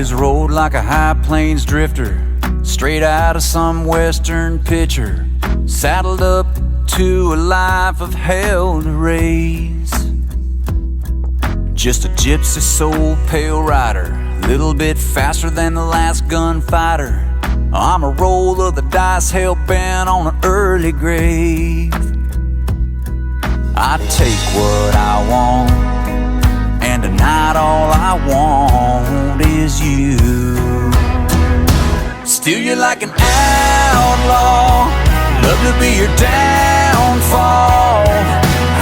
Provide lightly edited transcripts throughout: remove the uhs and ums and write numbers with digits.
always rode like a high plains drifter, straight out of some western picture, saddled up to a life of hell to raise. Just a gypsy soul pale rider, little bit faster than the last gunfighter. I'm a roll of the dice, hell-bent on an early grave. I take what I want, and tonight all I want is you. Still you're like an outlaw, love to be your downfall.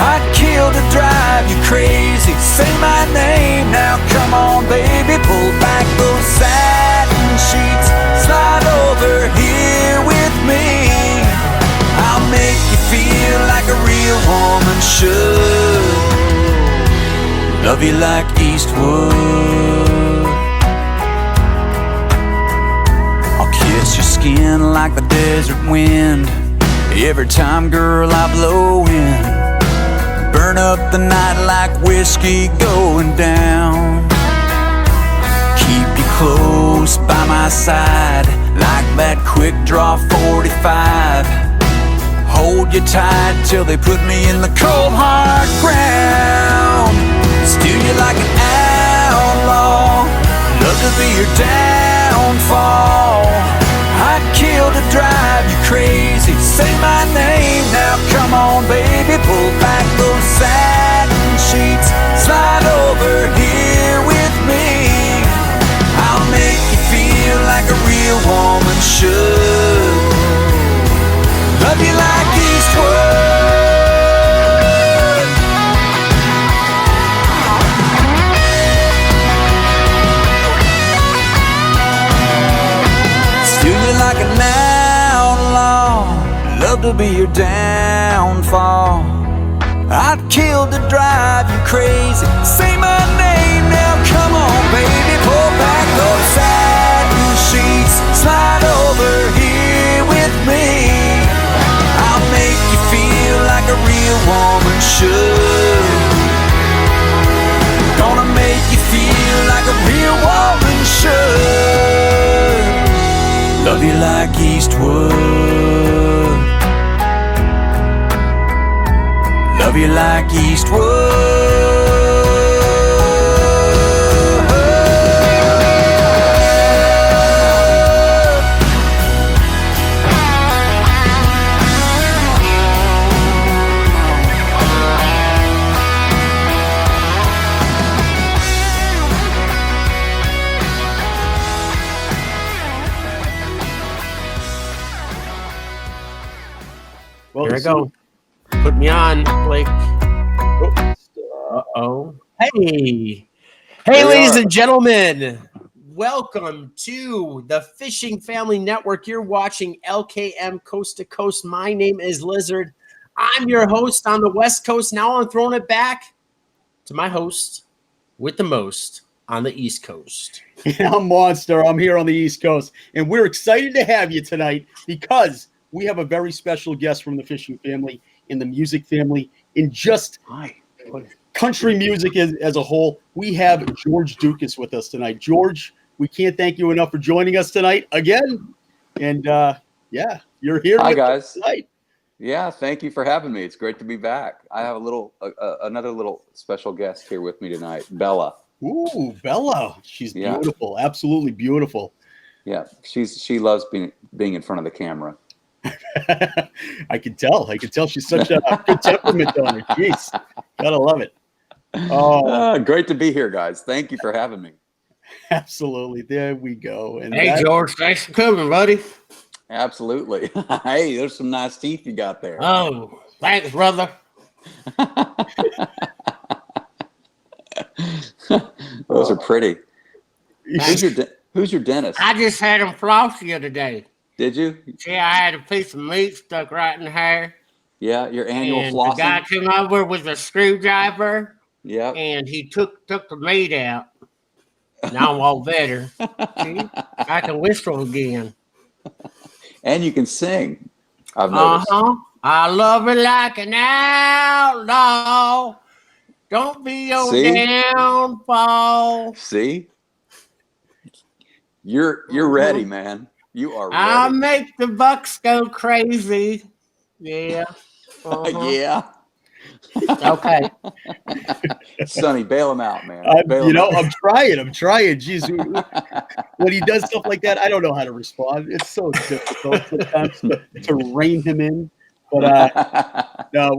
I'd kill to drive you crazy, say my name now, come on baby. Pull back those satin sheets, slide over here with me. I'll make you feel like a real woman should. Love you like Eastwood. I'll kiss your skin like the desert wind every time, girl, I blow in. Burn up the night like whiskey going down. Keep you close by my side like that quick draw 45. Hold you tight till they put me in the cold hard ground. Steal you like an outlaw, love to be your downfall. I'd kill to drive you crazy, say my name now, come on baby. Pull back those satin sheets, slide over here with me. I'll make you feel like a real woman should. Love you like Eastwood. Steal you like an outlaw, love to be your downfall. I'd kill to drive you crazy, say my name now, come on baby. Pull back those satin sheets, slide over here with me. I'll make you feel like a real woman should. Gonna make you feel like a real woman should. Love you like Eastwood. Love you like Eastwood. Well, here I go. Put me on, Blake. Uh-oh. Hey, ladies and gentlemen. Welcome to the Fishing Family Network. You're watching LKM Coast to Coast. My name is Lizard. I'm your host on the West Coast. Now I'm throwing it back to my host with the most on the East Coast. Yeah, I'm Monster. I'm here on the East Coast. And we're excited to have you tonight because we have a very special guest from the fishing family, in the music family, in just country music as a whole. We have George Ducas with us tonight. George, we can't thank you enough for joining us tonight again. And yeah, you're here. Hi, with guys. us tonight. Yeah, thank you for having me. It's great to be back. I have another little special guest here with me tonight, Bella. Ooh, Bella. She's beautiful. Absolutely beautiful. Yeah, she loves being in front of the camera. I can tell. She's such a good temperament on her. Jeez, gotta love it. Oh, Great to be here, guys. Thank you for having me. Absolutely. There we go. And hey, George, thanks for coming, buddy. Absolutely. Hey, there's some nice teeth you got there. Oh, thanks, brother. Those are pretty. Who's your dentist? I just had him floss the other day. Did you? Yeah, I had a piece of meat stuck right in the hair. Yeah, your annual and flossing. The guy came over with a screwdriver. Yeah. And he took the meat out. Now I'm all better. See, I can whistle again. And you can sing. I've noticed. I love it like an outlaw. Don't be your downfall. See? You're ready, man. You are ready. I'll make the Bucks go crazy. Yeah. Yeah. Okay. Sonny, bail him out, man. I'm trying. Geez, when he does stuff like that, I don't know how to respond. It's so difficult sometimes to rein him in. But no,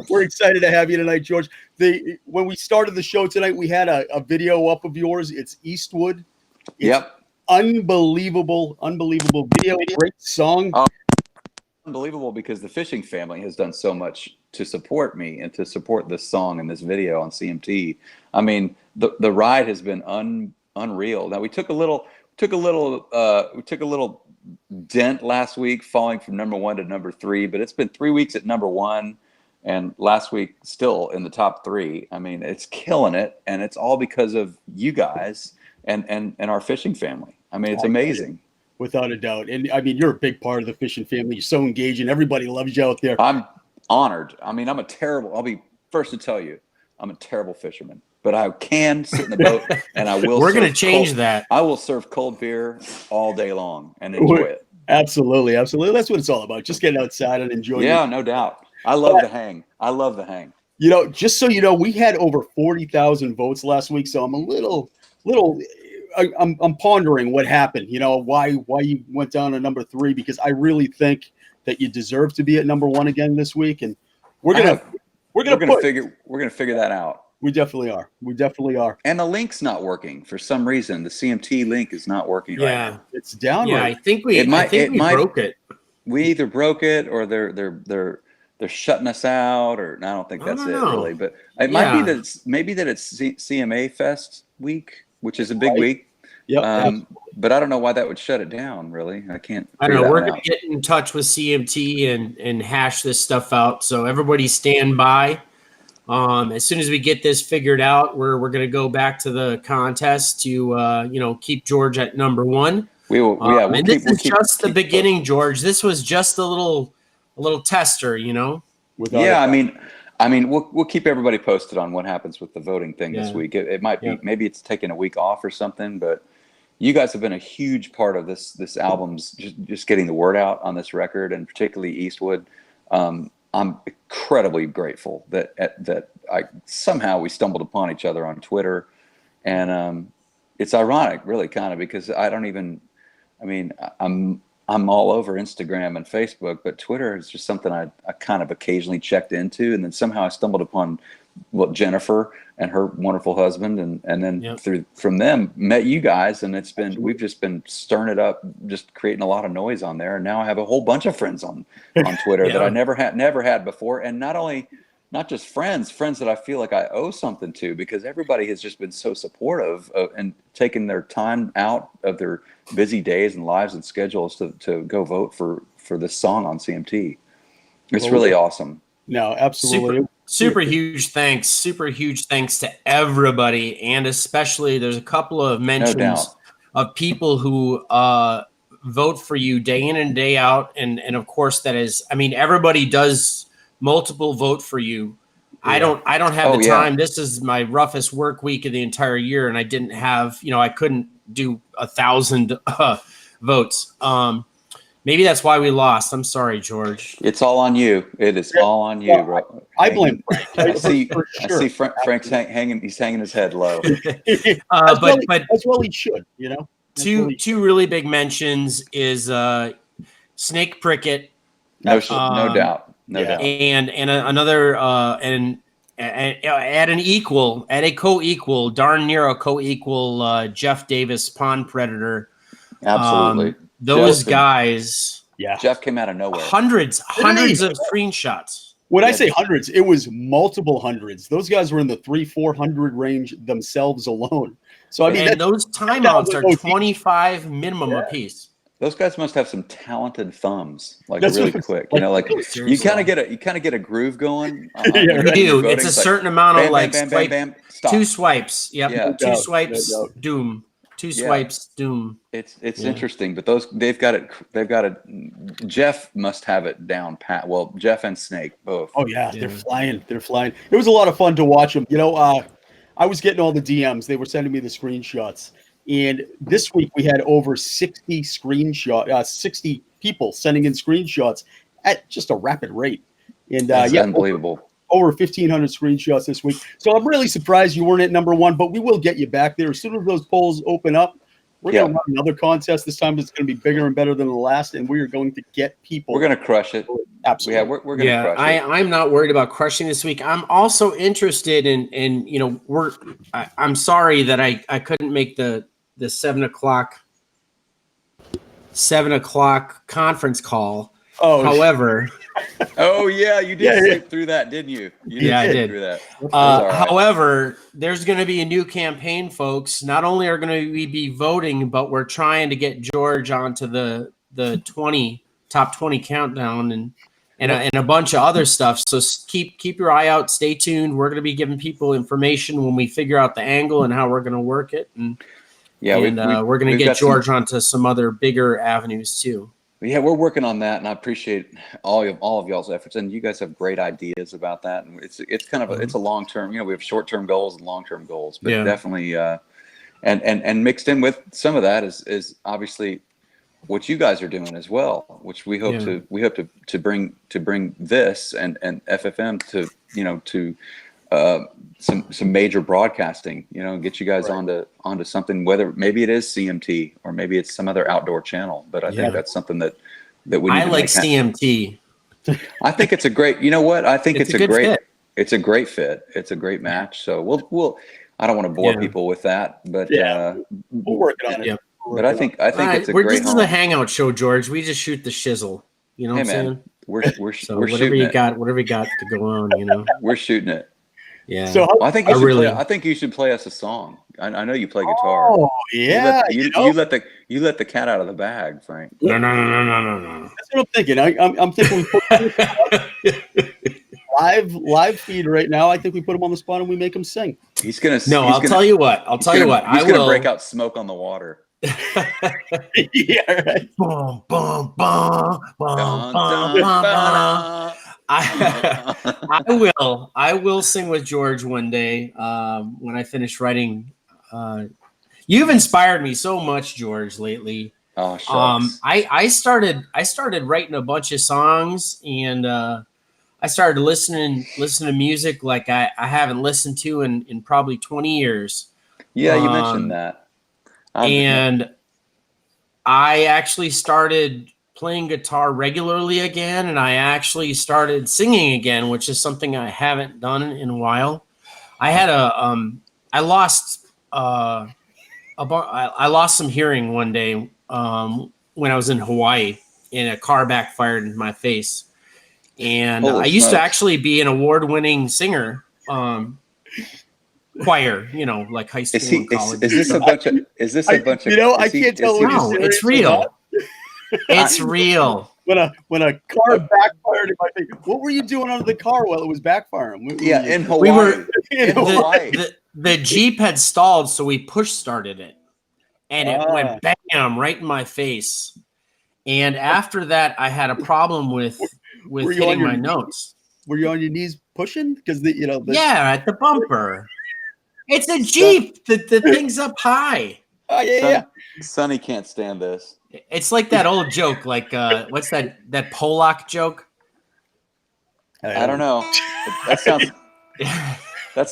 we're excited to have you tonight, George. When we started the show tonight, we had a video up of yours. It's Eastwood. It's unbelievable video. Great song. Unbelievable, because the Fishing Family has done so much to support me and to support this song and this video on CMT. I mean, the ride has been unreal. Now we took a little dent last week, falling from number 1 to number 3, but it's been 3 weeks at number 1, and last week still in the top 3. I mean, it's killing it, and it's all because of you guys and our Fishing Family. I mean, it's amazing. Without a doubt. And I mean, you're a big part of the Fishing Family. You're so engaging. Everybody loves you out there. I'm honored. I mean, I'll be first to tell you, I'm a terrible fisherman, but I can sit in the boat and I will. We're going to change that. I will serve cold beer all day long and enjoy it. Absolutely. That's what it's all about. Just getting outside and enjoying it. Yeah, no doubt. I love the hang. You know, just so you know, we had over 40,000 votes last week. So I'm a little I'm pondering what happened, why you went down to number 3, because I really think that you deserve to be at number 1 again this week. And we're gonna figure that out. We definitely are. And the link's not working for some reason. The CMT link is not working right now. It's down. Yeah, right. I think we broke it. We either broke it or they're shutting us out, or I don't think that's it really. But it might be that it's CMA Fest week, which is a big week. Yep. But I don't know why that would shut it down, really. I don't know. We're going to get in touch with CMT and hash this stuff out. So everybody stand by. As soon as we get this figured out, we're going to go back to the contest to, keep George at number 1. We will. And this is just the beginning, George. This was just a little tester, I mean, we'll keep everybody posted on what happens with the voting thing this week. It might be, maybe it's taking a week off or something, but you guys have been a huge part of this album's just getting the word out on this record, and particularly Eastwood. I'm incredibly grateful that somehow we stumbled upon each other on Twitter, and it's ironic, really, kind of, because I'm all over Instagram and Facebook, but Twitter is just something I kind of occasionally checked into, and then somehow I stumbled upon Jennifer and her wonderful husband, and then from them met you guys, and we've just been stirring it up, just creating a lot of noise on there, and now I have a whole bunch of friends on Twitter that I never had before, and not just friends that I feel like I owe something to, because everybody has just been so supportive and taking their time out of their busy days and lives and schedules to go vote for this song on CMT. It's really awesome. No, absolutely. Super huge thanks to everybody, and especially there's a couple of mentions of people who vote for you day in and day out, and of course that is, everybody does multiple vote for you. I don't have the time. This is my roughest work week of the entire year, and I didn't have, I couldn't do 1,000 votes. Maybe that's why we lost. I'm sorry, George. It's all on you. It is all on you, bro. I blame Frank. I see Frank's hanging. He's hanging his head low. But as well he should. Two really big mentions is Snake Prickett. No doubt. No doubt. And another at a co-equal, darn near a co-equal, Jeff Davis, Pond Predator. Absolutely. Those guys. Yeah. Jeff came out of nowhere. Hundreds of screenshots. When I say hundreds, it was multiple hundreds. Those guys were in the 300-400 range themselves alone. So those timeouts are 25 minimum apiece. Those guys must have some talented thumbs, really quick. You kind of get a groove going. You do. It's a certain amount of bam, stop. 2 swipes. Yep. Yeah. 2 swipes. Doom. 2 swipes. Doom. It's interesting, but they've got it. Jeff must have it down pat. Well, Jeff and Snake both. Oh yeah, they're flying. It was a lot of fun to watch them. I was getting all the DMs. They were sending me the screenshots. And this week we had over 60 60 people sending in screenshots at just a rapid rate. And That's unbelievable. Over 1,500 screenshots this week. So I'm really surprised you weren't at number one, but we will get you back there. As soon as those polls open up, we're going to run another contest. This time it's going to be bigger and better than the last, and we are going to get people. We're going to crush it. Absolutely. Yeah, we're going to crush it. I'm not worried about crushing this week. I'm also interested in I'm sorry that I couldn't make the 7 o'clock conference call. Oh, however, oh yeah, you did sleep through that, didn't you? I did. Through that. However, there's going to be a new campaign, folks. Not only are going to be voting, but we're trying to get George onto the top 20 countdown and a bunch of other stuff. So keep your eye out. Stay tuned. We're going to be giving people information when we figure out the angle and how we're going to work it. And we're going to get George onto some other bigger avenues too. Yeah, we're working on that, and I appreciate all of y'all's efforts. And you guys have great ideas about that. And it's kind of it's a long term. We have short term goals and long term goals, but definitely and mixed in with some of that is obviously what you guys are doing as well, which we hope to bring this and FFM to some major broadcasting, get you guys onto something, whether maybe it is CMT or maybe it's some other outdoor channel. But I think that's something that we need I like CMT. I think it's a great, I think it's a great fit. It's a great fit. It's a great match. So we'll I don't want to bore people with that, but we're working on it. But I think it's a great. This is a hangout show, George. We just shoot the shizzle. You know what I'm saying? We're whatever shooting you it. got, whatever you got to go on, We're shooting it. Yeah. So I think you should play us a song. I know you play guitar. Oh yeah. You let the cat out of the bag, Frank. No. That's what I'm thinking. I'm thinking we put live feed right now. I think we put him on the spot and we make him sing. I'll tell you what. He's gonna break out Smoke on the Water. Yeah, right. Boom, boom, boom, boom, boom. I will sing with George one day when I finish writing. You've inspired me so much, George, lately. Oh, shucks. I started writing a bunch of songs, and I started listening to music like I haven't listened to in probably 20 years. Yeah, you mentioned that. And I actually started playing guitar regularly again, and I actually started singing again, which is something I haven't done in a while. I had I lost some hearing one day when I was in Hawaii, and a car backfired in my face. And I used to actually be an award-winning singer, choir, like high school and college. Is this a bunch of? I can't tell. No, it's real. It's real. When a car backfired in my face, what were you doing under the car while it was backfiring? In Hawaii. The Jeep had stalled, so we push started it, and it went bam right in my face. And after that, I had a problem with hitting my notes. Were you on your knees pushing? Because at the bumper. It's a Jeep. The thing's up high. Oh yeah. Sonny can't stand this. It's like that old joke, like what's that Polak joke? I don't know. That sounds. That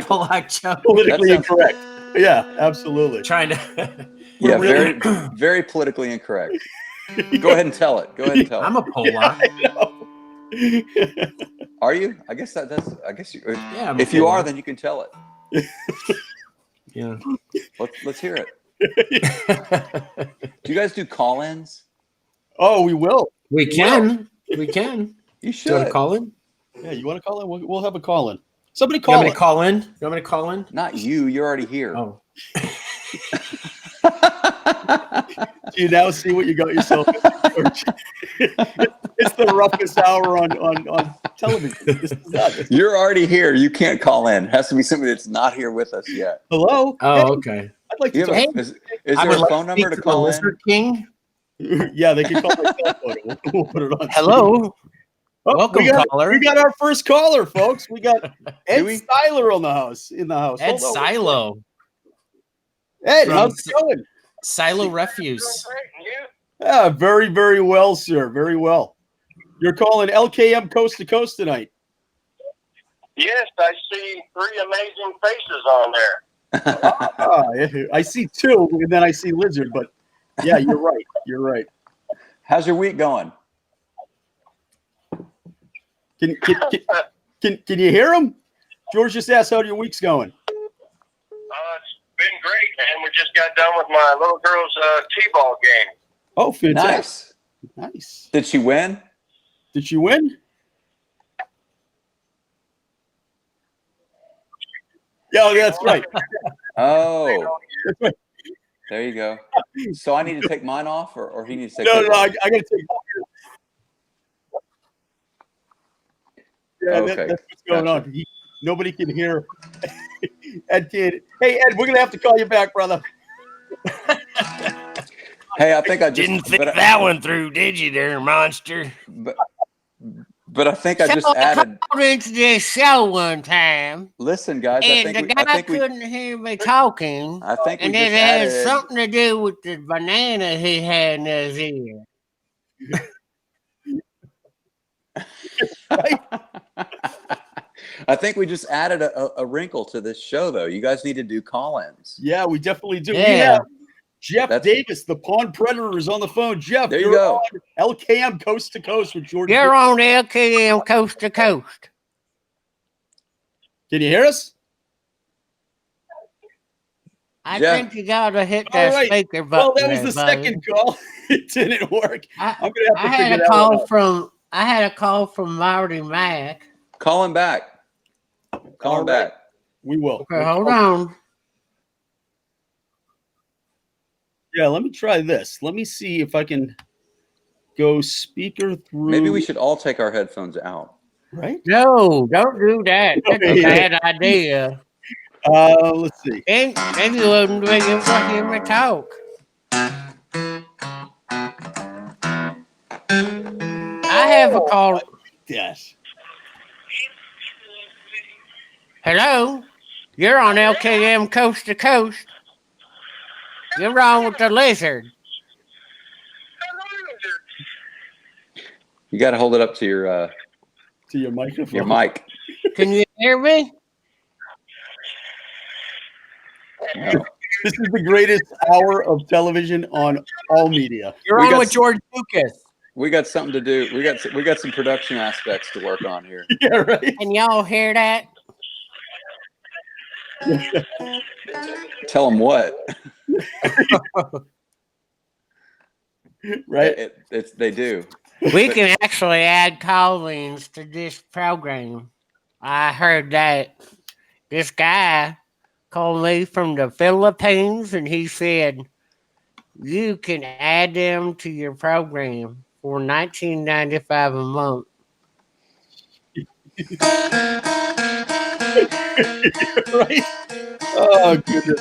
Polak joke. Politically incorrect. Yeah, absolutely. Trying to. Yeah, very, very politically incorrect. Go ahead and tell it. I'm a Polak. Are you? I guess that's. I guess you. Yeah. If you are, then you can tell it. Yeah. Let's hear it. Do you guys do call-ins? Oh, we will. We can. We can. You should. Do you want to call in? Yeah, you want to call in? We'll have a call in. Somebody call in. You want me to call in? Not you. You're already here. Oh. Do you now see what you got yourself into? It's the roughest hour on television. You're already here. You can't call in. It has to be somebody that's not here with us yet. Hello? Oh, okay. I'd like to Hey, is there a phone number to call in? Lizard King? Yeah, they can call my cell phone. We'll put it on. Hello. Welcome, caller. We got our first caller, folks. We got Ed Seiler in the house. Ed Silo. Ed, how's it going? Silo Refuse. Yeah, very, very well, sir. Very well. You're calling LKM Coast to Coast tonight. Yes, I see 3 amazing faces on there. I see 2, and then I see Lizard. But yeah, you're right. You're right. How's your week going? Can you hear him? George just asked how your week's going. It's been great, man. We just got done with my little girl's T-ball game. Oh, fantastic! Nice. Did she win? Did she win? Yeah, that's right. Oh, That's right. there you go. So I need to take mine off, or he needs to take No, his no, off? I got to take. Yeah, Okay, that's what's going on. Nobody can hear. Ed kid. Hey, Ed, we're gonna have to call you back, brother. Hey, I think I just Didn't think that one through, did you, there, monster? But I think I just added. I called into this show one time, Listen, guys, and the guy couldn't hear me talking, I think we and just it had added. something to do with the banana he had in his ear. Right? I think we just added a wrinkle to this show, though. You guys need to do call-ins. Yeah, we definitely do. Yeah. We have Jeff That's- Davis, the Pawn Predator, is on the phone. Jeff, There you you're go. on LKM Coast to Coast with George. You're on LKM Coast to Coast. Can you hear us? I Jeff. think you gotta hit All that right. speaker Well, button. that was the there, buddy. second call. It didn't work. I'm gonna I have to had figure a that call out. from Marty Mack. Call him back. Call All him right. back. We will. Okay, hold on. Yeah, let me try this. Let me see if I can go speaker through. Maybe we should all take our headphones out. Right? No, don't do that. That's a Yeah. bad idea. Let's see. And you wouldn't be able to hear me talk. I have a call. Yes. Hello? You're on LKM Coast to Coast. You're on with the lizard. You got to hold it up to your microphone. your mic. Can you hear me? No. This is the greatest hour of television on all media. You're We on got with George Ducas. We got something to do. We got some production aspects to work on here. Yeah, right. Can y'all hear that? Tell them what. Right. They do. We can actually add call-ins to this program. I heard that this guy called me from the Philippines, and he said you can add them to your program for $19.95 a month. Right. Oh goodness.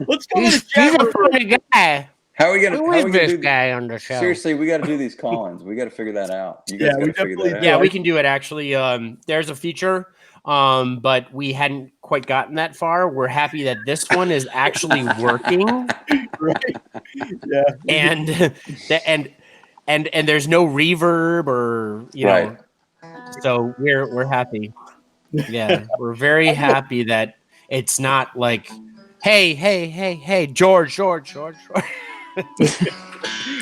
Let's go to the He's chat a room. funny guy. How are we gonna? Who How are is we gonna this do guy on the show? Seriously, we got to do these call-ins. We got to figure that out. You guys Yeah, got we to figure definitely that out. do. Yeah, we can do it actually. There's a feature, but we hadn't quite gotten that far. We're happy that this one is actually working, Right. Yeah. and there's no reverb or Right. So we're happy. Yeah, we're very happy that it's not like, hey, George.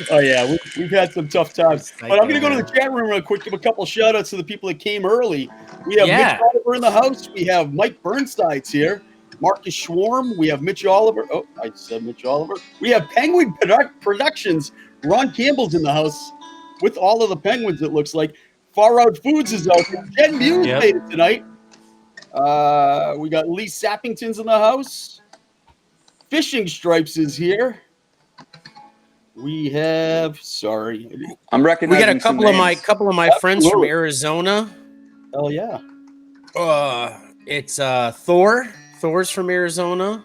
Oh yeah, we've had some tough times. But I'm going to go to the chat room real quick. Give a couple shout outs to the people that came early. We have Yeah. Mitch Oliver in the house. We have Mike Burnside's here. Marcus Schwarm. We have Mitch Oliver. Oh, I said Mitch Oliver. We have Penguin Productions. Ron Campbell's in the house with all of the Penguins, it looks like. Far Out Foods is out there. Jen Muse Yep. made it tonight. We got Lee Sappington's in the house. Fishing Stripes is here. We have, sorry. I'm We recognizing got a some couple of my names. friends from Absolutely. Arizona. Oh, yeah. It's Thor. Thor's from Arizona.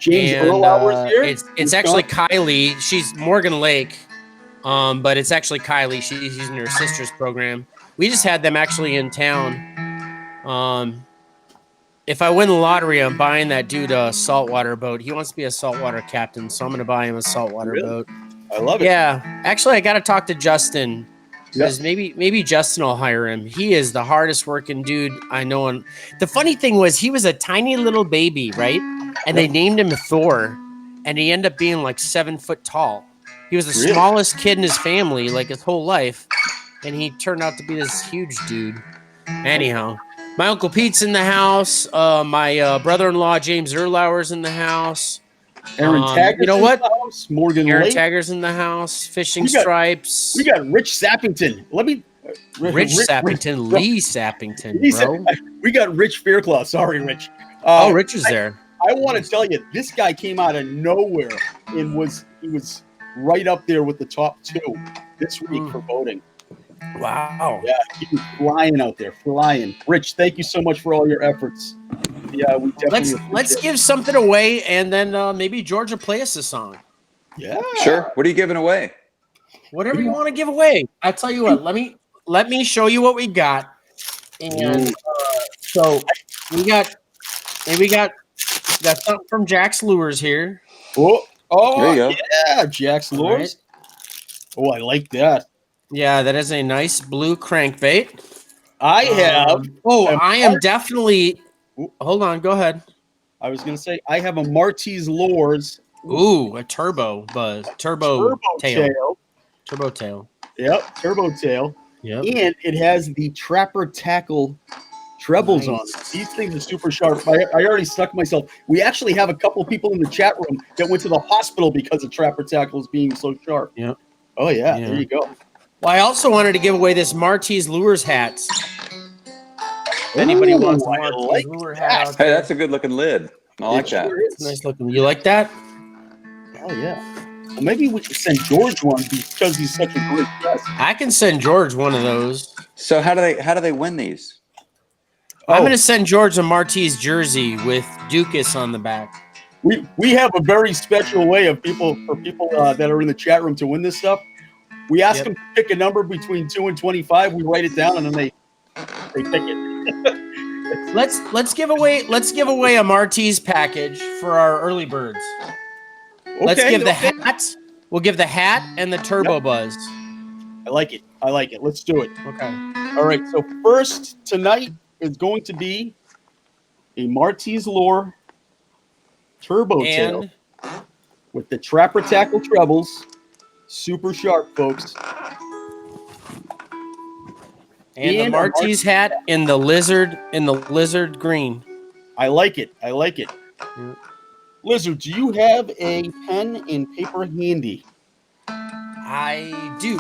James And, Erlauer's here. It's actually Kylie. She's Morgan Lake, but it's actually Kylie. She's in her sister's program. We just had them actually in town. if I win the lottery, I'm buying that dude a saltwater boat. He wants to be a saltwater captain, so I'm going to buy him a saltwater boat. I love it. Yeah, actually, I got to talk to Justin because Yep. maybe Justin will hire him. He is the hardest working dude I know. And the funny thing was, he was a tiny little baby, right? And they named him Thor, and he ended up being like 7 foot tall. He was the smallest kid in his family, like his whole life, and he turned out to be this huge dude. Anyhow, my Uncle Pete's in the house. My brother-in-law James Erlauer's in the house. Aaron Taggart's you know what? in the house. Morgan Aaron Lake. Taggart's in the house. Fishing Stripes. We got Rich Sappington. Rich Sappington, Lee Sappington, bro. We got Rich Fairclaw. Sorry, Rich. Rich is there. I want to tell you, this guy came out of nowhere and he was right up there with the top 2 this week for voting. Wow. Yeah, he was flying out there, flying. Rich, thank you so much for all your efforts. Yeah, we definitely let's give something away, and then maybe George will play us a song. Yeah, sure. What are you giving away? Whatever you want to give away. I'll tell you what. Let me show you what we got. And so we got something from Jack's Lures here. Oh, there you go. Yeah, Jack's Lures. Right. Oh, I like that. Yeah, that is a nice blue crankbait. I have. I am definitely. Hold on, go ahead. I was going to say I have a Marty's Lures. Ooh, a turbo buzz, turbo tail. Turbo tail. Yep, turbo tail. Yep. And it has the Trapper Tackle trebles on it. These things are super sharp. I already stuck myself. We actually have a couple of people in the chat room that went to the hospital because of Trapper Tackles being so sharp. Yep. Oh, yeah. There you go. Well, I also wanted to give away this Marty's Lures hats. If anybody wants a Marty's Lure hat out there. Hey, that's a good looking lid. I like that. It's nice looking. You like that? Oh, yeah. Well, maybe we should send George one because he's such a great guest. I can send George one of those. So how do they win these? I'm going to send George a Marty's jersey with Ducas on the back. We have a very special way of people that are in the chat room to win this stuff. We ask them to pick a number between 2 and 25. We write it down, and then they pick it. Let's give away a Marty's package for our early birds. Okay, let's give the hat. We'll give the hat and the turbo buzz. I like it. Let's do it. Okay. All right. So first tonight is going to be a Marty's Lure turbo tail with the Trapper Tackle trebles. Super sharp, folks. And the Marty's hat in the lizard green. I like it. Lizard, do you have a pen and paper handy? I do.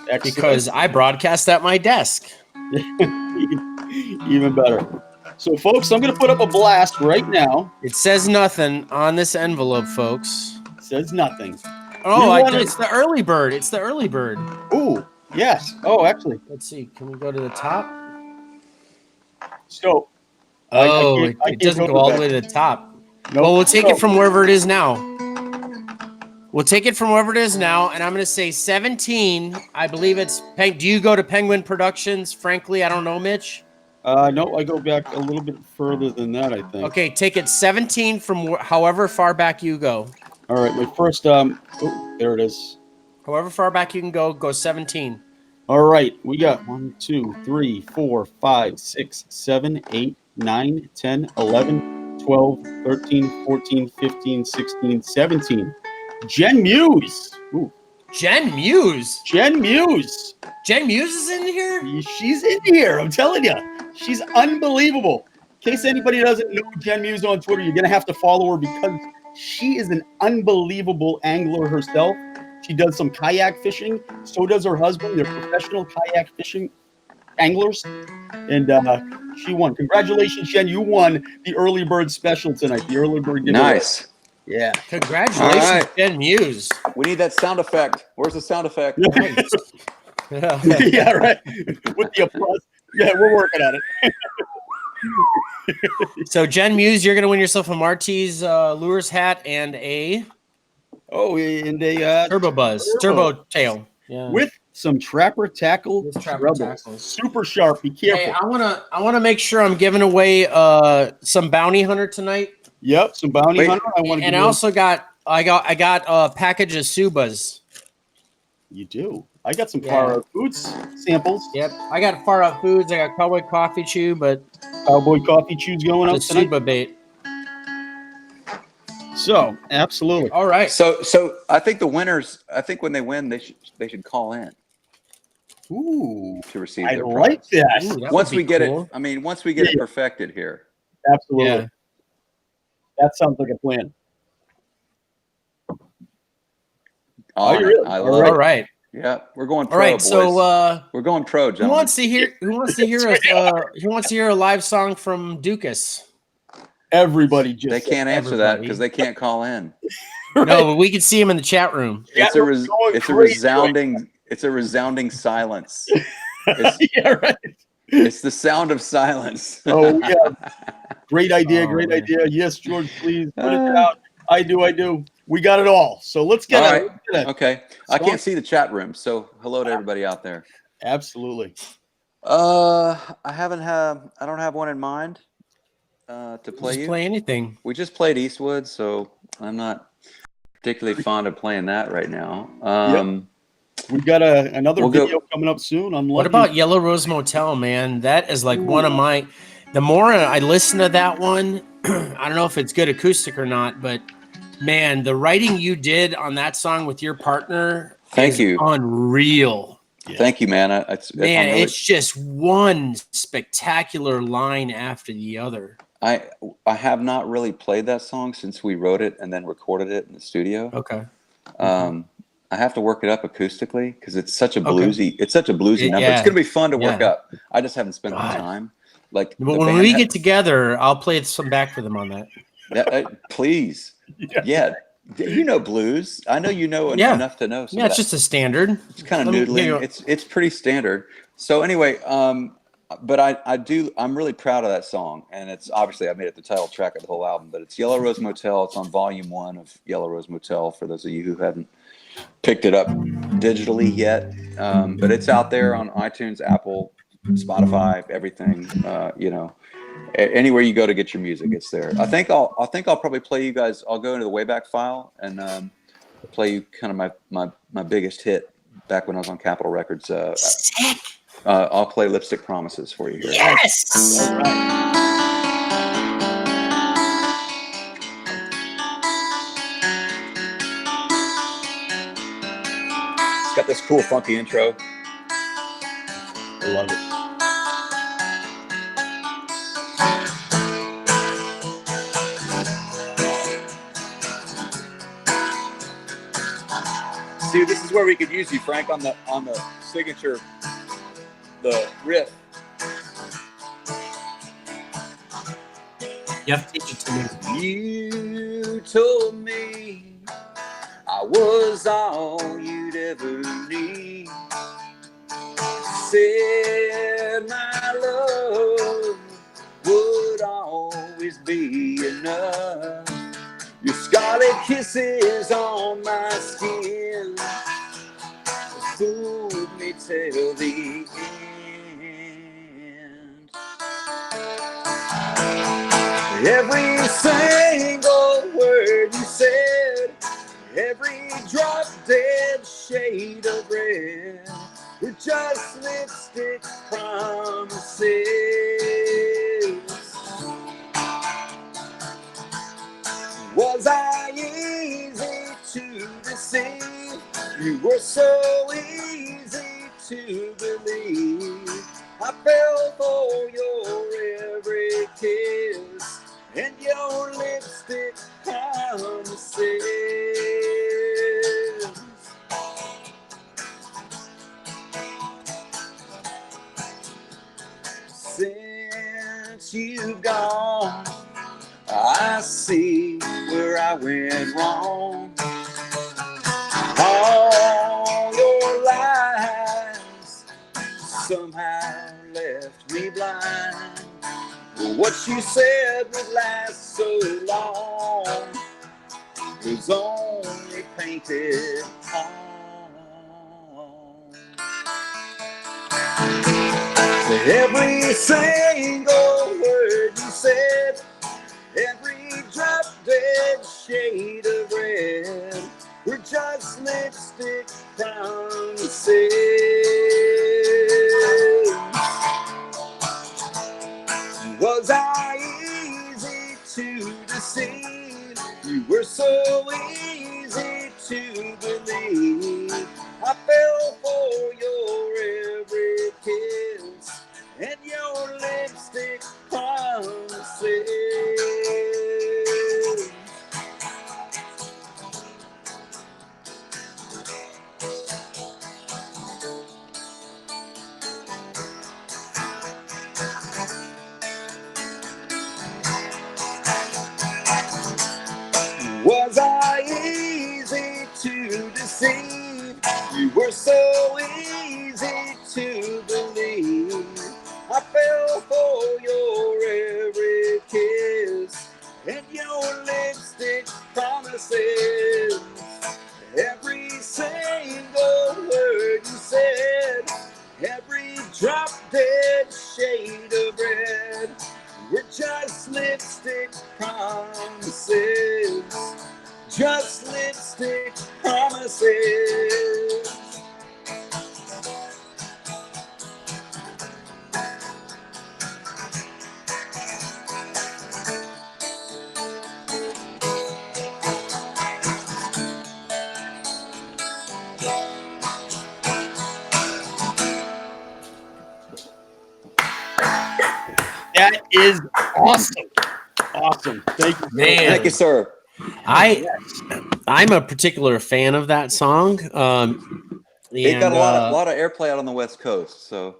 Excellent. Because I broadcast at my desk. Even better. So, folks, I'm going to put up a blast right now. It says nothing on this envelope, folks. It says nothing. Oh, it's the early bird. It's the early bird. Ooh, yes. Oh, actually. Let's see. Can we go to the top? So. It doesn't go all the way to the top. Nope. Well, we'll take it from wherever it is now. We'll take it from wherever it is now, and I'm going to say 17. I believe it's Do you go to Penguin Productions? Frankly, I don't know, Mitch. No, I go back a little bit further than that, I think. Okay, take it 17 from however far back you go. All right, my first, there it is. However far back you can go 17. All right, we got 1, 2, 3, 4, 5, 6, 7, 8, 9, 10, 11, 12, 13, 14, 15, 16, 17. Jen Muse. Ooh. Jen Muse. Jen Muse. Jen Muse is in here? She's in here, I'm telling you. She's unbelievable. In case anybody doesn't know Jen Muse on Twitter, you're going to have to follow her because she is an unbelievable angler herself. She does some kayak fishing. So does her husband. They're professional kayak fishing anglers. And she won. Congratulations, Jen. You won the early bird special tonight. The early bird giveaway. Nice. Yeah. Congratulations, Jen Muse. We need that sound effect. Where's the sound effect? Yeah, right. With the applause. Yeah, we're working on it. So, Jen Muse, you're going to win yourself a Marty's Lures hat and a... turbo buzz, turbo tail. Yeah. With some Trapper Tackle trebles. Super sharp. Be careful. Hey, I wanna make sure I'm giving away some Bounty Hunter tonight. Yep, some Bounty Hunter. I also got a package of Subas. You do. I got some Far Out Foods samples. Yep, I got Far Out Foods. I got Cowboy Coffee Chew, but Cowboy Coffee Chews going up the tonight. Suba bait. So absolutely. All right. So I think the winners. I think when they win, they should call in. Ooh, to receive I their like prize. that. Ooh, Once we get cool. it, I mean, once we get it perfected here. Absolutely. Yeah. That sounds like a plan. I love it. All right. Yeah, we're going pro, All right. boys. So we're going pro, who gentlemen. wants to hear a live song from Ducas? Everybody just they can't answer that because they can't call in. Right. No, but we can see him in the chat room. It's a resounding silence. It's the sound of silence. Oh yeah. Great idea. Great idea. Yes, George, please put it down. I do. We got it all. So let's get it. Right. Okay. I can't see the chat room. So hello to everybody out there. Absolutely. I don't have one in mind to play you. Play anything. We just played Eastwood, so I'm not particularly fond of playing that right now. We've got another video coming up soon. What about Yellow Rose Motel, man? That is like one of my. The more I listen to that one, I don't know if it's good acoustic or not, but man, the writing you did on that song with your partner, thank you, unreal. Yeah. Thank you, man. It's just one spectacular line after the other. I have not really played that song since we wrote it and then recorded it in the studio. Okay. I have to work it up acoustically because it's such a bluesy. It's such a bluesy number. It's gonna be fun to work up. I just haven't spent the time. But when we get together, I'll play some back for them on that. Please. Yeah. You know blues. I know you know enough to know. It's just a standard. It's kind of noodling. It's pretty standard. So anyway, but I'm really proud of that song, and it's obviously I made it the title track of the whole album. But it's Yellow Rose Motel. It's on Volume 1 of Yellow Rose Motel. For those of you who haven't picked it up digitally yet, but it's out there on iTunes, Apple, Spotify, everything. Anywhere you go to get your music, it's there. I think I'll probably play you guys. I'll go into the Wayback File and play you kind of my biggest hit back when I was on Capitol Records. Sick. I'll play Lipstick Promises for you here. Yes. All right. It's got this cool funky intro. I love it. See, this is where we could use you, Frank, on the signature, the riff. You have to teach it to me. You told me I was all you'd ever need. Said my love would always be enough. Your scarlet kisses on my skin fooled me till the end. Every single word you said, every drop dead shade of red, were just lipstick promises. Was I easy to deceive? You were so easy to believe. I fell for your every kiss and your lipstick promises. Since you've gone, I see where I went wrong. All your lies somehow left me blind. What you said would last so long was only painted on. Every single word you said, every drop dead shade of red, we're just lipstick promises. Was I easy to deceive? You were so easy to believe. I fell for your every kiss and your lipstick promises. Was I easy to deceive? You were so easy to believe. I fell for your every kiss and your lipstick promises. Every single word you said, every drop dead shade of red, we're just lipstick promises. Just lipstick promises. That is awesome. Awesome. Thank you. Man. Thank you, sir. I'm a particular fan of that song. It got a lot of airplay out on the West Coast, so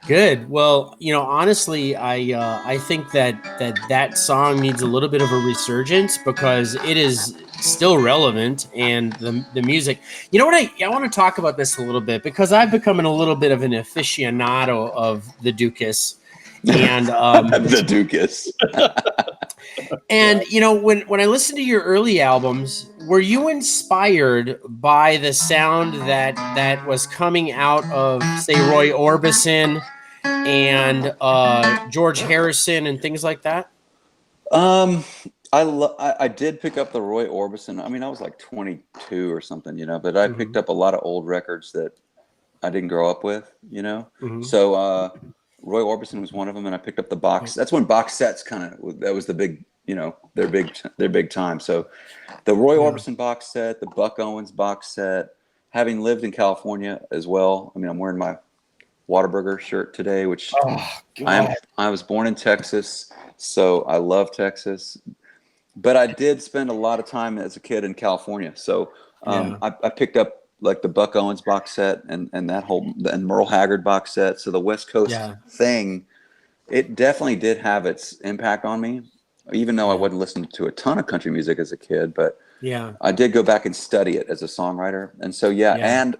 good. Well, honestly, I think that song needs a little bit of a resurgence because it is still relevant, and the music. You know what? I want to talk about this a little bit because I've become a little bit of an aficionado of the Ducas, and the Ducas. And when I listened to your early albums, were you inspired by the sound that was coming out of, say, Roy Orbison and George Harrison and things like that? I did pick up the Roy Orbison. I mean, I was like 22 or something, but I picked up a lot of old records that I didn't grow up with, So Roy Orbison was one of them, and I picked up the box. That's when box sets that was the big, their big time. So the Roy Orbison box set, the Buck Owens box set, having lived in California as well. I mean, I'm wearing my Whataburger shirt today, which I was born in Texas, so I love Texas. But I did spend a lot of time as a kid in California. So I picked up like the Buck Owens box set and that whole and Merle Haggard box set. So the West Coast thing, it definitely did have its impact on me, even though I wasn't listening to a ton of country music as a kid. But I did go back and study it as a songwriter. And so and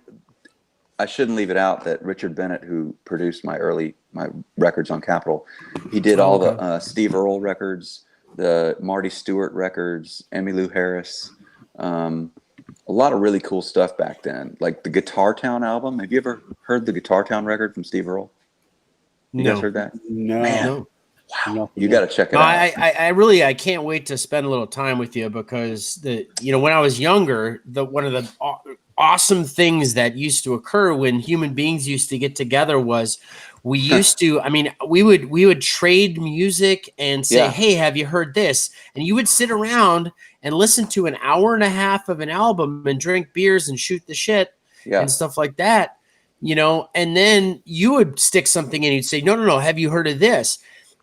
I shouldn't leave it out that Richard Bennett, who produced my records on Capitol, he did all the Steve Earle records, the Marty Stewart records, Emmylou Harris, a lot of really cool stuff back then, like the Guitar Town album. Have you ever heard the Guitar Town record from Steve Earle? You guys heard that? No. Man. No. Wow. You got to check it out. I can't wait to spend a little time with you because when I was younger, one of the awesome things that used to occur when human beings used to get together was we used to, we would trade music and say, hey, have you heard this? And you would sit around and listen to an hour and a half of an album and drink beers and shoot the shit and stuff like that, and then you would stick something in and you'd say, no, have you heard of this?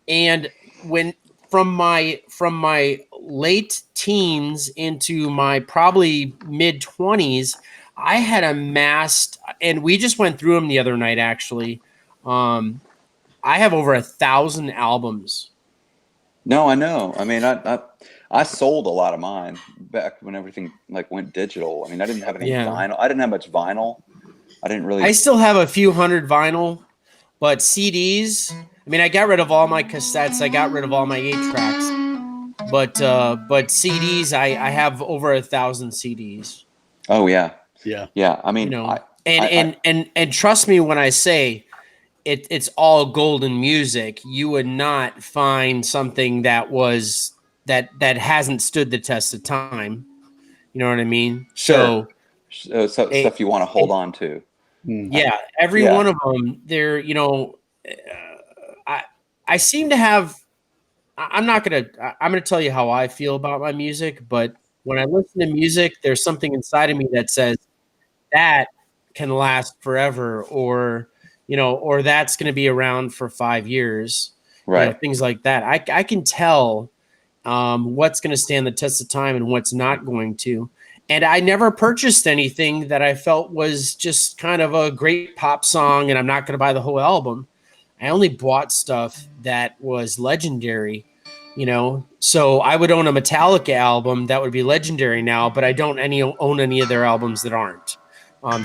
And when from my late teens into my probably mid 20s, I had amassed, and we just went through them the other night, actually. I have over 1,000 albums. No, I know. I mean, I sold a lot of mine back when everything went digital. I mean, I didn't have any vinyl. I didn't have much vinyl. I still have a few hundred vinyl, but CDs. I mean, I got rid of all my cassettes. I got rid of all my 8-tracks. But CDs, I have over 1,000 CDs. Oh yeah. Yeah. Yeah. I mean, and trust me when I say it's all golden music, you would not find something that hasn't stood the test of time. You know what I mean? Sure. So it- stuff you want to hold on to. yeah, every one of them, they're, you know, I seem to have, I'm gonna tell you how I feel about my music, but when I listen to music, there's something inside of me that says that can last forever, or, you know, or that's going to be around for 5 years, Right. you know, things like that. I can tell what's going to stand the test of time and what's not going to. And I never purchased anything that I felt was just kind of a great pop song and I'm not going to buy the whole album. I only bought stuff that was legendary, you know. So I would own a Metallica album that would be legendary now, but I don't own any of their albums that aren't.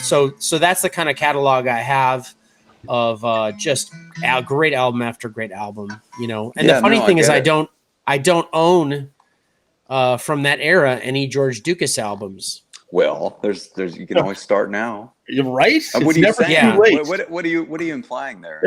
So that's the kind of catalog I have of just a great album after great album, you know. And the funny thing is, I don't own from that era any George Ducas albums. Well, there's you can always start now. You're right. What are you saying? Yeah. What are you implying there?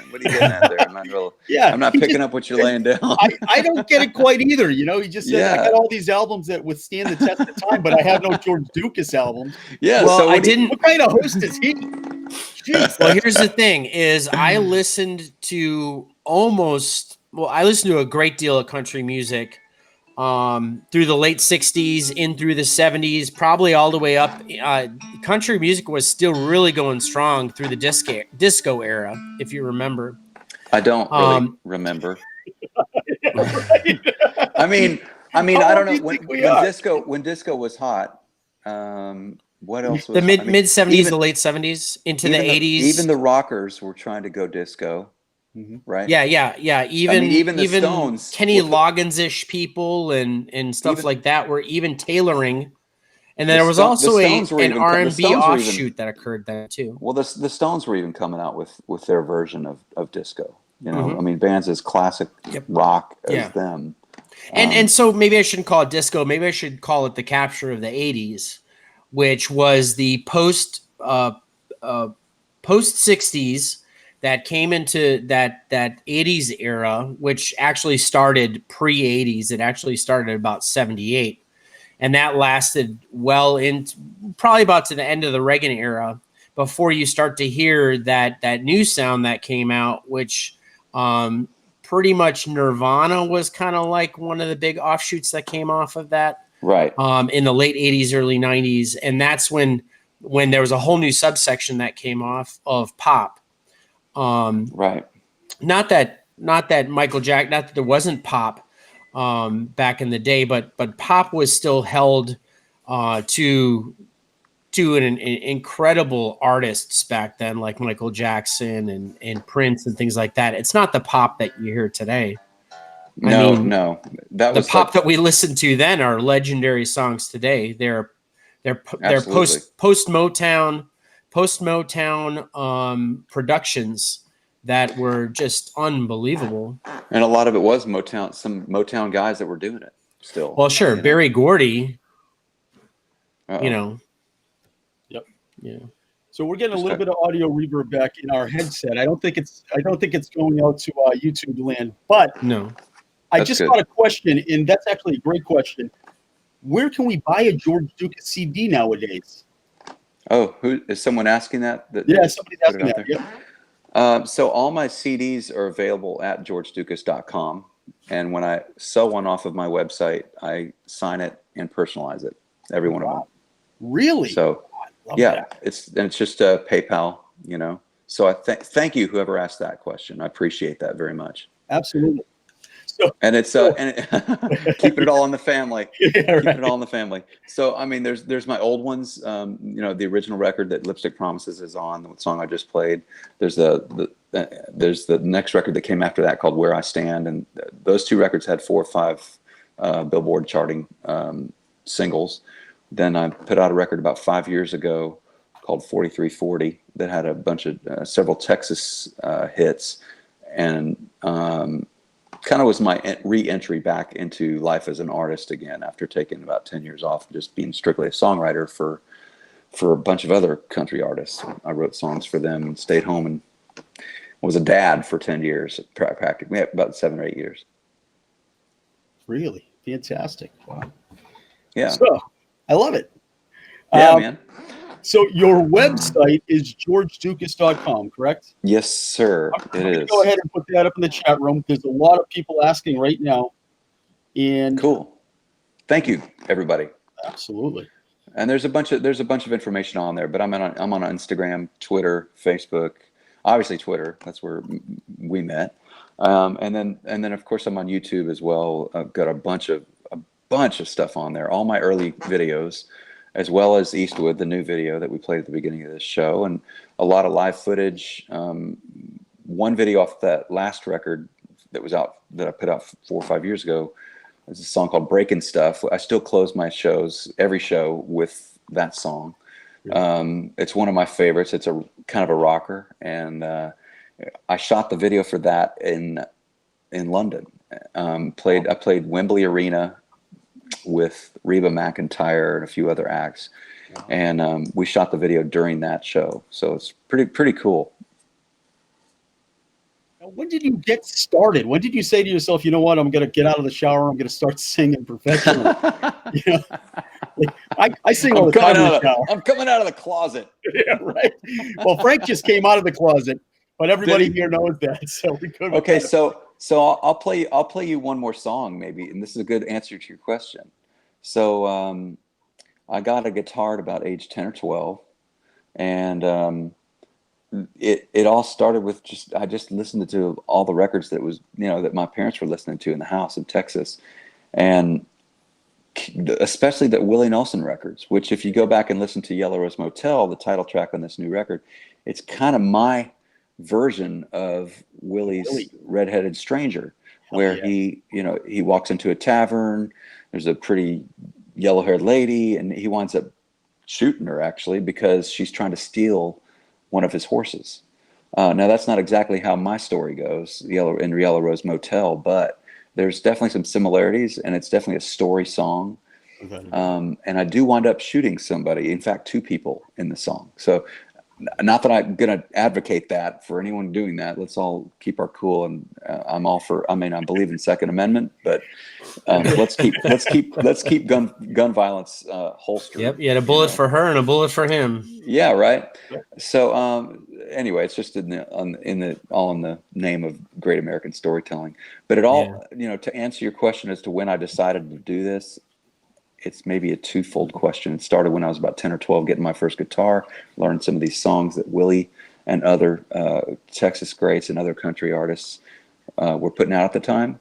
What are you getting at there? I'm not real. Yeah, I'm not picking up what you're laying down. I don't get it quite either. You know, he just said, I got all these albums that withstand the test of time, but I have no George Ducas albums. Yeah. Well, so I didn't. What kind of host is he? Jeez. Well, here's the thing: is I listened to a great deal of country music through the late 60s, in through the 70s, probably all the way up. Country music was still really going strong through the disco era, if you remember. I don't really remember. I mean, I don't know when disco was hot. What else was the mid 70s, the late 70s, into the 80s? Even the rockers were trying to go disco. Right. Yeah. Even the Stones, Kenny Loggins-ish people and stuff like that were even tailoring. And then there was also an R&B offshoot that occurred then too. Well, the Stones were even coming out with their version of disco. You know, I mean, bands as classic rock as them. And so maybe I shouldn't call it disco. Maybe I should call it the capture of the 80s, which was the post 60s. That came into that 80s era, which actually started pre-80s. It actually started about 78. And that lasted well into probably about to the end of the Reagan era before you start to hear that new sound that came out, which pretty much Nirvana was kind of like one of the big offshoots that came off of that. Right. In the late 80s, early 90s. And that's when there was a whole new subsection that came off of pop. Right. Not that Michael Jackson, not that there wasn't pop back in the day, but pop was still held to an incredible artists back then, like Michael Jackson and Prince and things like that. It's not the pop that you hear today. No. That was the pop that we listen to then are legendary songs today. They're post Motown productions that were just unbelievable. And a lot of it was Motown, some Motown guys that were doing it still. Well, sure. Berry Gordy, you know. Yep. Yeah. So we're getting a little bit of audio reverb back in our headset. I don't think it's going out to YouTube land, but no. I just got a question, and that's actually a great question. Where can we buy a George Ducas CD nowadays? Oh, who is someone asking that? Yeah, somebody's asking that. Yep. So all my CDs are available at georgeducas.com. And when I sell one off of my website, I sign it and personalize it. Every one of them. Really? So, it's just a PayPal, you know. So I thank you, whoever asked that question. I appreciate that very much. Absolutely. And it's keeping it all in the family. Keeping it all in the family. So I mean, there's my old ones. You know, the original record that Lipstick Promises is on, the song I just played. There's the next record that came after that called Where I Stand, and those two records had 4 or 5 Billboard charting singles. Then I put out a record about 5 years ago called 4340 that had a bunch of several Texas hits, and kind of was my re-entry back into life as an artist again after taking about 10 years off, just being strictly a songwriter for a bunch of other country artists. I wrote songs for them and stayed home and Was a dad for 10 years, practically, about 7 or 8 years. Really? Fantastic. Wow. Yeah. So, I love it. Yeah, man. So your website is georgeducas.com, correct? Yes, sir. I'm going to go ahead and put that up in the chat room. There's a lot of people asking right now. And cool. Thank you, everybody. Absolutely. And there's a bunch of information on there, but I'm on Instagram, Twitter, Facebook, obviously Twitter. That's where we met. And then of course I'm on YouTube as well. I've got a bunch of stuff on there. All my early videos, as well as Eastwood, the new video that we played at the beginning of this show, and a lot of live footage. One video off that last record that was out that I put out 4 or 5 years ago. There's a song called Breaking Stuff. I still close my shows, every show, with that song. It's one of my favorites. It's a kind of a rocker. And I shot the video for that in London. I played Wembley Arena with Reba McEntire and a few other acts. Wow. And we shot the video during that show. So it's pretty cool. When did you get started? When did you say to yourself, you know what, I'm going to get out of the shower, I'm going to start singing professionally? I sing all the time in the shower. I'm coming out of the closet. Yeah, right. Well, Frank just came out of the closet, but everybody here knows that. So we could. Okay, so I'll play you one more song maybe, and this is a good answer to your question. So I got a guitar at about age 10 or 12, and it all started with I just listened to all the records that my parents were listening to in the house in Texas, and especially the Willie Nelson records, which if you go back and listen to Yellow Rose Motel, the title track on this new record, it's kind of my version of Willie's Redheaded Stranger, where he walks into a tavern, there's a pretty yellow-haired lady, and he winds up shooting her actually because she's trying to steal one of his horses. Now that's not exactly how my story goes, Yellow Rose Motel, but there's definitely some similarities, and it's definitely a story song. Okay. And I do wind up shooting somebody, in fact, 2 people in the song. So not that I'm going to advocate that for anyone doing that. Let's all keep our cool, and I'm all for. I mean, I believe in Second Amendment, but let's keep gun violence holstered. Yep, you had a bullet for her and a bullet for him. Yeah, right. So anyway, it's just in the name of great American storytelling. But it all, to answer your question as to when I decided to do this, it's maybe a twofold question. It started when I was about 10 or 12, getting my first guitar, learning some of these songs that Willie and other Texas greats and other country artists were putting out at the time.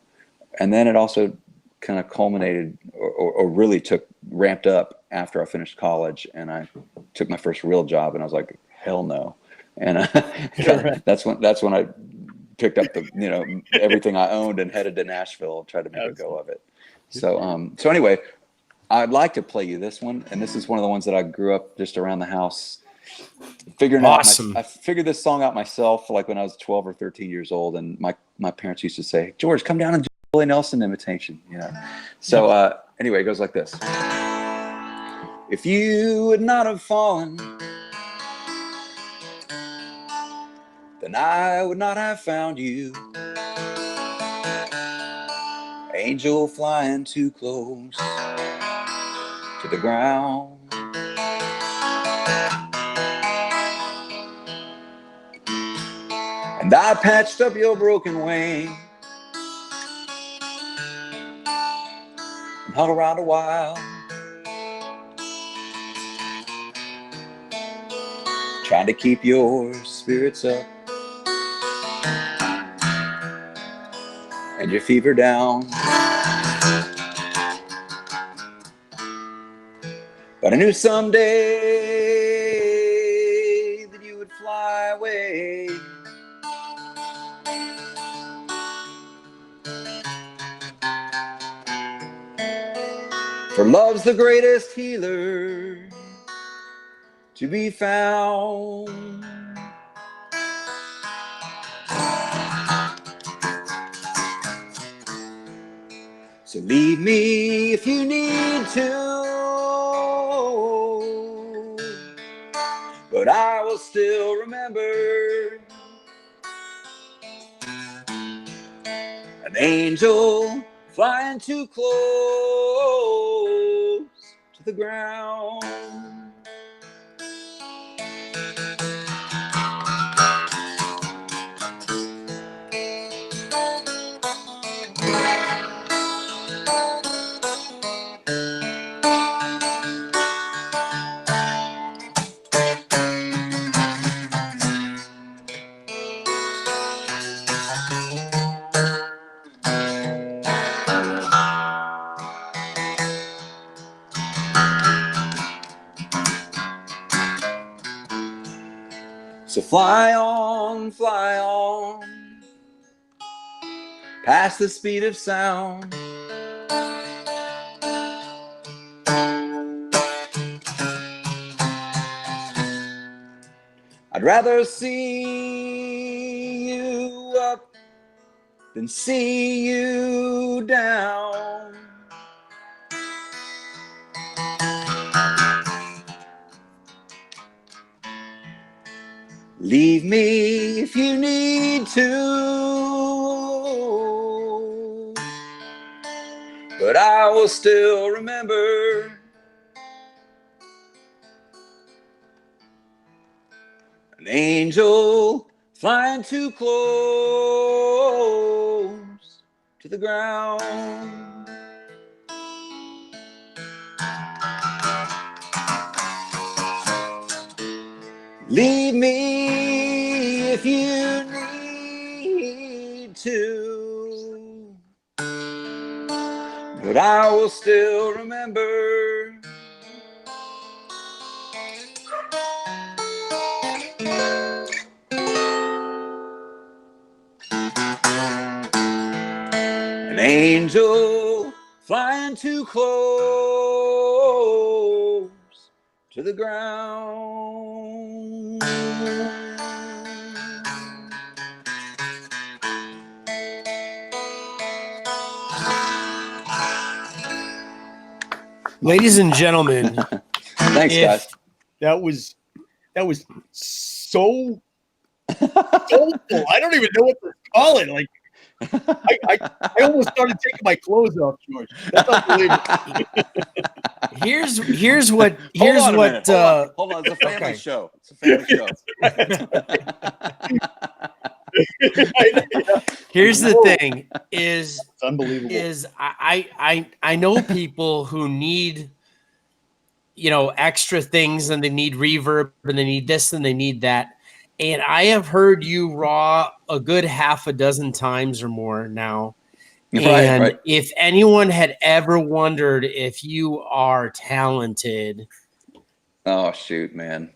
And then it also kind of culminated or really ramped up after I finished college, and I took my first real job, and I was like, hell no. And that's when I picked up everything I owned and headed to Nashville and tried to make a go of it. So anyway, I'd like to play you this one, and this is one of the ones that I grew up just around the house figuring out. I figured this song out myself, like when I was 12 or 13 years old, and my parents used to say, George, come down and do Willie Nelson imitation, So anyway, it goes like this. If you would not have fallen, then I would not have found you. Angel flying too close to the ground. And I patched up your broken wing and hung around a while, trying to keep your spirits up and your fever down. But I knew someday that you would fly away. For love's the greatest healer to be found. So leave me if you need to, but I will still remember angel flying too close to the ground. So fly on, past the speed of sound. I'd rather see you up than see you down. Leave me if you need to, but I will still remember an angel flying too close to the ground. Leave me if you need to, but I will still remember an angel flying too close to the ground. Ladies and gentlemen, Thanks, guys. That was so soulful. I don't even know what to call it. Like I almost started taking my clothes off, George. That's unbelievable. here's what Hold on. It's a family show. It's a family show. Here's the thing is it's unbelievable. I know people who need, you know, extra things, and they need reverb, and they need this and they need that. And I have heard you raw a good half a dozen times or more now. And right. If anyone had ever wondered if you are talented, oh shoot, man.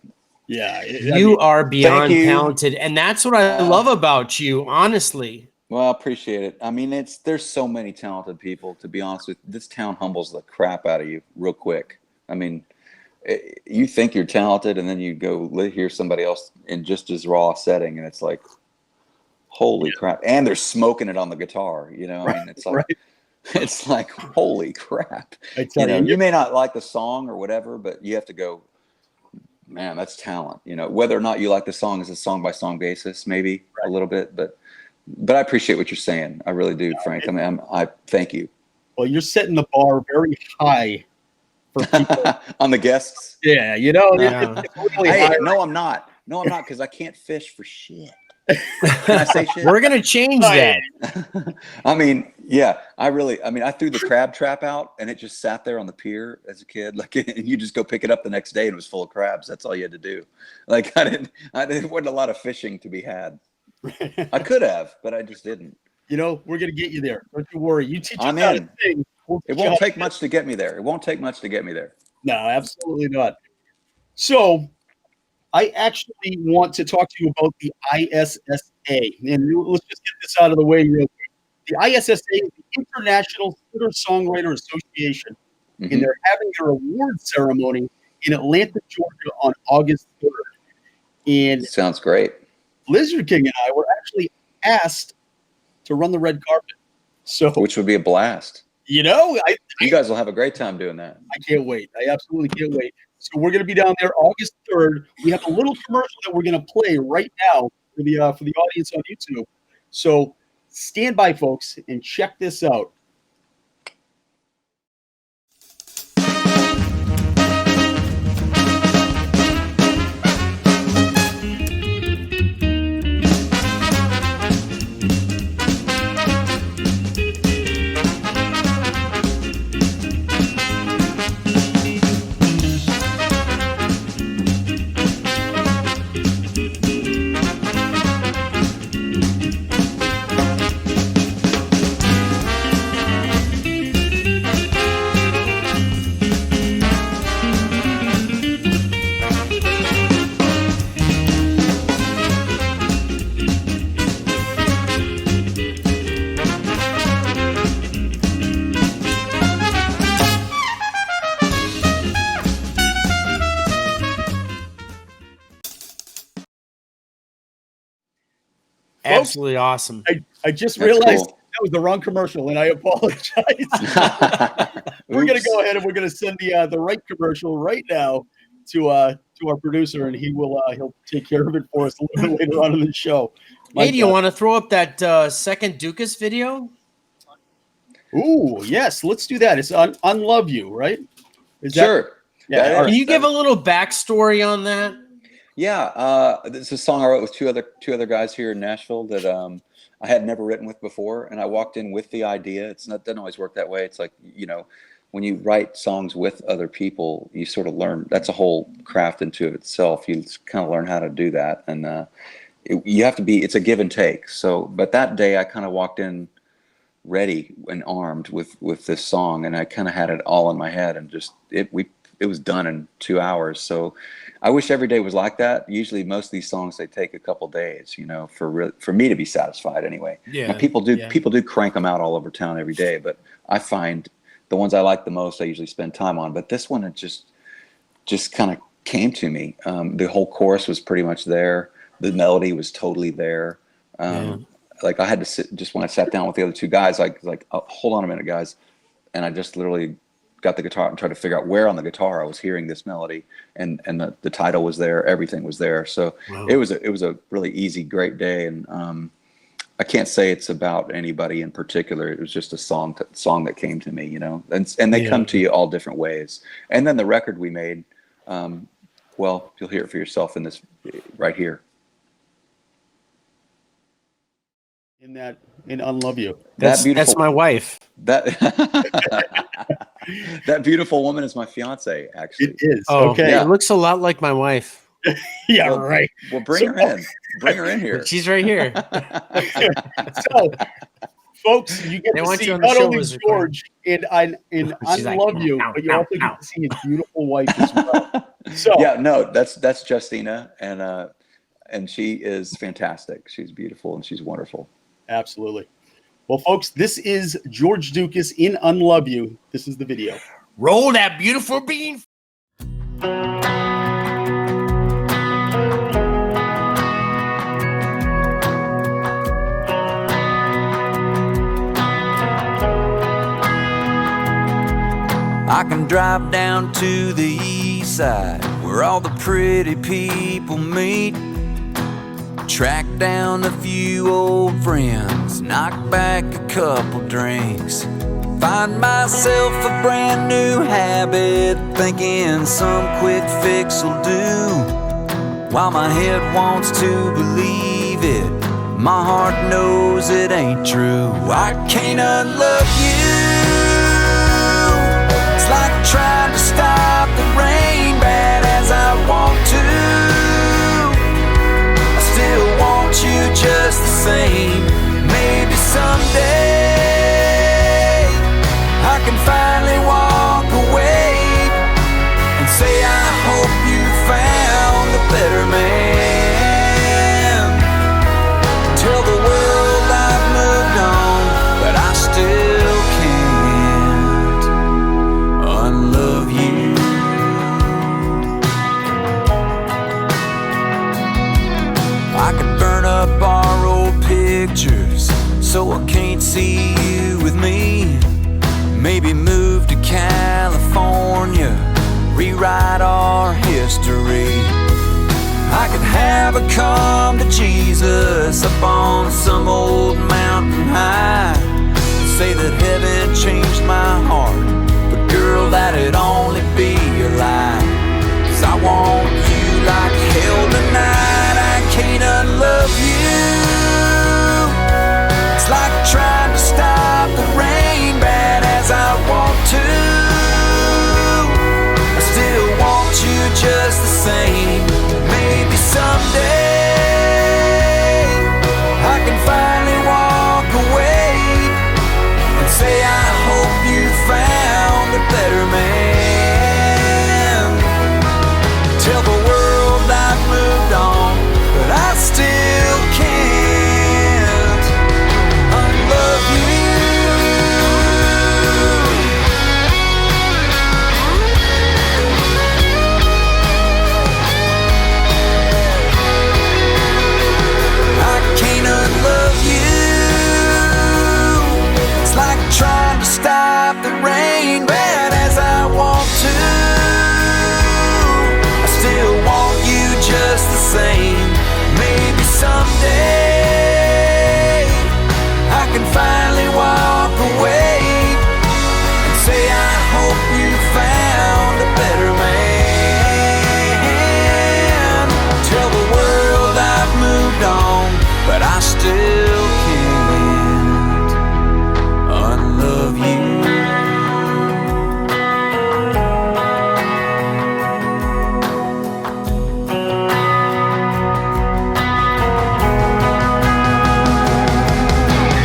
Yeah, you are beyond talented, and that's what I love about you, honestly. Well, I appreciate it. I mean, there's so many talented people. To be honest with you, this town humbles the crap out of you real quick. I mean, you think you're talented, and then you go hear somebody else in just as raw setting, and it's like, holy crap! And they're smoking it on the guitar. You know, I mean, it's like, it's like, holy crap! You know, you may not like the song or whatever, but you have to go, man, that's talent. You know, whether or not you like the song is a song by song basis, maybe a little bit, but I appreciate what you're saying. I really do, Frank. I mean, I thank you. Well, you're setting the bar very high for people. On the guests. Yeah, you know. Yeah. It's really Hey, high. no, I'm not, because I can't fish for shit. Can I say shit? We're gonna change that. I mean, yeah, I threw the crab trap out, and it just sat there on the pier as a kid. Like, and you just go pick it up the next day, and it was full of crabs. That's all you had to do. Like, there wasn't a lot of fishing to be had. I could have, but I just didn't. You know, we're gonna get you there. Don't you worry. You teach us I'm how in. to sing. It won't take much to get me there. No, absolutely not. So, I actually want to talk to you about the ISSA, and let's just get this out of the way real quick. The ISSA is the International Singer-Songwriter Association, and they're having their award ceremony in Atlanta, Georgia, on August 3rd. And sounds great. Lizard King and I were actually asked to run the red carpet, which would be a blast. You know, you guys will have a great time doing that. I can't wait. I absolutely can't wait. So we're going to be down there August 3rd. We have a little commercial that we're going to play right now for the audience on YouTube. So stand by, folks, and check this out. Absolutely awesome. I just That's realized cool. that was the wrong commercial, and I apologize. We're going to go ahead and we're going to send the right commercial right now to our producer, and he'll take care of it for us a little bit later on in the show. Hey, do you want to throw up that second Ducas video? Ooh, yes, let's do that. It's Unlove You, right? Sure. Yeah. Can you give a little backstory on that? Yeah, this is a song I wrote with two other guys here in Nashville that I had never written with before, and I walked in with the idea. Doesn't always work that way. It's like, when you write songs with other people, you sort of learn. That's a whole craft into itself. You kind of learn how to do that, and you have to be. It's a give and take. So, but that day I kind of walked in ready and armed with this song, and I kind of had it all in my head, and just it was done in 2 hours. So I wish every day was like that. Usually most of these songs, they take a couple days, for me to be satisfied anyway. Yeah. Now, people do crank them out all over town every day, but I find the ones I like the most, I usually spend time on. But this one, it just kind of came to me. The whole chorus was pretty much there. The melody was totally there. Like I had to sit, just when I sat down with the other two guys, like oh, hold on a minute, guys. And I just literally got the guitar and tried to figure out where on the guitar I was hearing this melody, and the title was there, everything was there. So it was a really easy, great day. And I can't say it's about anybody in particular. It was just a song that came to me, and they come to you all different ways. And then the record we made, well, you'll hear it for yourself in this right here. In Unlove You. That's my wife. That beautiful woman is my fiance, actually. It is. Oh, okay. It looks a lot like my wife. Yeah, right. Well, bring her in. Bring her in here. She's right here. So, folks, you get to see not only George in Unlove You, but you also get to see his beautiful wife as well. So yeah, no, that's Justina, and she is fantastic. She's beautiful and she's wonderful. Absolutely. Well, folks, this is George Ducas in Unlove You. This is the video. Roll that beautiful bean. I can drive down to the east side where all the pretty people meet, track down a few old friends, knock back a couple drinks, find myself a brand new habit, thinking some quick fix will do. While my head wants to believe it, my heart knows it ain't true. I can't unlove you. It's like trying to stop the rain, bad as I want to. I still want you just the same. Maybe someday I can finally walk away and say I hope you found a better man. Tell the world I've moved on, but I still can't unlove you. I could burn up our old pictures so I can't see you with me. Maybe move to California, rewrite our history. I could have a come to Jesus up on some old mountain mountain high and say that heaven changed my heart. But girl, that'd only be a lie. 'Cause I want you like hell tonight. I can't unlove you. It's like trying to stop the rain, bad as I want to. I still want you just the same. Maybe someday I can finally walk away and say I hope you found a better man. Tell the world I've moved on, but I still can't unlove you. I can't unlove you. It's like trying to stop the rain, bad as I want to. I still want you just the same. Maybe someday I can finally walk away and say I hope you found a better man. Tell the world I've moved on, but I still can't unlove you.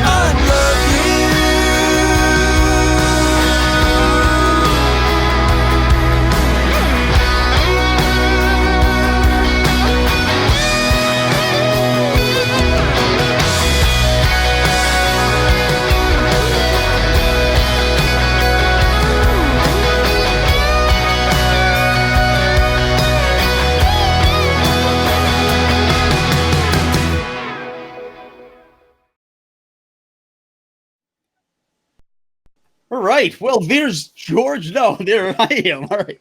Unlove you. All right. Well, there's George. No, there I am. All right.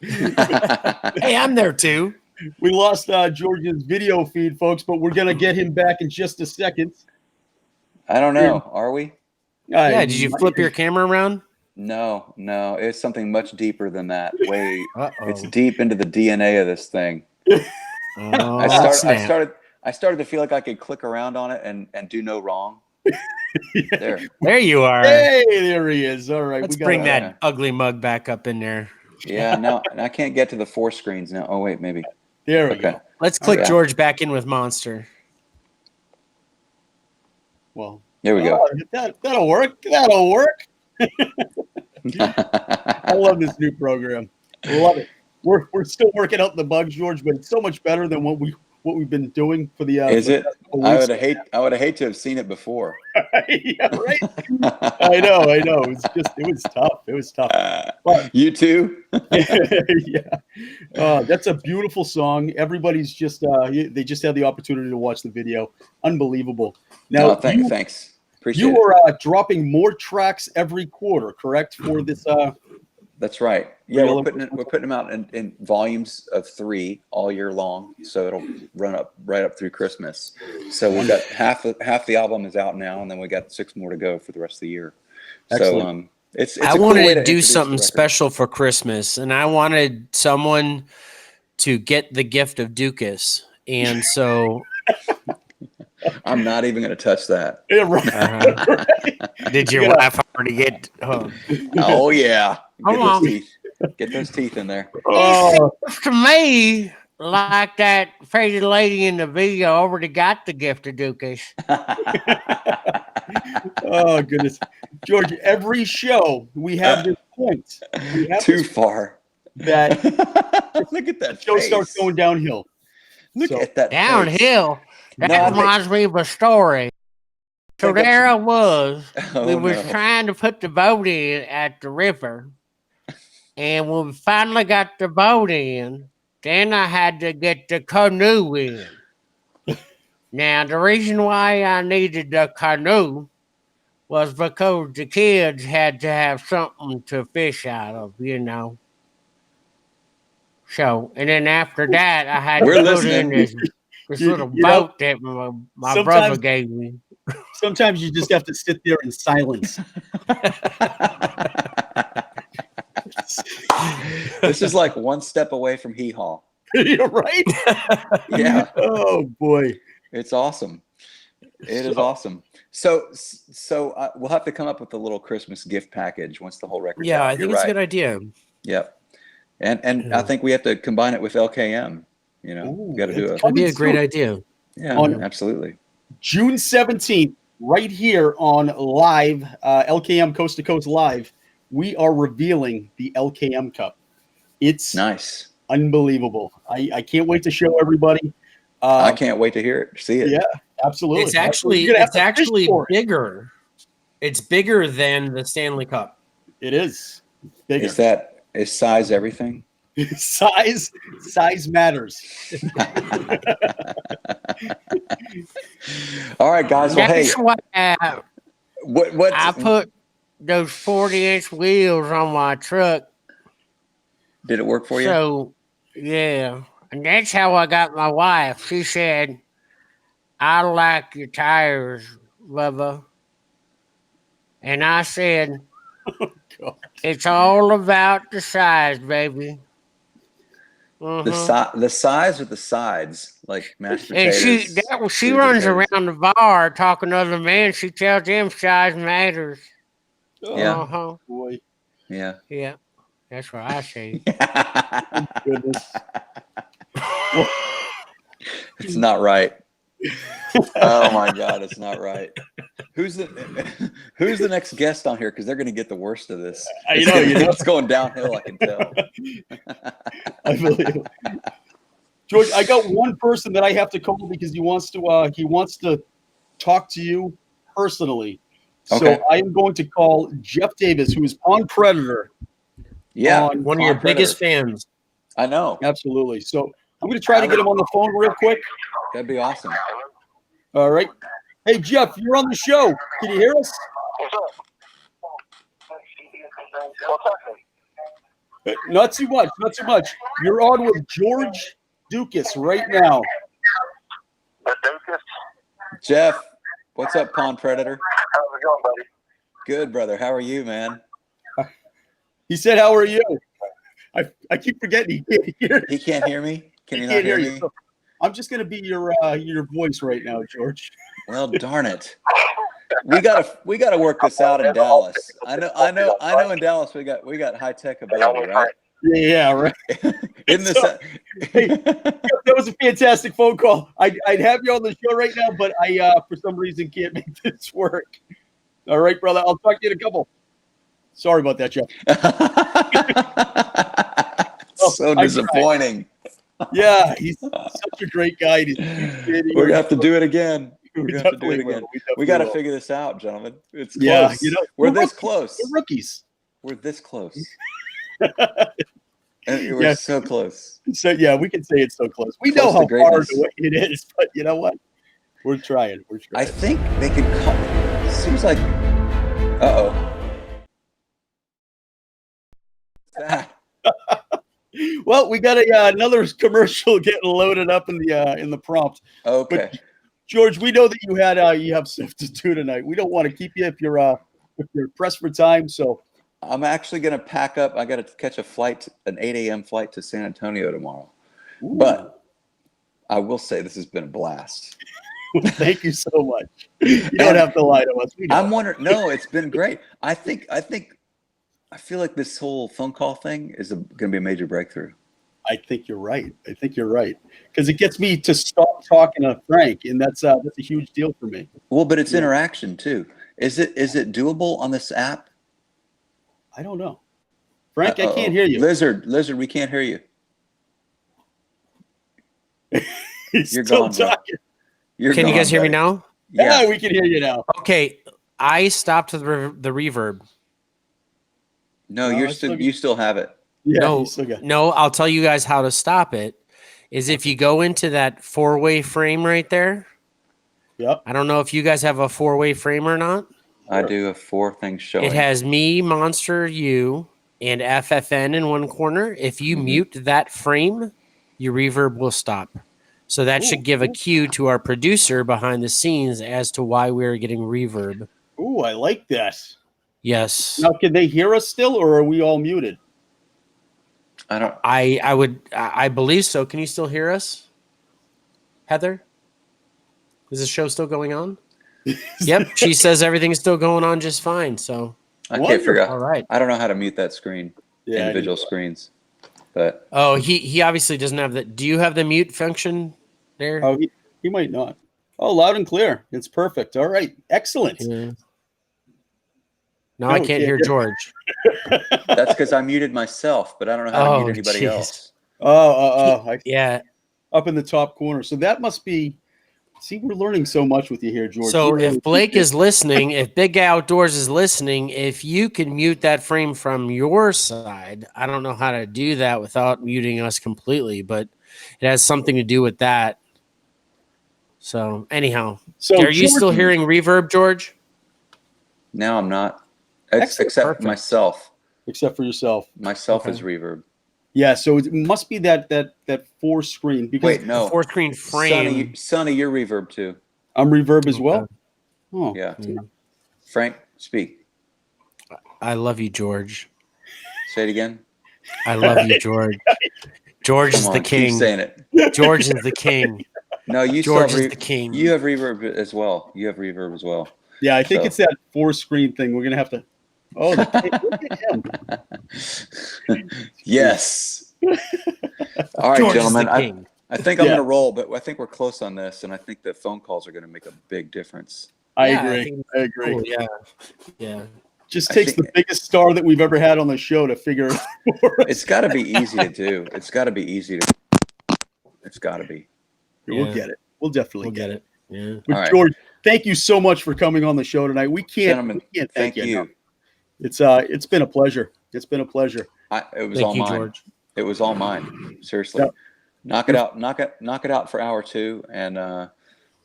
Hey, I'm there too. We lost George's video feed, folks, but we're going to get him back in just a second. I don't know. Are we? Yeah, did you flip your camera around? No. It's something much deeper than that. Way. Uh-oh. It's deep into the DNA of this thing. Oh, I snap. started to feel like I could click around on it and do no wrong. There. There you are. Hey, there he is. All right. Let's we got bring it. that ugly mug back up in there. Yeah. Now I can't get to the 4 screens now. Oh wait, maybe. There we Okay. go. Let's click Yeah. George back in with Monster. Well, There we go. that'll work. That'll work. I love this new program. Love it. We're still working out the bugs, George, but it's so much better than what we've been doing for the. Is for the it? past couple I weeks. would have hate to have seen it before. Yeah, right. I know. It was tough. It was tough. But You too? yeah, that's a beautiful song. Everybody's just they just had the opportunity to watch the video. Unbelievable. Now, No, thanks. Appreciate you it. are dropping more tracks every quarter, correct? For this. That's right. Yeah, Real- we're putting them out in volumes of 3 all year long, so it'll run up right up through Christmas. So we've got half the album is out now, and then we got 6 more to go for the rest of the year. Excellent. So it's I a cool wanted way to do introduce the something record. special for Christmas, and I wanted someone to get the gift of Ducas. And so I'm not even going to touch that. Yeah, right. did your wife already get Oh yeah, Come on. Get those teeth in there. Oh, To me, like that faded lady in the video already got the gift of Ducas. oh goodness, George. Every show we have this point. We have Too this far. that Look at that show face. starts going downhill. Look So- at that face. Downhill. That No, reminds me of a story. So think there I that's- was. Oh, We was no. trying to put the boat in at the river. And when we finally got the boat in, then I had to get the canoe in. Now, the reason why I needed the canoe was because the kids had to have something to fish out of, you know. So, and then after that, I had We're to put listening. in this You- little you know, boat that my brother sometimes- gave me. Sometimes you just have to sit there in silence. This is like one step away from hee haw. You're right. Yeah. Oh boy, it's awesome. It is awesome. So we'll have to come up with a little Christmas gift package once the whole record's out. I think it's a good idea. Yep. And I think we have to combine it with LKM. You know, we got to do it. That'd be a great idea. Yeah, absolutely. June 17th, right here on live, LKM Coast to Coast Live, we are revealing the LKM Cup. It's nice. Unbelievable. I can't wait to show everybody. I can't wait to see it. Yeah, absolutely. It's actually bigger. It's bigger than the Stanley Cup. It is. Bigger. Is size everything? size matters. All right, guys. Well, hey, what I put those 40-inch wheels on my truck. Did it work for you? So, yeah. And that's how I got my wife. She said, I like your tires, Bubba. And I said, it's all about the size, baby. Mm-hmm. The size or the sides, like mashed potatoes. And she runs around the bar talking to other men. She tells them size matters. Yeah. Boy. Yeah. Yeah. That's what I say. Goodness. It's not right. Oh my God, it's not right. Who's the next guest on here? Because they're going to get the worst of this. It's going downhill. I can tell. I believe. George, I got one person that I have to call because he wants to talk to you personally. Okay. So I am going to call Jeff Davis, who is Pond Predator. Yeah, one of your biggest fans. I know. Absolutely. So I'm going to try to get him on the phone real quick. That'd be awesome. All right. Hey, Jeff, you're on the show. Can you hear us? Not too much. Not too much. You're on with George Ducas right now. Jeff, what's up, Pond Predator? How's it going, buddy? Good, brother. How are you, man? He said, "How are you?" I keep forgetting he can't hear. He can't hear me. Can you not not hear you? me? So I'm just going to be your voice right now, George. Well, darn it. We gotta work this out in Dallas. I know. In Dallas, we got high tech ability, right? Yeah, right. Hey, that was a fantastic phone call. I'd have you on the show right now, but I for some reason can't make this work. All right, brother. I'll talk to you in a couple. Sorry about that, Jeff. So disappointing. Yeah, he's such a great guy. We're gonna have to do it again. We got to figure this out, gentlemen. It's close. Yeah, we're this close. We're rookies. We're this close. And we're so close. So yeah, we can say it's so close. We know how hard it is, but you know what? We're trying. I think they could call. It seems like. Well, we got another commercial getting loaded up in the prompt. Okay. But George, we know that you have stuff to do tonight. We don't want to keep you if you're pressed for time. So I'm actually going to pack up. I got to catch an 8 a.m. flight to San Antonio tomorrow. Ooh. But I will say this has been a blast. Well, thank you so much. You don't have to lie to us. I'm wondering. No, it's been great. I feel like this whole phone call thing is going to be a major breakthrough. I think you're right. Because it gets me to stop talking to Frank, and that's a huge deal for me. Well, but it's interaction too. Is it doable on this app? I don't know. Frank, I can't hear you. Lizard, we can't hear you. You're still gone, talking. Can you guys hear me now? Yeah, we can hear you now. Okay, I stopped the reverb. No, you still have it. Yeah, no, I'll tell you guys how to stop it. Is if you go into that 4-way frame right there. Yep. I don't know if you guys have a 4-way frame or not. I do have 4 things showing. It has me, Monster, you, and FFN in one corner. If you mute that frame, your reverb will stop. So that should give a cue to our producer behind the scenes as to why we're getting reverb. Ooh, I like that. Yes. Now, can they hear us still, or are we all muted? I believe so. Can you still hear us, Heather? Is the show still going on? Yep. She says everything's still going on just fine. So I can't figure out. All right. I don't know how to mute that screen. Yeah, individual screens. But he obviously doesn't have that. Do you have the mute function there? Oh, he might not. Oh, loud and clear. It's perfect. All right. Excellent. Yeah. Now I can't hear George. That's because I muted myself, but I don't know how to mute anybody else. Yeah. Up in the top corner. So that must be. See, we're learning so much with you here, George. So if Blake is listening, if Big Guy Outdoors is listening, if you can mute that frame from your side, I don't know how to do that without muting us completely, but it has something to do with that. So anyhow, are you still hearing reverb, George? No, I'm not. Except myself. Except for yourself. Myself is reverb. Yeah, so it must be that 4-screen. Because wait, no, 4-screen frame. Sonny, you're reverb too. I'm reverb as well. Oh, yeah. Frank, speak. I love you, George. Say it again. I love you, George. George is the king. Keep saying it. George is the king. No, George is the king. You have reverb as well. Yeah, I think it's that 4-screen thing. We're gonna have to. Oh, look at him. Yes. All right, George gentlemen. I think I'm going to roll, but I think we're close on this, and I think the phone calls are going to make a big difference. I agree. Cool. Yeah. Just takes the biggest star that we've ever had on the show to figure it out. It's got to be easy to do. It's got to be. We'll get it. We'll definitely get it. Yeah. But right. George, thank you so much for coming on the show tonight. We can't thank you. No. It's been a pleasure. It was all mine. George. It was all mine. Seriously. Yep. Knock it out. Knock it out for hour 2, and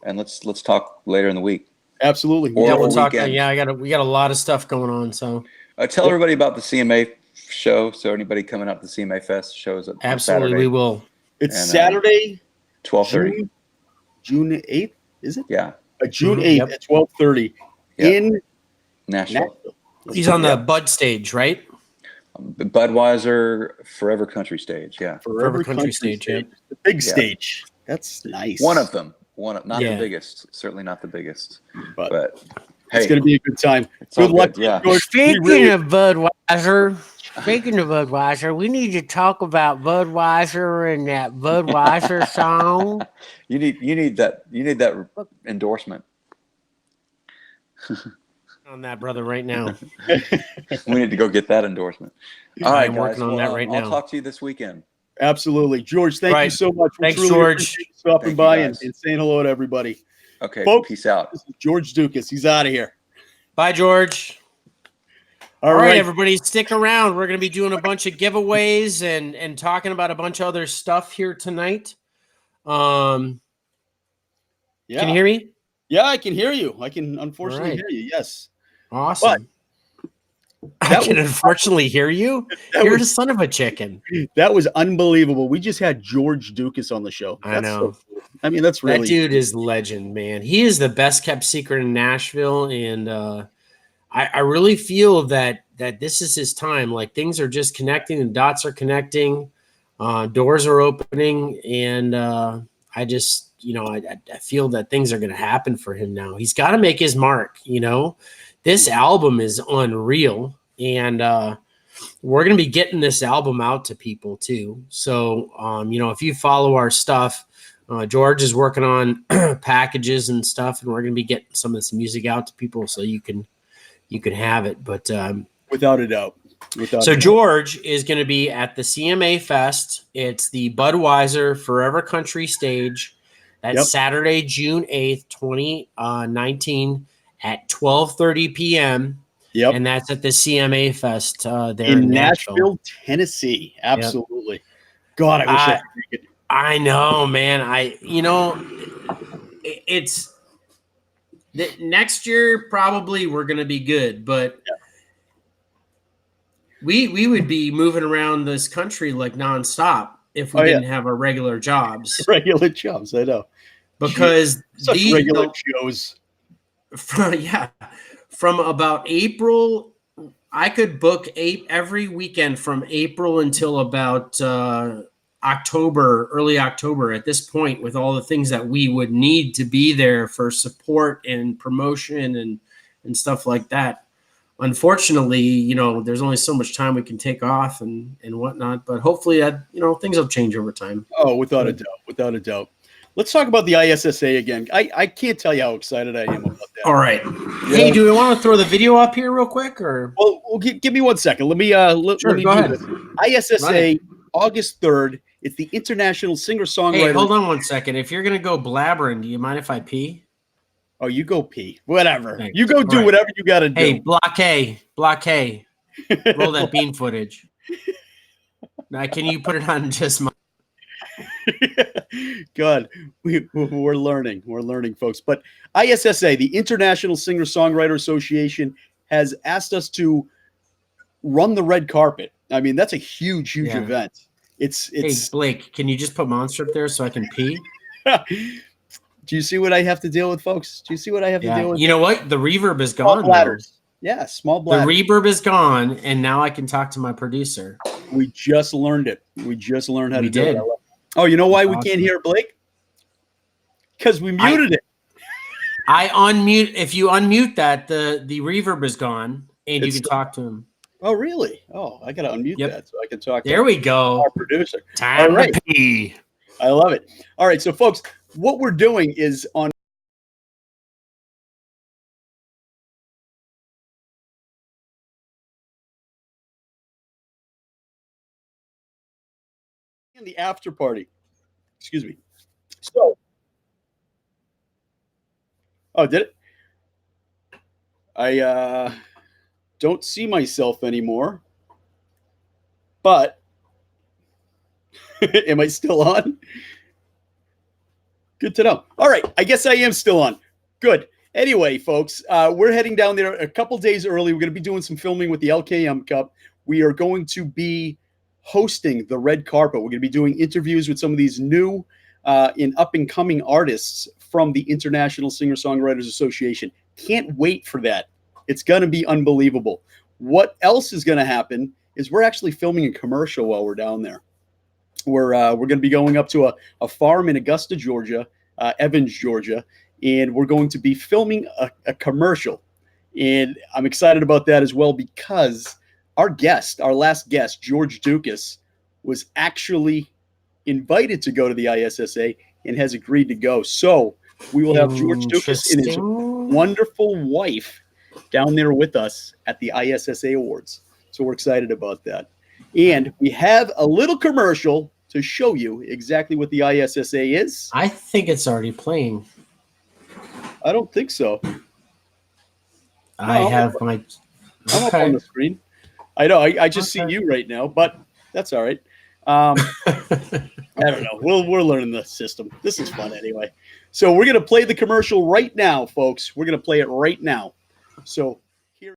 let's talk later in the week. Absolutely. We'll talk. We got a lot of stuff going on. So tell everybody about the CMA show. So anybody coming up to the CMA Fest shows up. Absolutely, we will. It's Saturday, 12:30. June 8th, is it? Yeah. June 8th at 12:30 in Nashville. He's on the Bud stage, right? Budweiser Forever Country stage, yeah. Forever Country stage, yeah. The big stage. That's nice. One of them. Not the biggest. Certainly not the biggest. But hey, it's going to be a good time. Good luck. Speaking of Budweiser, we need to talk about Budweiser and that Budweiser song. You need that endorsement. On that, brother, right now. We need to go get that endorsement. All right, I'm working on that right now. I'll talk to you this weekend. Absolutely. George, thank you so much. Thanks, really George. Stopping by and saying hello to everybody. Okay, folks, peace out. This is George Ducas. He's out of here. Bye, George. All right, everybody, stick around. We're going to be doing a bunch of giveaways and talking about a bunch of other stuff here tonight. Can you hear me? Yeah, I can hear you. I can unfortunately hear you. Yes. Awesome. I can unfortunately hear you. You're the son of a chicken. That was unbelievable. We just had George Ducas on the show. I know. So cool. I mean, that's really that dude is legend, man. He is the best kept secret in Nashville, and I really feel that this is his time. Like things are just connecting, and dots are connecting, doors are opening, and I just. I feel that things are going to happen for him now. He's got to make his mark. This album is unreal, and we're going to be getting this album out to people too. So, if you follow our stuff, George is working on packages and stuff, and we're going to be getting some of this music out to people so you can have it. But without a doubt. George is going to be at the CMA Fest. It's the Budweiser Forever Country stage. That's Saturday, June 8th, 2019 at 12:30 p.m. Yep. And that's at the CMA Fest there in Nashville, Tennessee. Absolutely. Yep. God, I wish I could make it. I know, man. It's next year probably we're going to be good, but we would be moving around this country like nonstop. if we didn't have our regular jobs. Regular jobs, I know. Because such regular shows. From about April, I could book every weekend from April until about October, early October. At this point, with all the things that we would need to be there for support and promotion and stuff like that. Unfortunately, there's only so much time we can take off and whatnot. But hopefully, that things will change over time. Oh, without a doubt. Let's talk about the ISSA again. I can't tell you how excited I am about that. All right. Hey, do we want to throw the video up here real quick, or? Well, give me 1 second. Let me Sure, go ahead. ISSA, August 3rd. It's the International Singer-Songwriter. Hey, hold on 1 second. If you're gonna go blabbering, do you mind if I pee? Oh, you go pee. Whatever. Thanks. You go do whatever you got to do. Hey, block A. Roll that bean footage. Now, can you put it on just my? God, we're learning. We're learning, folks. But ISSA, the International Singer-Songwriter Association, has asked us to run the red carpet. I mean, that's a huge event. It's. Hey, Blake, can you just put Monster up there so I can pee? Do you see what I have to deal with, folks? Do you see what I have to deal with? You know what? The reverb is Small gone. bladders. Yeah, small bladders. The reverb is gone, and now I can talk to my producer. We just learned it. We just learned how to do did. it. Oh, you know why we can't hear Blake? Because we muted it. I unmute. If you unmute that, the reverb is gone, and you can talk to him. Oh, really? Oh, I got to unmute that so I can talk to we go. Our producer. Time to pee. I love it. All right, so folks, what we're doing is on the after party. Excuse me. So, did it? I don't see myself anymore. But am I still on? Good to know. All right, I guess I am still on. Good. Anyway, folks, we're heading down there a couple days early. We're going to be doing some filming with the LKM Cup. We are going to be hosting the red carpet. We're going to be doing interviews with some of these new and up-and-coming artists from the International Singer-Songwriters Association. Can't wait for that. It's going to be unbelievable. What else is going to happen is we're actually filming a commercial while we're down there. We're going to be going up to a farm in Augusta, Georgia, Evans, Georgia, and we're going to be filming a commercial. And I'm excited about that as well because our last guest, George Ducas, was actually invited to go to the ISSA and has agreed to go. So we will have George Ducas and his wonderful wife down there with us at the ISSA Awards. So we're excited about that. And we have a little commercial to show you exactly what the ISSA is. I think it's already playing. I don't think so. I'm up on the screen. I know. I just see you right now, but that's all right. I don't know. We're learning the system. This is fun anyway. So we're going to play the commercial right now, folks. We're going to play it right now. So here.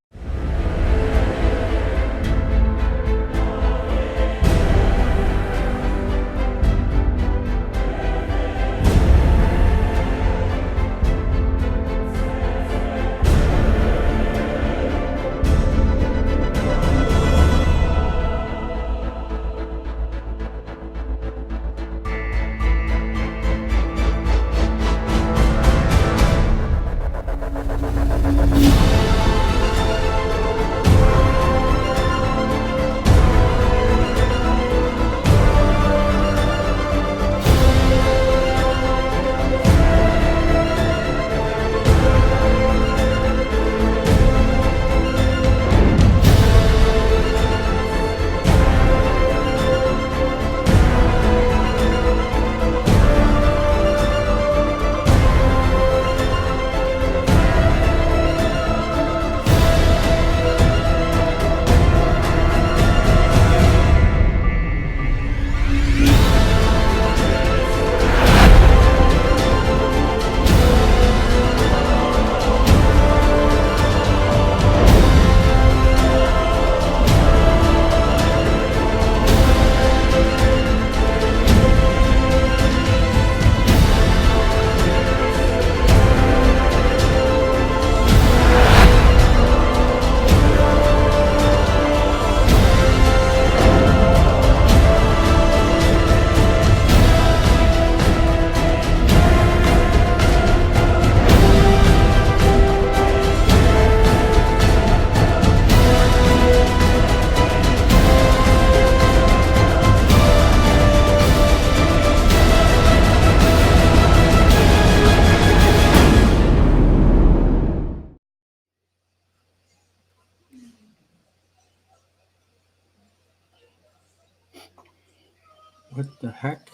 What the heck?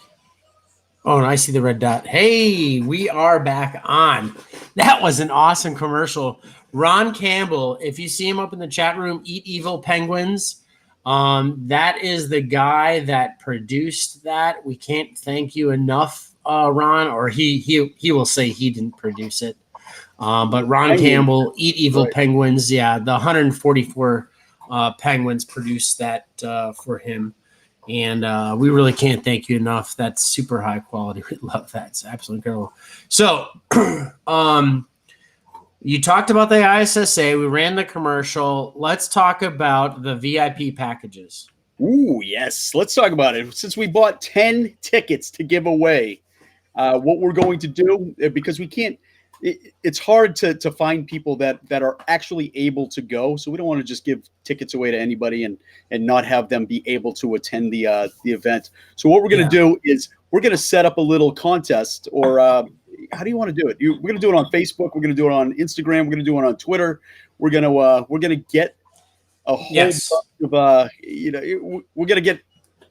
Oh, and I see the red dot. Hey, we are back on. That was an awesome commercial. Ron Campbell, if you see him up in the chat room, Eat Evil Penguins. That is the guy that produced that. We can't thank you enough, Ron, or he will say he didn't produce it. But Ron Campbell, Eat Evil Penguins, yeah, the 144 Penguins produced that for him. And we really can't thank you enough. That's super high quality. We love that. It's absolutely incredible. So you talked about the ISSA. We ran the commercial. Let's talk about the VIP packages. Ooh, yes. Let's talk about it. Since we bought 10 tickets to give away, what we're going to do, because we can't, it's hard to find people that are actually able to go. So we don't want to just give tickets away to anybody and not have them be able to attend the event. So what we're going to do is we're going to set up a little contest, or how do you want to do it? We're going to do it on Facebook. We're going to do it on Instagram. We're going to do it on Twitter. We're going to get a whole bunch of we're going to get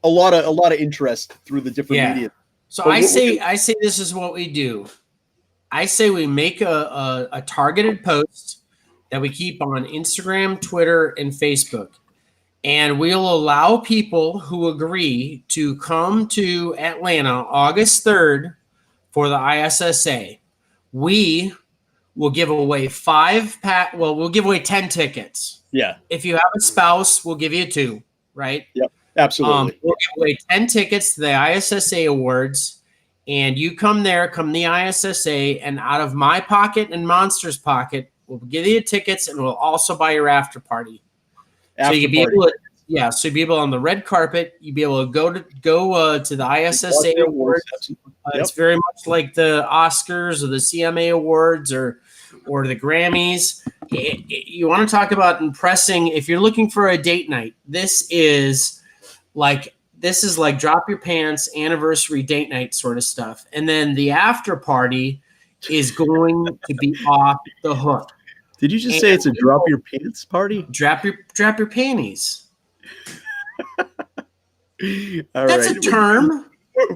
a lot of interest through the different media. So I say this is what we do. I say we make a targeted post that we keep on Instagram, Twitter, and Facebook. And we'll allow people who agree to come to Atlanta August 3rd for the ISSA. We will give away we'll give away 10 tickets. Yeah. If you have a spouse, we'll give you 2, right? Yep, absolutely. We'll give away 10 tickets to the ISSA Awards. And you come the ISSA, and out of my pocket and Monster's pocket, we'll give you tickets, and we'll also buy your after party. So you'd be able to, so you'd be able on the red carpet, you'd be able to go to the ISSA Awards. It's very much like the Oscars or the CMA Awards or the Grammys. You want to talk about impressing? If you're looking for a date night, this is like drop your pants, anniversary date night sort of stuff. And then the after party is going to be off the hook. Did you just say it's a drop your pants party? Drop your panties. That's a term.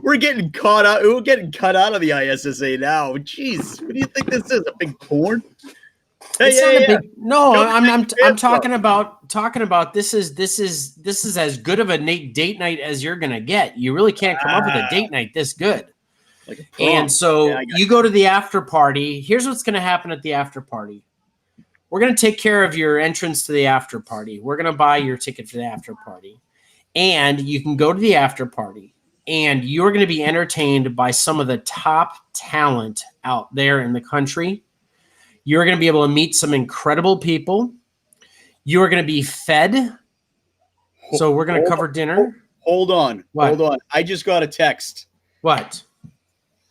We're getting caught out. We're getting cut out of the ISSA now. Jeez, what do you think this is? A big porn? I'm talking about this is as good of a date night as you're gonna get. You really can't come up with a date night this good. And so you go to the after party. Here's what's gonna happen at the after party. We're gonna take care of your entrance to the after party. We're gonna buy your ticket for the after party, and you can go to the after party. And you're going to be entertained by some of the top talent out there in the country. You're going to be able to meet some incredible people. You're going to be fed. So we're going to cover dinner. Hold on. I just got a text. What?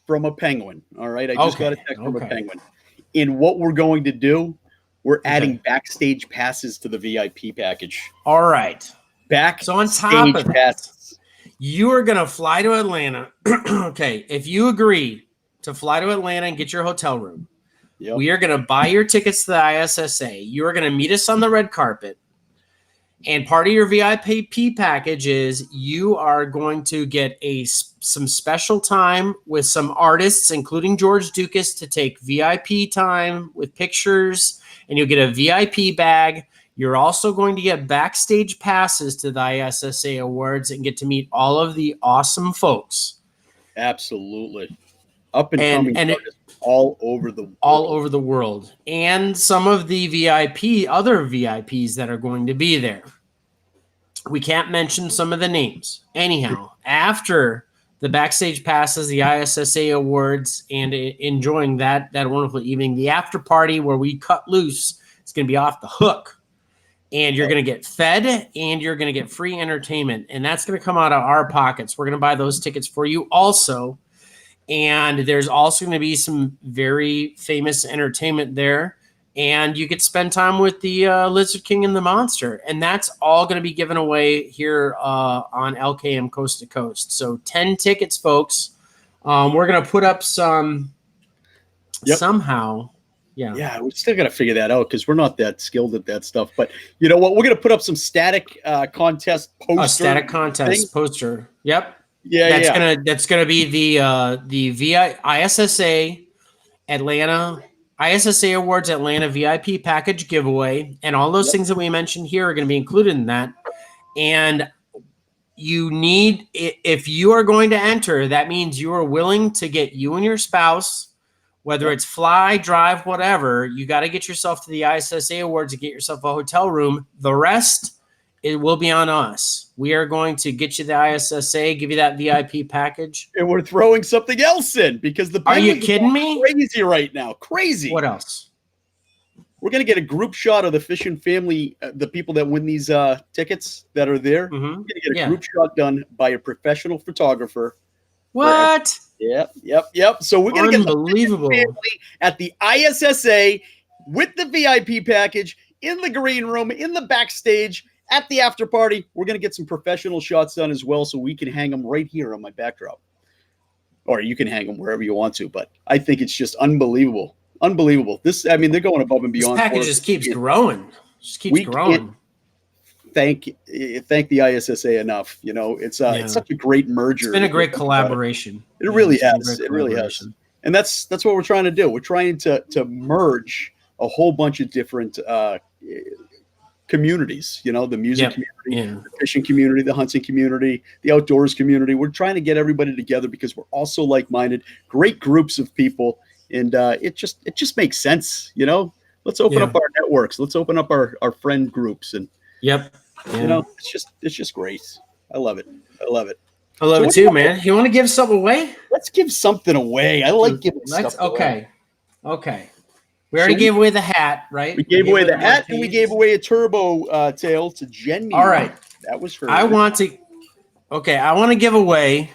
From a penguin. All right. I just got a text from a penguin. In what we're going to do, we're adding backstage passes to the VIP package. All right. So on top of passes. You are going to fly to Atlanta. Okay. If you agree to fly to Atlanta and get your hotel room, we are going to buy your tickets to the ISSA. You are going to meet us on the red carpet. And part of your VIP package is you are going to get some special time with some artists, including George Ducas, to take VIP time with pictures. And you'll get a VIP bag. You're also going to get backstage passes to the ISSA Awards and get to meet all of the awesome folks. Absolutely. Up and coming artists all over the world. And some of the other VIPs that are going to be there. We can't mention some of the names. Anyhow, after the backstage passes, the ISSA Awards, and enjoying that wonderful evening, the after party where we cut loose, it's going to be off the hook. And you're going to get fed, and you're going to get free entertainment. And that's going to come out of our pockets. We're going to buy those tickets for you also. And there's also going to be some very famous entertainment there. And you get to spend time with the Lizard King and the Monster. And that's all going to be given away here on LKM Coast to Coast. So 10 tickets, folks. We're going to put up some somehow. Yeah, we're still got to figure that out because we're not that skilled at that stuff. But you know what? We're going to put up some static contest poster. A static contest poster. Yep. That's gonna be the ISSA Atlanta ISSA Awards Atlanta VIP package giveaway, and all those things that we mentioned here are going to be included in that. And you need, if you are going to enter, that means you are willing to get you and your spouse, whether it's fly, drive, whatever, you got to get yourself to the ISSA Awards to get yourself a hotel room. The rest, it will be on us. We are going to get you the ISSA, give you that VIP package. And we're throwing something else in because the Are you kidding me? Crazy right now. Crazy. What else? We're going to get a group shot of the Fishing family, the people that win these tickets that are there. Mm-hmm. We're going to get a group shot done by a professional photographer. What? Yep. So we're going to get the Fishing family at the ISSA with the VIP package in the green room, in the backstage, at the after party. We're going to get some professional shots done as well so we can hang them right here on my backdrop. Or you can hang them wherever you want to, but I think it's just unbelievable. Unbelievable. This, I mean, they're going above and beyond. This package just keeps growing. Just keeps growing. Thank the ISSA enough. You know, it's such a great merger. It's been a great collaboration. It really has. It really has. And that's what we're trying to do. We're trying to merge a whole bunch of different communities. You know, the music community, the fishing community, the hunting community, the outdoors community. We're trying to get everybody together because we're all so like-minded. Great groups of people. And it just makes sense, you know. Let's open up our networks. Let's open up our friend groups, and you know, it's just great. I love it. I love it too, man. You want to give something away? Let's give something away. I like giving stuff away. Okay. We already gave away the hat, right? We gave away the hat, and we gave away a turbo tail to Jen. All right, that was her. I want to give away.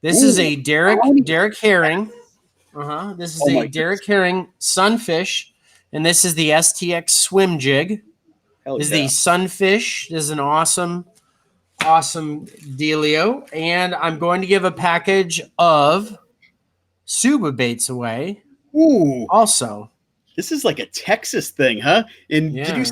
This is a Derek Herring. This is a Derek Herring Sunfish, and this is the STX Swim Jig. This is the Sunfish. This is an awesome dealio. And I'm going to give a package of Suba baits away. Ooh. Also. This is like a Texas thing, huh? And did you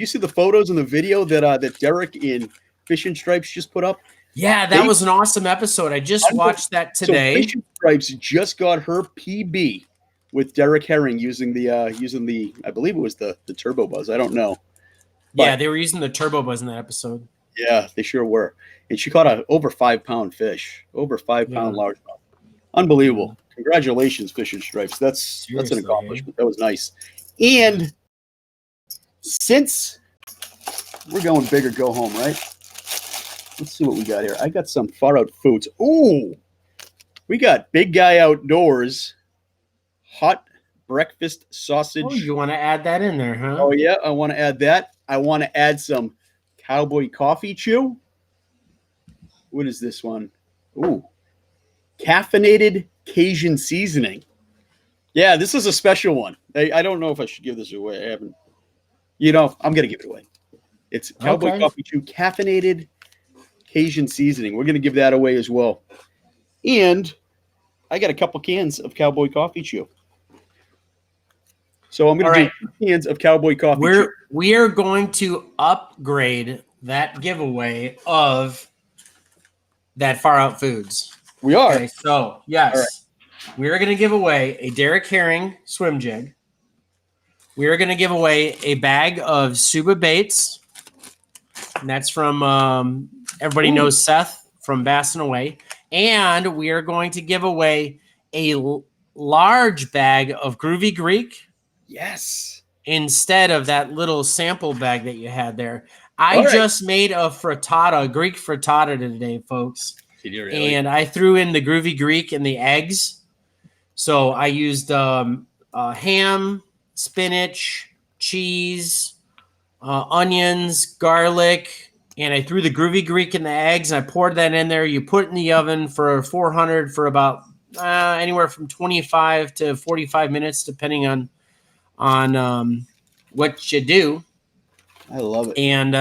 see the photos and the video that Derek in Fishing Stripes just put up? Yeah, that was an awesome episode. I just watched that today. So Fishing Stripes just got her PB with Derek Herring using the I believe it was the Turbo Buzz. I don't know. But, they were using the Turbo Buzz in that episode. Yeah, they sure were. And she caught a over 5 pound fish, over 5 pound largemouth. Unbelievable. Congratulations, Fishing Stripes. That's an accomplishment. That was nice. And since we're going big or go home, right? Let's see what we got here. I got some Far Out Foods. Ooh, we got Big Guy Outdoors hot breakfast sausage. Oh, you want to add that in there, huh? Oh, yeah, I want to add that. I want to add some Cowboy Coffee Chew. What is this one? Ooh, caffeinated Cajun seasoning. Yeah, this is a special one. I don't know if I should give this away. I haven't. You know, I'm going to give it away. It's Cowboy Coffee Chew caffeinated Cajun seasoning. We're going to give that away as well. And I got a couple cans of Cowboy Coffee Chew. So I'm going to do 2 cans of Cowboy Coffee Chew. We are going to upgrade that giveaway of that Far Out Foods. We are. Okay, so, yes. We are going to give away a Derek Herring swim jig. We are going to give away a bag of Suba baits. And that's from everybody knows Seth from Bass and Away. And we are going to give away a large bag of Groovy Greek. Yes. Instead of that little sample bag that you had there. I just made a frittata, Greek frittata today, folks. Did you really? And I threw in the Groovy Greek and the eggs. So I used ham, spinach, cheese, onions, garlic, and I threw the Groovy Greek in the eggs, and I poured that in there. You put it in the oven for 400 for about anywhere from 25 to 45 minutes, depending on what you do. I love it. And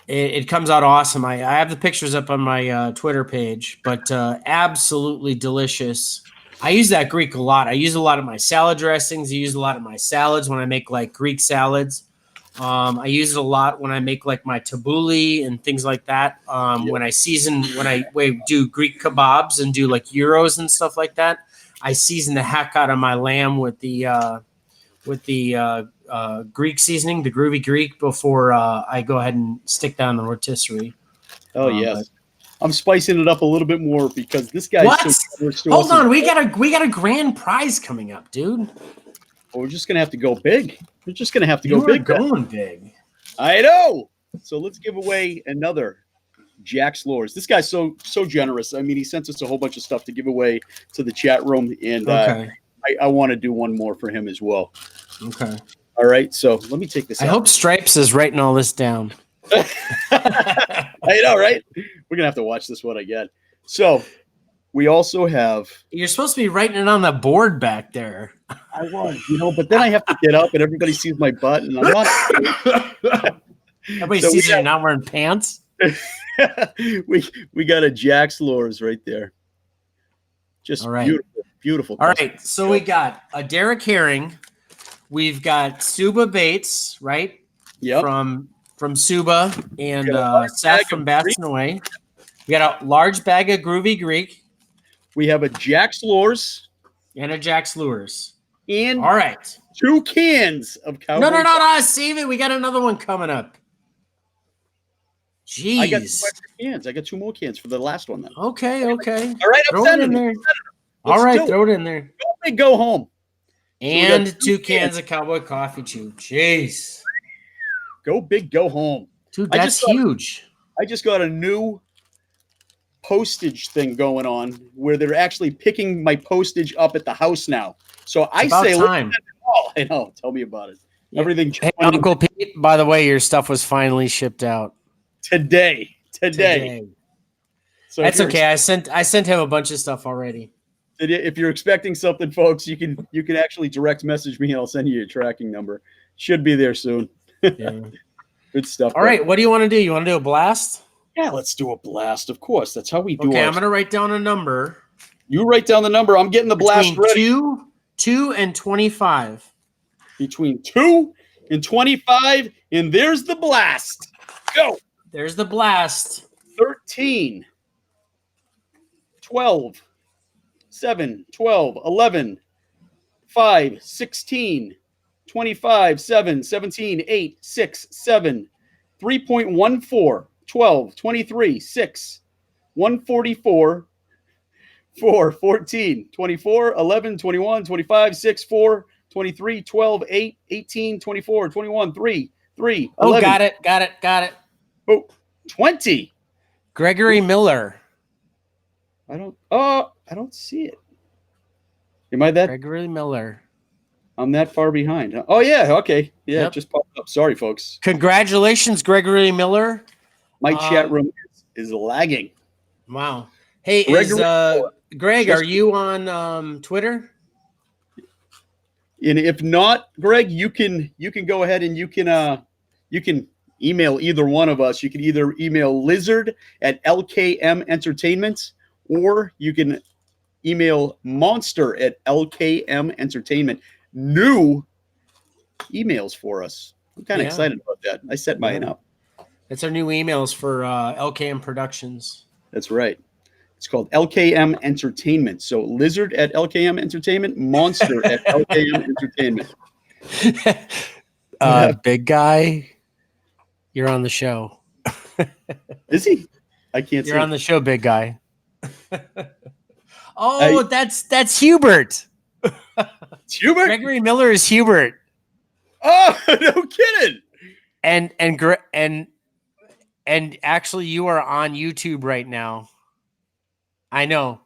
it comes out awesome. I have the pictures up on my Twitter page, but absolutely delicious. I use that Greek a lot. I use a lot of my salad dressings. I use a lot of my salads when I make like Greek salads. I use it a lot when I make like my tabbouleh and things like that. When I do Greek kebabs and do like gyros and stuff like that, I season the heck out of my lamb with the Greek seasoning, the groovy Greek, before I go ahead and stick down the rotisserie. Oh yes, I'm spicing it up a little bit more because this guy's what? so generous to Hold us. on, we got a grand prize coming up, dude. Well, we're just gonna have to go big. We're just gonna have to go big. Going big. I know. So let's give away another Jack's Lures. This guy's so generous. I mean, he sent us a whole bunch of stuff to give away to the chat room, and I want to do one more for him as well. Okay. All right. So let me take this. I hope Stripes is writing all this down. I know, right? We're gonna have to watch this one again. So we also have. You're supposed to be writing it on the board back there. I was, but then I have to get up and everybody sees my butt, and I'm not. Everybody sees you're not wearing pants. we got a Jack's Lures right there. Just beautiful. All right, so we got a Derek Herring. We've got Suba Baits, right? Yep. From Suba and Seth from Bastion Away. We got a large bag of Groovy Greek. We have a Jack's Lures. And a Jack's Lures. And all right. 2 cans of Cowboy. No, save it. We got another one coming up. Jeez. I got 2 extra cans. I got 2 more cans for the last one then. Okay. All right, throw it in there. All right, throw it in there. Go big, go home. And so 2 cans of Cowboy Coffee Chew. Jeez. Go big, go home. Dude, that's huge. I just got a new postage thing going on where they're actually picking my postage up at the house now. So I say, time. I know. Tell me about it. Yeah. Everything. Hey, Uncle Pete, by the way, your stuff was finally shipped out today. So that's okay. I sent him a bunch of stuff already. If you're expecting something, folks, you can actually direct message me and I'll send you a tracking number. Should be there soon. Yeah. Good stuff. All right, what do you want to do? You want to do a blast? Yeah, let's do a blast. Of course, that's how we do. Okay, I'm gonna write down a number. You write down the number. I'm getting the blast ready. 2 and 25. Between 2 and 25, and there's the blast. Go. There's the blast. 13, 12, 7, 12, 11, 5, 16, 25, 7, 17, 8, 6, 7, 3.14, 12, 23, 6, 144, 4, 14, 24, 11, 21, 25, 6, 4, 23, 12, 8, 18, 24, 21, 3, 11. Oh, got it. Oh, 20. Gregory Miller. I don't see it. Am I that? Gregory Miller. I'm that far behind. Oh, yeah. Okay. Yeah, It just popped up. Sorry, folks. Congratulations, Gregory Miller. My chat room is lagging. Wow. Hey, Greg, are you on Twitter? And if not, Greg, you can go ahead and you can email either one of us. You can either email Lizard at LKM Entertainment, or you can email Monster at LKM Entertainment. New emails for us. I'm kind of excited about that. I set mine up. That's our new emails for LKM Productions. That's right. It's called LKM Entertainment. So Lizard at LKM Entertainment, Monster at LKM Entertainment. Big guy, you're on the show. Is he? I can't see. You're on the show, big guy. That's Hubert. It's Hubert? Gregory Miller is Hubert. Oh, no kidding. And actually, you are on YouTube right now. I know.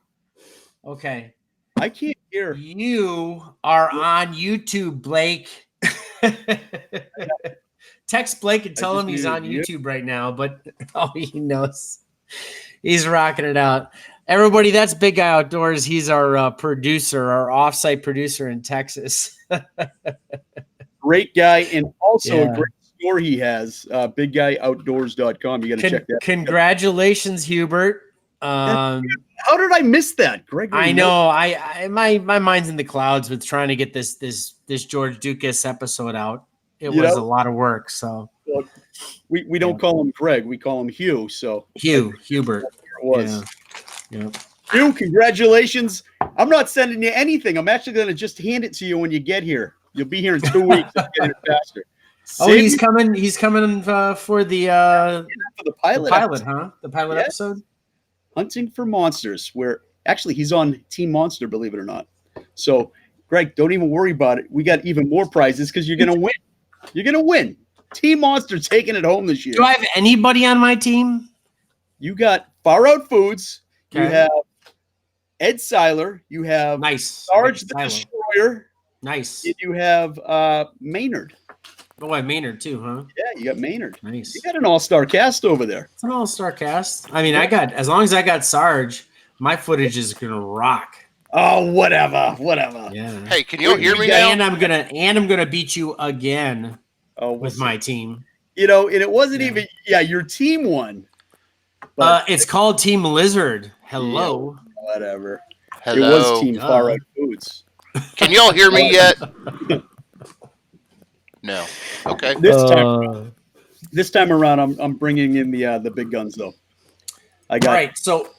Okay. I can't hear. You are on YouTube, Blake. Text Blake and tell him he's on YouTube right now, but he knows. He's rocking it out. Everybody, that's Big Guy Outdoors. He's our producer, our offsite producer in Texas. Great guy, and also a great store he has, biggguyoutdoors.com. You got to check that. Congratulations, Hubert. How did I miss that, Greg? I know. My mind's in the clouds with trying to get this George Ducas episode out. it was a lot of work. So we don't call him Greg, we call him Hugh. So Hubert. It was. Yeah. Hugh, congratulations. I'm not sending you anything. I'm actually going to just hand it to you when you get here. You'll be here in 2 weeks. Get it faster. He's coming. He's coming for the pilot episode. Huh? The pilot episode. Hunting for Monsters, where actually he's on Team Monster, believe it or not. So, Greg, don't even worry about it. We got even more prizes because you're going to win. You're going to win. Team Monster taking it home this year. Do I have anybody on my team? You got Far Out Foods. Okay. You have Ed Seiler. You have Sarge the Destroyer. Nice. And you have Maynard. Oh, I have Maynard too, huh? Yeah, you got Maynard. Nice. You got an all-star cast over there. It's an all-star cast. I mean, as long as I got Sarge, my footage is gonna rock. Oh, whatever. Yeah. Hey, can you hear me now? And I'm gonna beat you again with my team. You know, and it wasn't even your team won. It's called Team Lizard. Hello. Yeah, whatever. Hello. It was Team Far Out Foods. Can y'all hear me yet? No. Okay. This time around, I'm bringing in the big guns though. All right. So,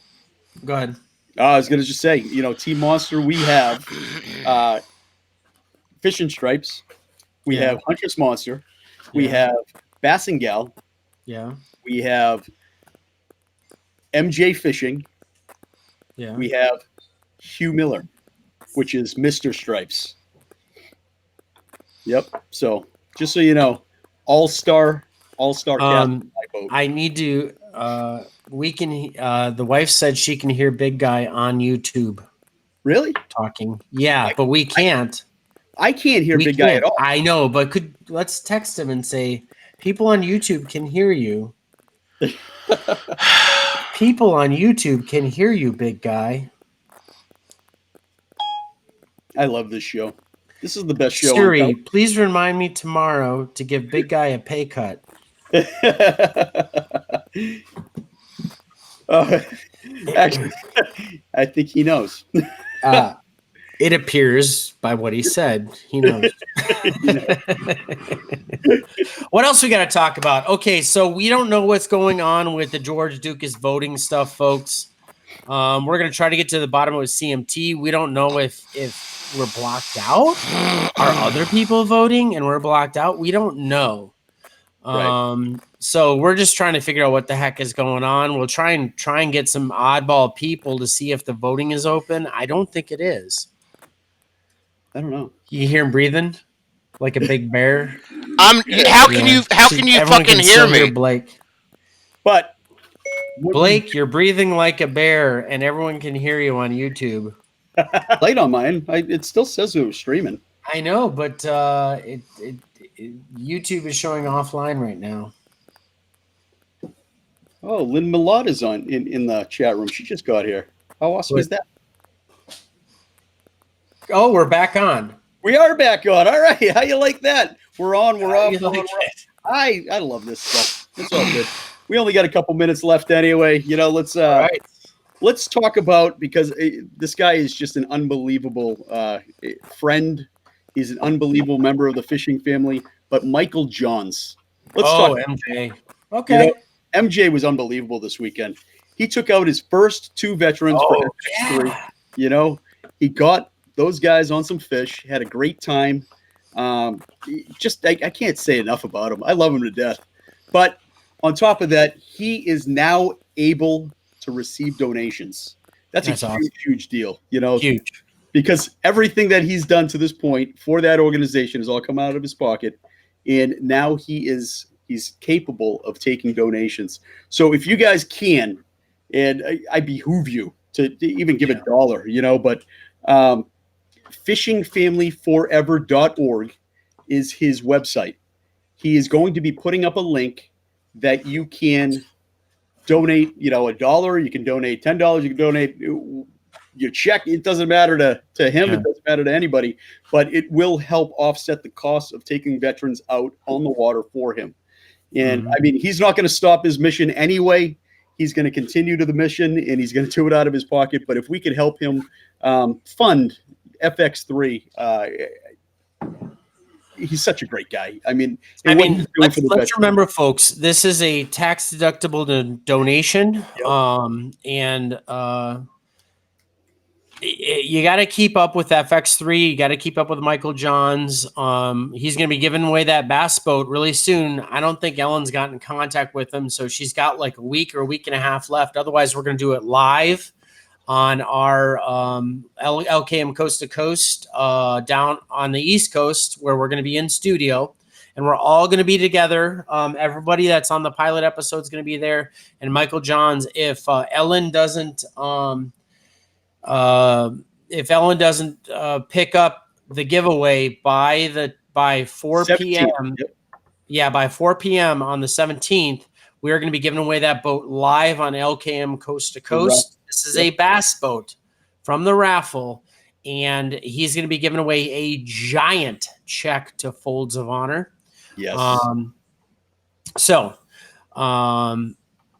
go ahead. I was gonna just say, Team Monster, we have Fishing Stripes, we have Huntress Monster, we have Bassingal, we have MJ Fishing, we have Hugh Miller, which is Mr. Stripes. Yep. So just so you know, all-star cast. I need to. We can. The wife said she can hear Big Guy on YouTube. Really? Talking. Yeah, but we can't. I can't hear Big Guy at all. I know, but let's text him and say, people on YouTube can hear you. People on YouTube can hear you, Big Guy. I love this show. This is the best show. Siri, please remind me tomorrow to give Big Guy a pay cut. Actually, I think he knows. It appears by what he said. He knows. What else we got to talk about? Okay, so we don't know what's going on with the George Ducas voting stuff, folks. We're going to try to get to the bottom of CMT. We don't know if we're blocked out. Are other people voting and we're blocked out? We don't know. Right. So we're just trying to figure out what the heck is going on. We'll try and get some oddball people to see if the voting is open. I don't think it is. I don't know. You hear him breathing like a big bear? How can you fucking hear me? Blake. But Blake, you're breathing like a bear and everyone can hear you on YouTube. Light on mine. It still says it was streaming. I know, but YouTube is showing offline right now. Oh, Lynn Millard is in the chat room. She just got here. How awesome is that? Oh, we're back on. We are back on. All right. How you like that? We're on. We're off. I love this stuff. It's all good. We only got a couple minutes left anyway. Let's talk about, because this guy is just an unbelievable friend. He's an unbelievable member of the fishing family. But Michael Johns. Let's talk MJ. Okay. MJ was unbelievable this weekend. He took out his first 2 veterans for FX3. He got those guys on some fish, had a great time. I can't say enough about him. I love him to death. But on top of that, he is now able to receive donations. That's a huge, huge deal. Huge. Because everything that he's done to this point for that organization has all come out of his pocket. And now he's capable of taking donations. So if you guys can, and I behoove you to even give $1, but fishingfamilyforever.org is his website. He is going to be putting up a link that you can donate, $1, you can donate $10, you can donate your check. It doesn't matter to him. It doesn't matter to anybody, but it will help offset the cost of taking veterans out on the water for him. And I mean, he's not going to stop his mission anyway. He's going to continue to the mission and he's going to do it out of his pocket. But if we could help him fund FX3, he's such a great guy. I mean, let's remember, folks, this is a tax deductible donation. Yep. You got to keep up with FX3. You got to keep up with Michael Johns. He's going to be giving away that bass boat really soon. I don't think Ellen's gotten in contact with him, so she's got like a week or a week and a half left. Otherwise, we're going to do it live on our LKM Coast to Coast down on the East Coast, where we're going to be in studio. And we're all going to be together. Everybody that's on the pilot episode is going to be there. And Michael Johns, if Ellen doesn't pick up the giveaway by 4 p.m. Yep. By 4 p.m. on the 17th, we are going to be giving away that boat live on LKM Coast to Coast. This is a bass boat from the raffle, and he's going to be giving away a giant check to Folds of Honor. Yes.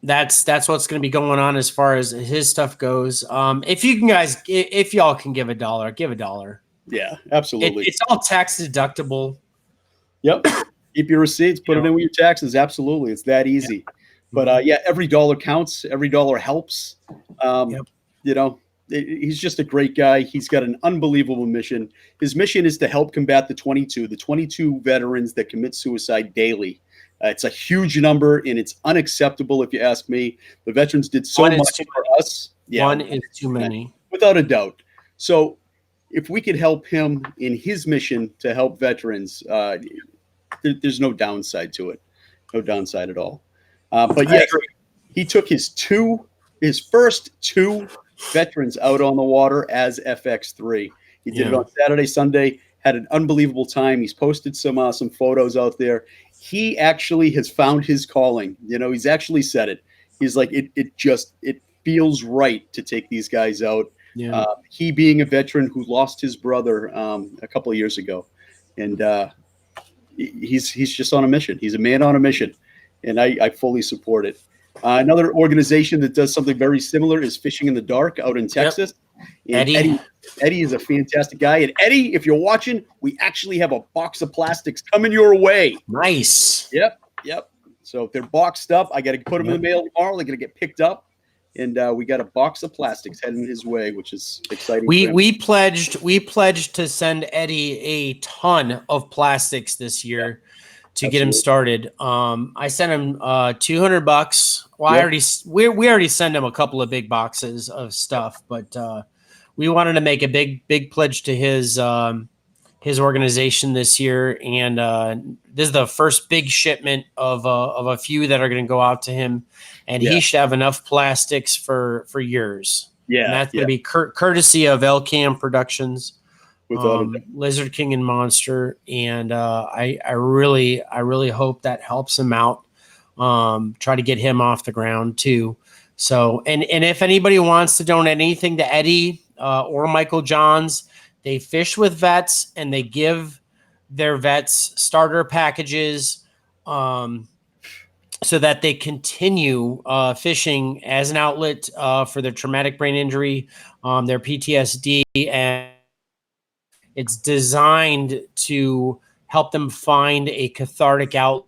That's what's going to be going on as far as his stuff goes. If y'all can give $1, give $1. Yeah, absolutely. It's all tax deductible. Yep. Keep your receipts, put it in with your taxes. Absolutely. It's that easy. Yeah. But every dollar counts. Every dollar helps. He's just a great guy. He's got an unbelievable mission. His mission is to help combat the 22 veterans that commit suicide daily. It's a huge number, and it's unacceptable if you ask me. The veterans did so much for us. Yeah, one is too many. Without a doubt. So if we could help him in his mission to help veterans, there's no downside to it. No downside at all. But yes, he took his first two veterans out on the water as FX3. He did it on Saturday, Sunday, had an unbelievable time. He's posted some photos out there. He actually has found his calling. He's actually said it. He's like, it feels right to take these guys out. Yeah. He being a veteran who lost his brother a couple of years ago. And he's just on a mission. He's a man on a mission. And I fully support it. Another organization that does something very similar is Fishing in the Dark out in Texas. Yep. Eddie is a fantastic guy. And Eddie, if you're watching, we actually have a box of plastics coming your way. Nice. Yep. So if they're boxed up, I got to put them in the mail tomorrow. They're going to get picked up. And we got a box of plastics heading his way, which is exciting. We pledged to send Eddie a ton of plastics this year to get him started. I sent him $200. Well, we already sent him a couple of big boxes of stuff, but we wanted to make a big pledge to his organization this year, and this is the first big shipment of a few that are going to go out to him, and he should have enough plastics for years. Yeah, and that's going to be courtesy of LKM Productions, Lizard King and Monster, and I really hope that helps him out. Try to get him off the ground too. So, and if anybody wants to donate anything to Eddie or Michael Johns, they fish with vets and they give their vets starter packages so that they continue fishing as an outlet for their traumatic brain injury, their PTSD, and it's designed to help them find a cathartic outlet.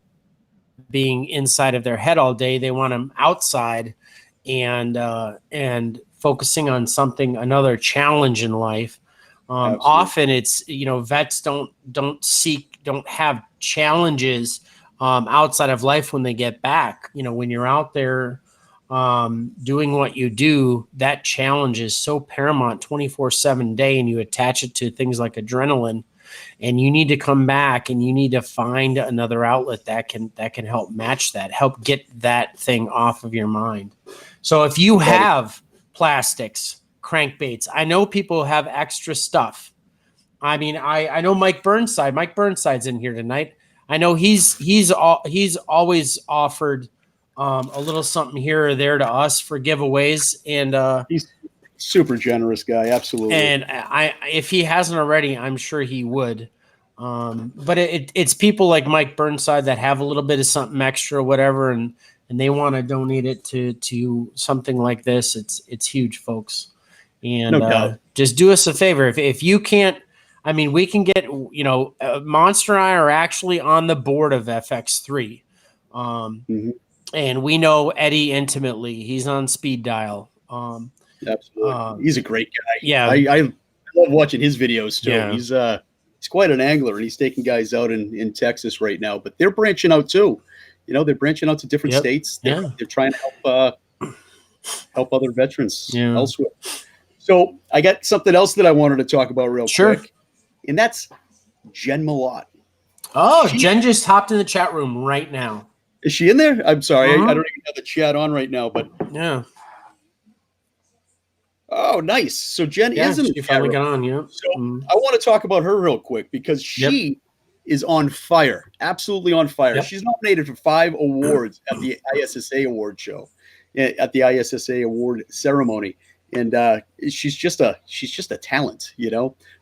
Being inside of their head all day, they want them outside and focusing on another challenge in life. Often it's, vets don't have challenges outside of life when they get back. When you're out there doing what you do, that challenge is so paramount 24/7 day, and you attach it to things like adrenaline. And you need to come back and you need to find another outlet that can help match that, help get that thing off of your mind. So if you have plastics, crankbaits, I know people have extra stuff. I mean, I know Mike Burnside's in here tonight. I know he's always offered a little something here or there to us for giveaways, and he's super generous guy, absolutely. And if he hasn't already, I'm sure he would. But it's people like Mike Burnside that have a little bit of something extra, whatever, and they want to donate it to something like this. It's huge, folks. And just do us a favor. If you can't, I mean, we can get, Monster and I are actually on the board of FX3. And we know Eddie intimately. He's on speed dial. Absolutely. He's a great guy. Yeah. I love watching his videos too. Yeah. He's quite an angler, and he's taking guys out in Texas right now, but they're branching out too. They're branching out to different states. They're trying to help other veterans elsewhere. So I got something else that I wanted to talk about real quick, and that's Jen Malott. Oh, Jen just hopped in the chat room right now. Is she in there? I'm sorry. I don't even have the chat on right now, but yeah. Oh, nice. So Jen is in the chat finally got on, So I want to talk about her real quick because she is on fire, absolutely on fire. Yep. She's nominated for 5 awards at the ISSA award show, at the ISSA award ceremony, and she's just a talent,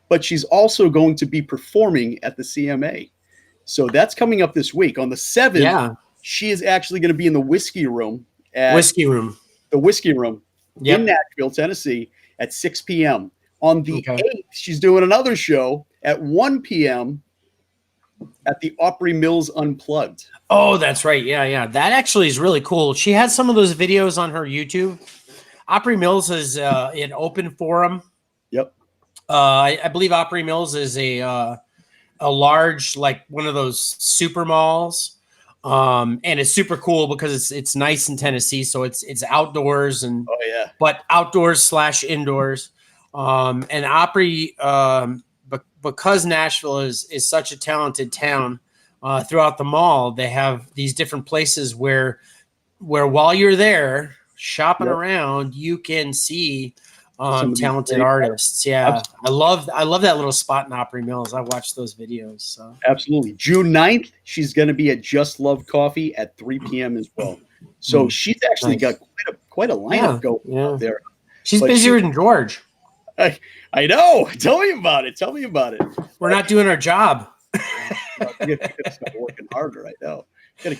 But she's also going to be performing at the CMA, so that's coming up this week on the 7th. Yeah, she is actually going to be in the Whiskey Room. The Whiskey Room. In Nashville, Tennessee, at 6 p.m. On the 8th, she's doing another show at 1 p.m. at the Opry Mills Unplugged. Oh, that's right. Yeah. That actually is really cool. She has some of those videos on her YouTube. Opry Mills is an open forum. Yep. I believe Opry Mills is a large, like one of those super malls. And it's super cool because it's nice in Tennessee, so it's outdoors but outdoors / indoors. And Opry, because Nashville is such a talented town, throughout the mall, they have these different places where while you're there shopping around, you can see talented artists. Yeah. I love that little spot in Opry Mills. I watched those videos. So absolutely. June 9th, she's going to be at Just Love Coffee at 3 p.m. as well. So she's actually got quite a lineup going out there. She's busier than George. I know. Tell me about it. We're not doing our job. We're working harder right now.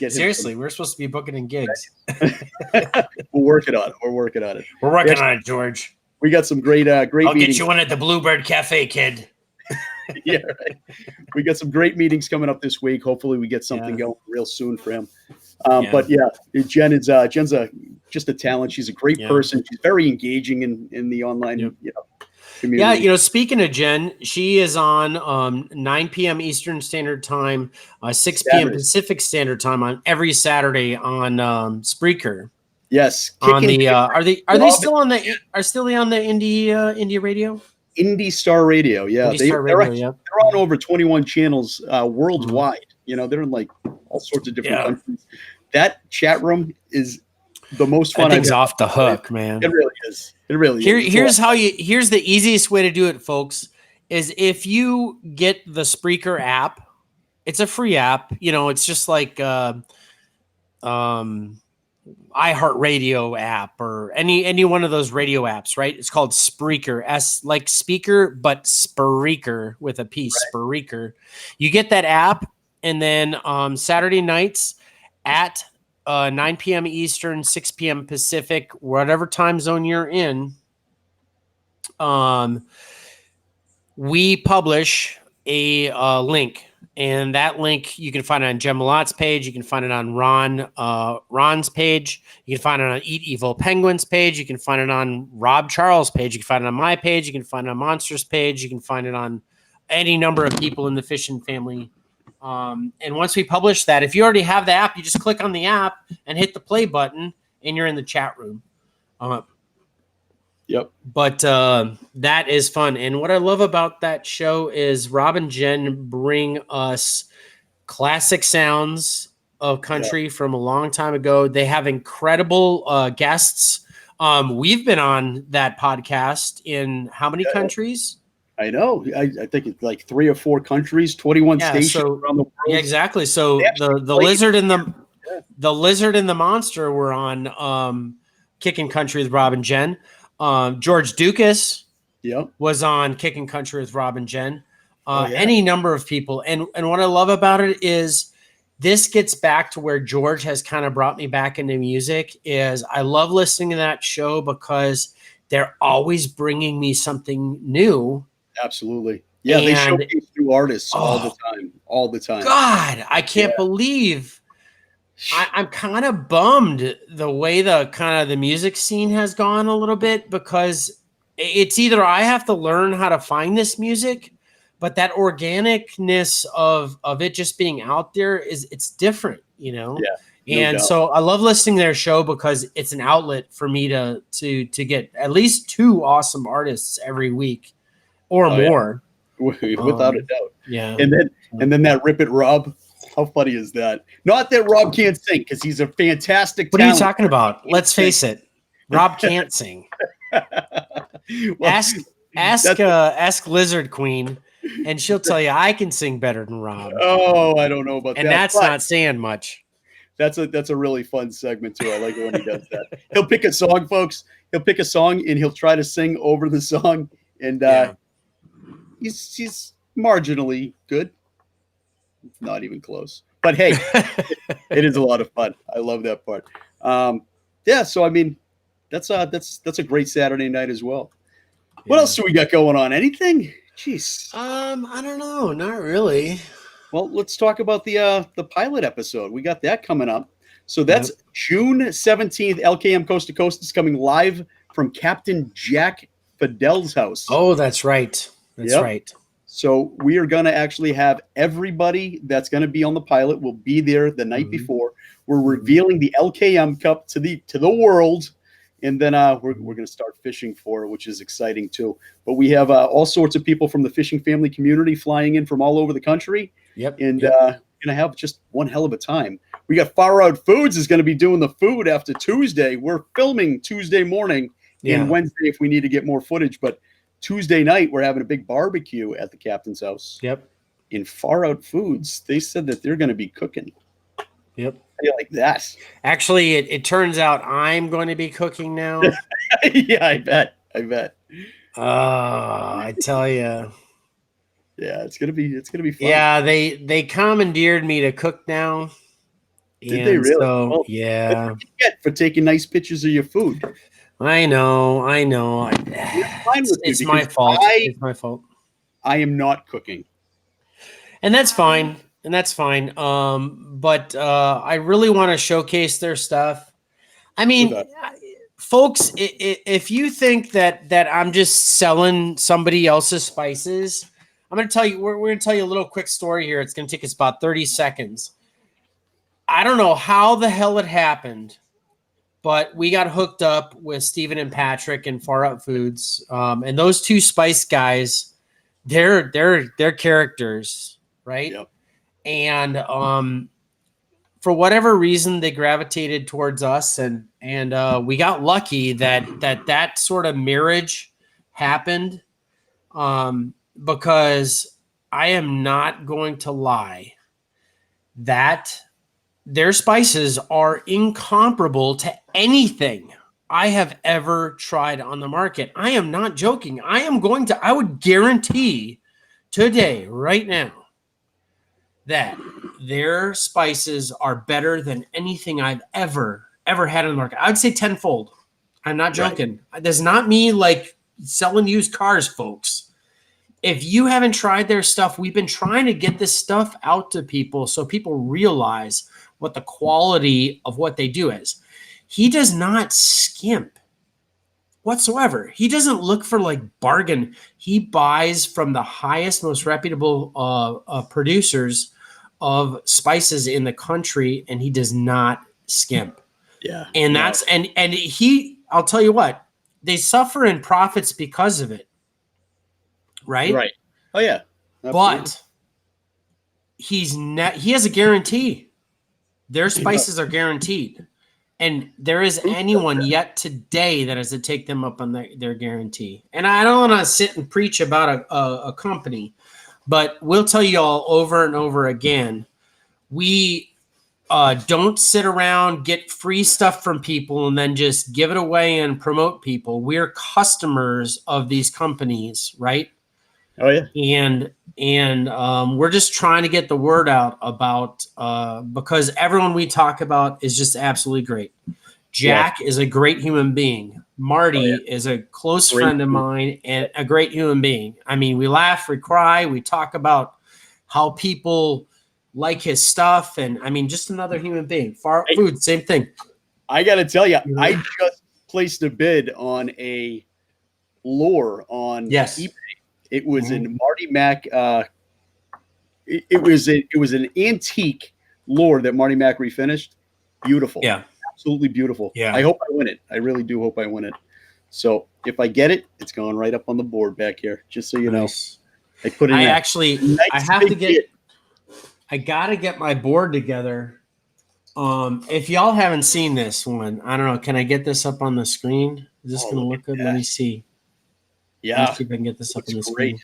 Seriously, we're supposed to be booking in gigs. We're working on it. We're working on it, George. We got some great I'll meetings. get you one at the Bluebird Cafe, kid. Yeah, right. We got some great meetings coming up this week. Hopefully we get something going real soon for him. But Jen's just a talent. She's a great person. She's very engaging in the online community. Yeah, speaking of Jen, she is on 9 p.m. Eastern Standard Time, 6 p.m. Pacific Standard Time on every Saturday on Spreaker. Yes. On the are they still on the indie radio? Indie Star Radio, yeah. They're on over 21 channels worldwide. They're in like all sorts of different countries. That chat room is the most fun. That thing's off the hook, man. It really is. Here's the easiest way to do it, folks, is if you get the Spreaker app. It's a free app. It's just like iHeartRadio app or any one of those radio apps, right? It's called Spreaker, S like speaker, but Spreaker with a P, Spreaker. You get that app, and then Saturday nights at 9 p.m. Eastern, 6 p.m. Pacific, whatever time zone you're in, we publish a link. And that link, you can find it on Jen Malott's page. You can find it on Ron's page. You can find it on Eat Evil Penguins page. You can find it on Rob Charles' page. You can find it on my page. You can find it on Monsters' page. You can find it on any number of people in the fishing family. And once we publish that, if you already have the app, you just click on the app and hit the play button, and you're in the chat room. Yep. But that is fun. And what I love about that show is Rob and Jen bring us classic sounds of country from a long time ago. They have incredible guests. We've been on that podcast in how many countries? I know. I think it's like 3 or 4 countries, 21 stations around the world. Yeah, exactly. So the lizard and the lizard and the monster were on Kicking Country with Rob and Jen. George Ducas was on Kicking Country with Rob and Jen. Any number of people. And what I love about it is this gets back to where George has kind of brought me back into music. Is I love listening to that show because they're always bringing me something new. Absolutely. Yeah, they showcase new artists all the time. God, I can't believe. I'm kind of bummed the way the music scene has gone a little bit, because it's either I have to learn how to find this music, but that organicness of it just being out there it's different, you know? Yeah. And so I love listening to their show because it's an outlet for me to get at least 2 awesome artists every week or more. Yeah. Without a doubt. Yeah. And then that Rip It Rob. How funny is that? Not that Rob can't sing, because he's a fantastic What talent. are you talking about? Let's face it. Rob can't sing. Ask Lizard Queen, and she'll tell you I can sing better than Rob. Oh, I don't know about that. And that's not saying much. That's a really fun segment too. I like it when he does that. He'll pick a song, folks. He'll pick a song and he'll try to sing over the song. And he's marginally good. Not even close. But hey, it is a lot of fun. I love that part. So I mean, that's a great Saturday night as well. What else do we got going on? Anything? Jeez. I don't know. Not really. Well, let's talk about the pilot episode. We got that coming up. So that's June 17th. LKM Coast to Coast is coming live from Captain Jack Fidel's house. Oh, that's right. That's right. So we are going to actually have everybody that's going to be on the pilot will be there the night before. We're revealing the LKM Cup to the world, and then we're going to start fishing for it, which is exciting too. But we have all sorts of people from the fishing family community flying in from all over the country. Yep. And going to have just one hell of a time. We got Far Out Foods is going to be doing the food after Tuesday. We're filming Tuesday morning and Wednesday if we need to get more footage, but Tuesday night, we're having a big barbecue at the captain's house. Yep. In Far Out Foods, they said that they're going to be cooking. Yep. How do you like that? Actually, it turns out I'm going to be cooking now. Yeah, I bet. I tell you. Yeah, it's gonna be fun. Yeah, they commandeered me to cook now. Did they really? So, well, yeah. What do you get for taking nice pictures of your food? I know. It's my fault. It's my fault. I am not cooking. And that's fine. But I really want to showcase their stuff. I mean, folks, if you think that I'm just selling somebody else's spices, I'm going to tell you, we're going to tell you a little quick story here. It's going to take us about 30 seconds. I don't know how the hell it happened, but we got hooked up with Steven and Patrick and Far Out Foods. And those 2 spice guys, they're characters, right? Yep. And for whatever reason, they gravitated towards us, and we got lucky that sort of marriage happened. Because I am not going to lie, that their spices are incomparable to anything I have ever tried on the market. I am not joking. I would guarantee today, right now, that their spices are better than anything I've ever had on the market. I would say tenfold. I'm not joking. Right. That's not me like selling used cars, folks. If you haven't tried their stuff, we've been trying to get this stuff out to people so people realize what the quality of what they do is. He does not skimp whatsoever. He doesn't look for like bargain. He buys from the highest, most reputable producers of spices in the country, and he does not skimp. Yeah. And that's and I'll tell you what, they suffer in profits because of it. Right. Oh yeah. Absolutely. But he has a guarantee. Their spices are guaranteed. And there is anyone yet today that has to take them up on their guarantee. And I don't want to sit and preach about a company, but we'll tell you all over and over again, we don't sit around, get free stuff from people, and then just give it away and promote people. We're customers of these companies, right? Oh yeah. And we're just trying to get the word out about because everyone we talk about is just absolutely great. Jack is a great human being. Marty is a close friend of mine and a great human being. I mean, we laugh, we cry, we talk about how people like his stuff, and I mean, just another human being. Food, same thing. I got to tell you, I just placed a bid on a lure on eBay. It was in Marty Mac. It was an antique lure that Marty Mac refinished. Beautiful. Yeah. Absolutely beautiful. Yeah. I hope I win it. I really do hope I win it. So if I get it, it's going right up on the board back here, just so you know. I put it in. I got to get my board together. If y'all haven't seen this one, I don't know. Can I get this up on the screen? Is this going to look good? Let me see. Yeah. Let me see if I can get this up on the screen.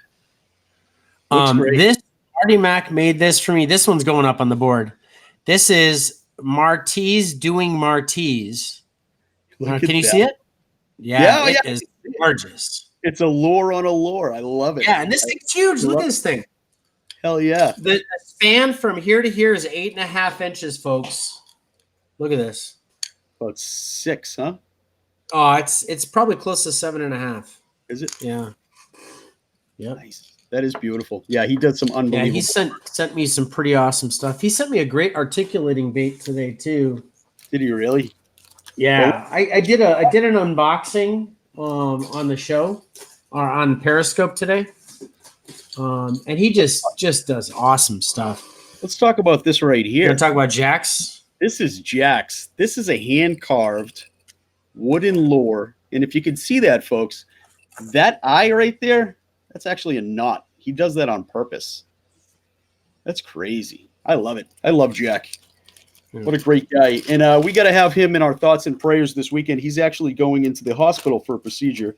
Great. This Marty Mac made this for me. This one's going up on the board. This is Martise doing Martise. Can you see it? Yeah, it is gorgeous. It's a lure on a lure. I love it. Yeah, and this thing's huge. Look at this thing. Hell yeah. The span from here to here is 8.5 inches, folks. Look at this. About 6, huh? Oh, it's probably close to 7.5. Is it? Yeah. Yep. Nice. That is beautiful. Yeah, he did some unbelievable. Yeah, he sent me some pretty awesome stuff. He sent me a great articulating bait today too. Did he really? Yeah, I did an unboxing on the show or on Periscope today, and he just does awesome stuff. Let's talk about this right here. You want to talk about Jack's? This is Jack's. This is a hand carved wooden lure, and if you can see that, folks, that eye right there. That's actually a knot. He does that on purpose. That's crazy. I love it. I love Jack. What a great guy. And we got to have him in our thoughts and prayers this weekend. He's actually going into the hospital for a procedure.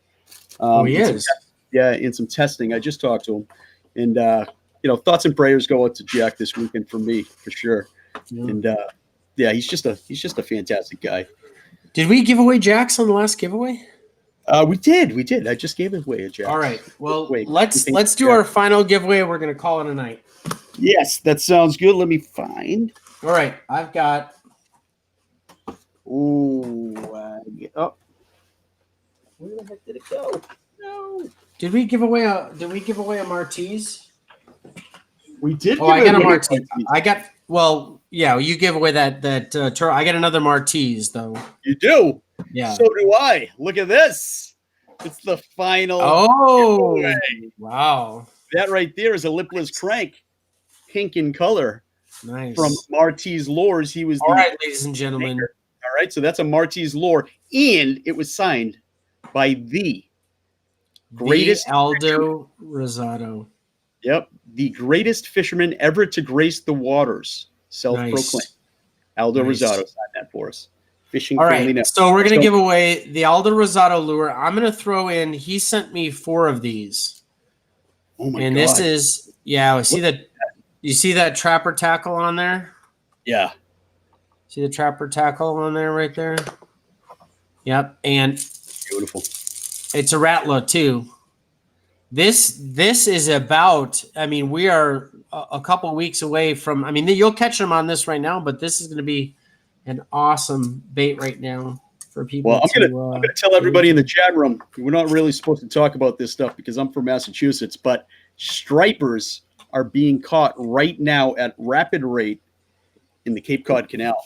He is? In some testing. I just talked to him. And, thoughts and prayers go out to Jack this weekend for me, for sure. Yeah. And, he's just a fantastic guy. Did we give away Jack's on the last giveaway? We did. I just gave it away a Jack. All right. Well, let's do our final giveaway. We're going to call it a night. Yes, that sounds good. Let me find. All right. I've got. Where the heck did it go? No. Did we give away a Martise? We did. Oh, I got a Martise. You give away that turtle. I got another Martise though. You do? Yeah. So do I. Look at this. It's the final. Oh, giveaway. Wow. That right there is a lipless crank, pink in color. Nice. From Martise Lures. He was all right, ladies and gentlemen. Maker. All right. So that's a Martise lure. And it was signed by the greatest Aldo Rosado. Yep. The greatest fisherman ever to grace the waters. Self-proclaimed. Nice. Aldo Rosado signed that for us. Fishing all Family right. So we're going to give away the Aldo Rosado lure. I'm going to throw in, he sent me 4 of these. Oh my God. And this is, you see that trapper tackle on there? Yeah. See the trapper tackle on there right there? Yep. And beautiful. It's a rattler too. This is about, we are a couple of weeks away from, you'll catch them on this right now, but this is going to be an awesome bait right now for people. Well, I'm going to tell everybody in the chat room, we're not really supposed to talk about this stuff because I'm from Massachusetts, but stripers are being caught right now at rapid rate in the Cape Cod Canal.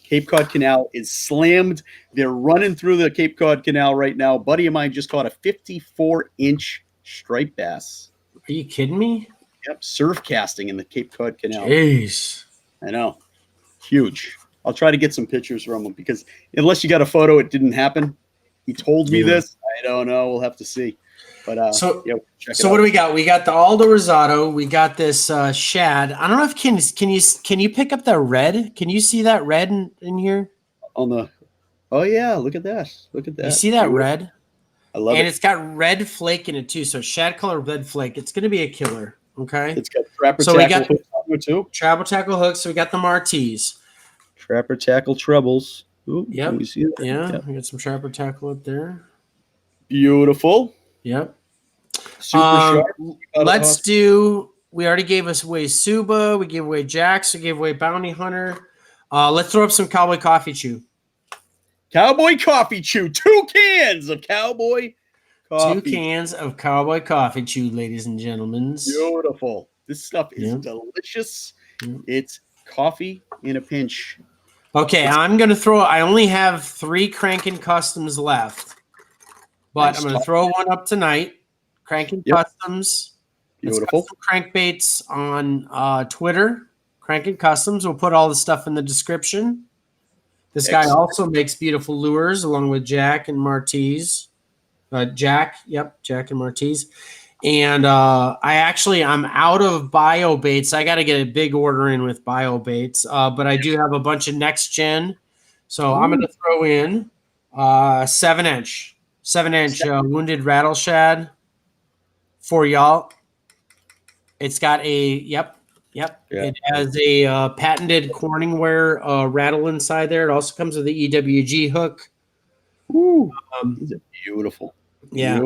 Cape Cod Canal is slammed. They're running through the Cape Cod Canal right now. A buddy of mine just caught a 54-inch striped bass. Are you kidding me? Yep, surf casting in the Cape Cod Canal. Jeez. I know. Huge. I'll try to get some pictures from him because unless you got a photo, it didn't happen. He told me this. I don't know. We'll have to see. But so what do we got? We got the Aldo Rosado. We got this shad. I don't know if can you pick up the red? Can you see that red in here? Oh yeah, look at that. Look at that. You see that red? I love it. And it's got red flake in it too. So shad color red flake. It's gonna be a killer. Okay. It's got trapper tackle hooks too. Trapper tackle hooks. So we got the Martise. Trapper tackle trebles. Ooh, yep. Can we see that? Yeah, we got some trapper tackle up there. Beautiful. Yep. Super sharp. We already gave us away Suba. We gave away Jax. We gave away Bounty Hunter. Let's throw up some Cowboy Coffee Chew. Cowboy Coffee Chew. 2 cans of Cowboy Coffee. 2 cans of Cowboy Coffee Chew, ladies and gentlemen. Beautiful. This stuff is delicious. It's coffee in a pinch. Okay, I'm going to throw – I only have 3 Crankin' Customs left, but I'm going to throw one up tonight. Crankin' Customs. Beautiful. Some crankbaits on Twitter. Crankin' Customs. We'll put all the stuff in the description. This guy also makes beautiful lures along with Jack and Martise. Jack and Martise. And I'm out of bio baits. I got to get a big order in with bio baits, but I do have a bunch of next gen. So I'm going to throw in 7-inch wounded rattle shad for y'all. It's got a It has a patented Corningware rattle inside there. It also comes with the EWG hook. Ooh, beautiful. Yeah,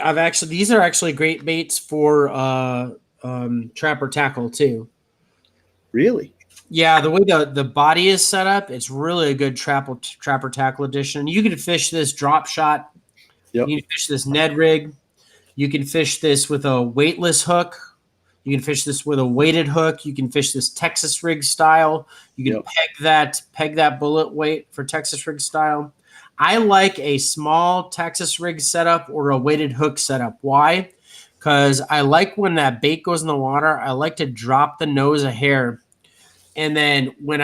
I've actually these are actually great baits for trapper tackle too. Really? Yeah, the way the body is set up, it's really a good trapper tackle edition. You can fish this drop shot. Yep. You can fish this Ned rig. You can fish this with a weightless hook. You can fish this with a weighted hook. You can fish this Texas rig style. You can peg that bullet weight for Texas rig style. I like a small Texas rig setup or a weighted hook setup. Why? Because I like when that bait goes in the water, I like to drop the nose a hair. And then when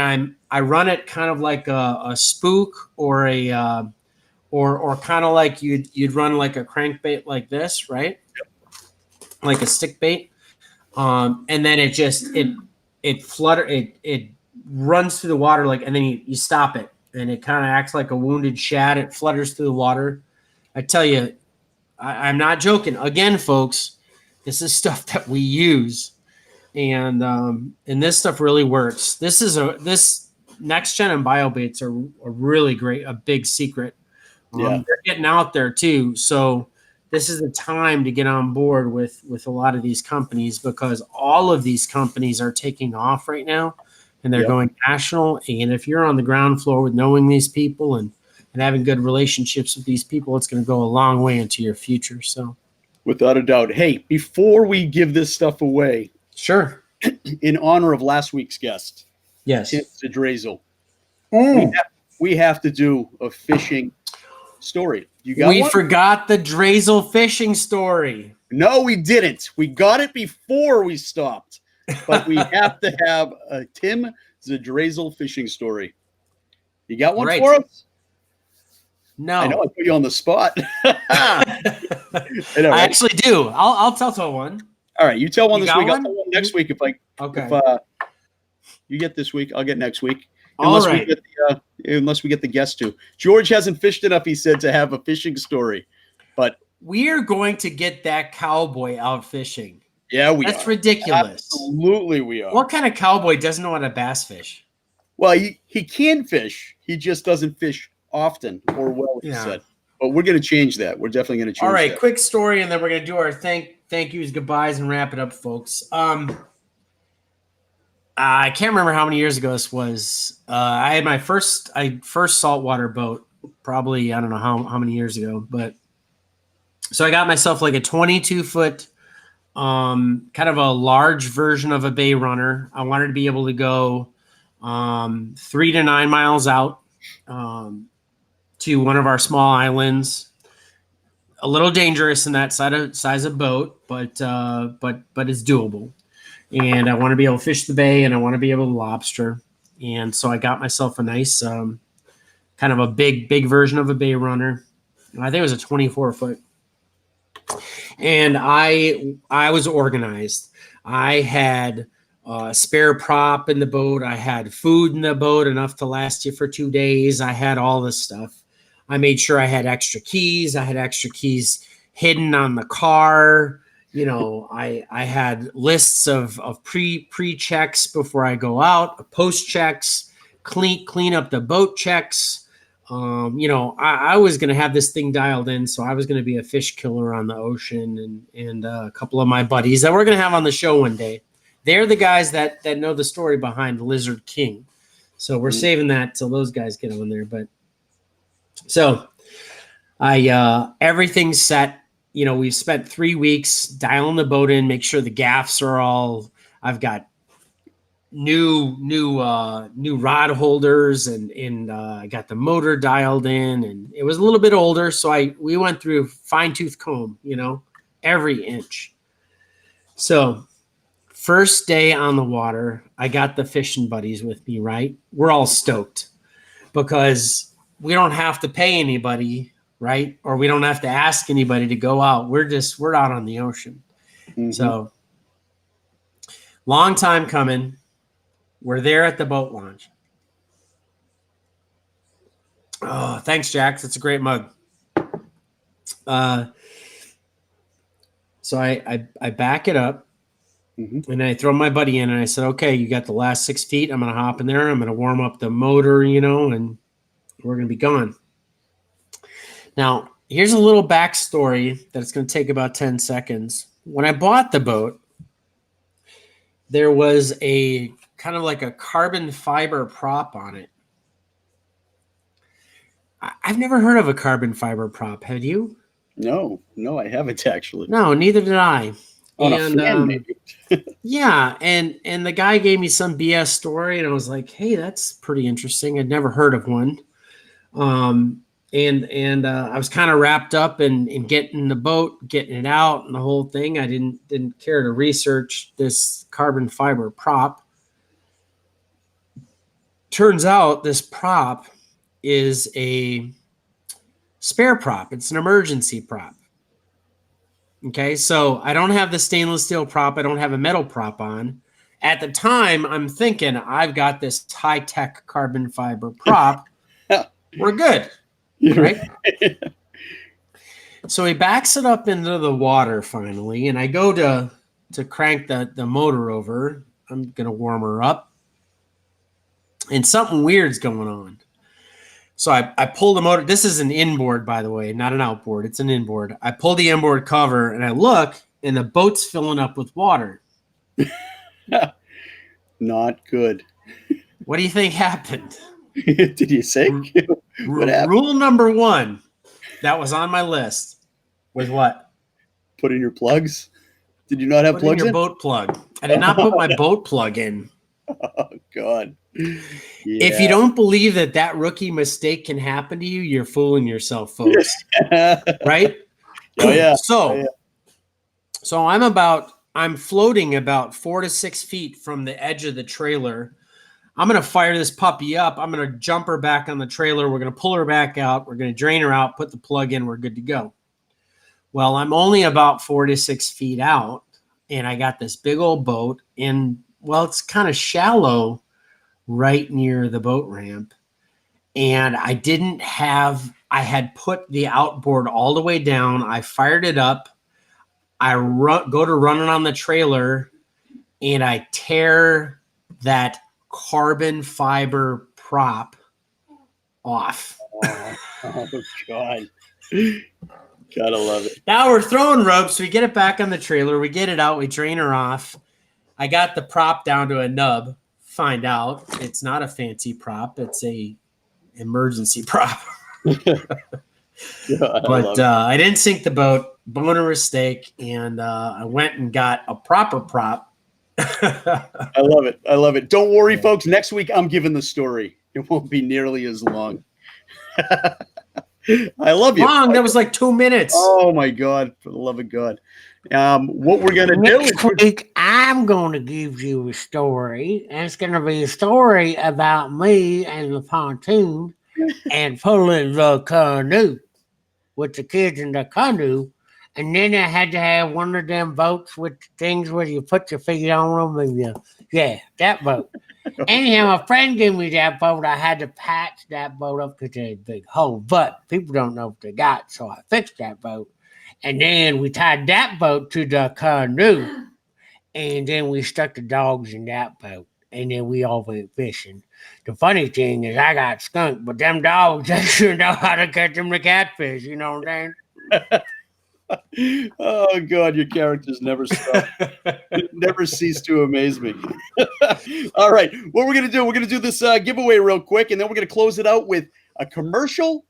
I run it kind of like a spook or a or kind of like you'd run like a crankbait like this, right? Like a stick bait. And then it runs through the water and then you stop it. And it kind of acts like a wounded shad. It flutters through the water. I tell you, I'm not joking. Again, folks, this is stuff that we use, and this stuff really works. This next gen and bio baits are really great. A big secret. They're getting out there too. So this is the time to get on board with a lot of these companies because all of these companies are taking off right now. And they're going national. And if you're on the ground floor with knowing these people and having good relationships with these people, it's going to go a long way into your future. So, without a doubt. Hey, before we give this stuff away, sure. In honor of last week's guest, Tim Zadrazil, we have to do a fishing story. You got We one? forgot the Drazel fishing story. No, we didn't. We got it before we stopped. But we have to have a Tim Zadrazil fishing story. You got one for us? No. I know I put you on the spot. I actually do. I'll tell one. All right, you tell one this week. I'll tell one next week if you get this week, I'll get next week. Unless we get the guest to. George hasn't fished enough, he said, to have a fishing story. But we are going to get that cowboy out fishing. Yeah, That's ridiculous. Absolutely, we are. What kind of cowboy doesn't know how to bass fish? Well, he can fish. He just doesn't fish often or well, he said. But we're going to change that. We're definitely going to change that. All right, quick story, and then we're going to do our thank yous, goodbyes, and wrap it up, folks. I can't remember how many years ago this was. I had my first saltwater boat, probably, I don't know how many years ago. But so I got myself like a 22-foot kind of a large version of a bay runner. I wanted to be able to go 3 to 9 miles out to one of our small islands. A little dangerous in that size of boat, but it's doable. And I want to be able to fish the bay, and I want to be able to lobster. And so I got myself a nice kind of a big version of a bay runner. I think it was a 24-foot. And I was organized. I had a spare prop in the boat. I had food in the boat, enough to last you for 2 days. I had all this stuff. I made sure I had extra keys. I had extra keys hidden on the car. You know, I had lists of pre-checks before I go out, post checks, clean up the boat checks. I was going to have this thing dialed in, so I was going to be a fish killer on the ocean, and a couple of my buddies that we're going to have on the show one day. They're the guys that know the story behind Lizard King. So we're saving that till those guys get on there. But So everything's set. You know, we've spent 3 weeks dialing the boat in, make sure the gaffs are all. I've got new rod holders, and I got the motor dialed in, and it was a little bit older, so we went through fine tooth comb, you know, every inch. So first day on the water, I got the fishing buddies with me, right? We're all stoked because we don't have to pay anybody, right? Or we don't have to ask anybody to go out. We're out on the ocean. Mm-hmm. So long time coming. We're there at the boat launch. Oh, thanks, Jax. It's a great mug. So I back it up, and I throw my buddy in, and I said, okay, you got the last 6 feet. I'm going to hop in there. I'm going to warm up the motor, you know, and we're going to be gone. Now, here's a little backstory that it's going to take about 10 seconds. When I bought the boat, there was a kind of like a carbon fiber prop on it. I've never heard of a carbon fiber prop. Have you? No, I haven't actually. No, neither did I. On a fan, maybe. Yeah, and the guy gave me some BS story, and I was like, hey, that's pretty interesting. I'd never heard of one. And I was kind of wrapped up in getting the boat, getting it out, and the whole thing. I didn't care to research this carbon fiber prop. Turns out this prop is a spare prop. It's an emergency prop. Okay, so I don't have the stainless steel prop. I don't have a metal prop on. At the time, I'm thinking I've got this high-tech carbon fiber prop. We're good, right? So he backs it up into the water finally, and I go to crank the motor over. I'm going to warm her up. And something weird's going on. So I pull the motor. This is an inboard, by the way, not an outboard. It's an inboard. I pull the inboard cover, and I look, and the boat's filling up with water. Not good. What do you think happened? Did you say? What happened? Rule number 1 that was on my list was what? Put in your plugs. Did you not have plugs in? Your boat plug. I did not put my boat plug in. Oh, God. Yeah. If you don't believe that rookie mistake can happen to you, you're fooling yourself, folks. Right? Oh, yeah. So I'm floating about 4 to 6 feet from the edge of the trailer. I'm going to fire this puppy up. I'm going to jump her back on the trailer. We're going to pull her back out. We're going to drain her out, put the plug in. We're good to go. Well, I'm only about 4 to 6 feet out, and I got this big old boat, and, well, it's kind of shallow right near the boat ramp. And I had put the outboard all the way down. I fired it up. I go to run it on the trailer, and I tear that carbon fiber prop off. Oh God. Gotta love it. Now we're throwing ropes. We get it back on the trailer. We get it out. We drain her off. I got the prop down to a nub. Find out it's not a fancy prop. It's a emergency prop. But I didn't sink the boat. Boner mistake. And I went and got a proper prop. I love it. I love it. Don't worry, folks. Next week, I'm giving the story. It won't be nearly as long. I love you. Long. That was like 2 minutes. Oh, my God. For the love of God. What we're going to do next week, I'm going to give you a story. And it's going to be a story about me and the pontoon and pulling the canoe with the kids in the canoe. And then I had to have one of them boats with things where you put your feet on them. And that boat. Anyhow, my friend gave me that boat. I had to patch that boat up because there's a big hole. But people don't know what they got, so I fixed that boat. And then we tied that boat to the canoe. And then we stuck the dogs in that boat. And then we all went fishing. The funny thing is I got skunked, but them dogs, they sure know how to catch them the catfish. You know what I'm saying? Oh, God, your characters never stop. Never cease to amaze me. All right, what we're going to do, we're going to do this giveaway real quick, and then we're going to close it out with a commercial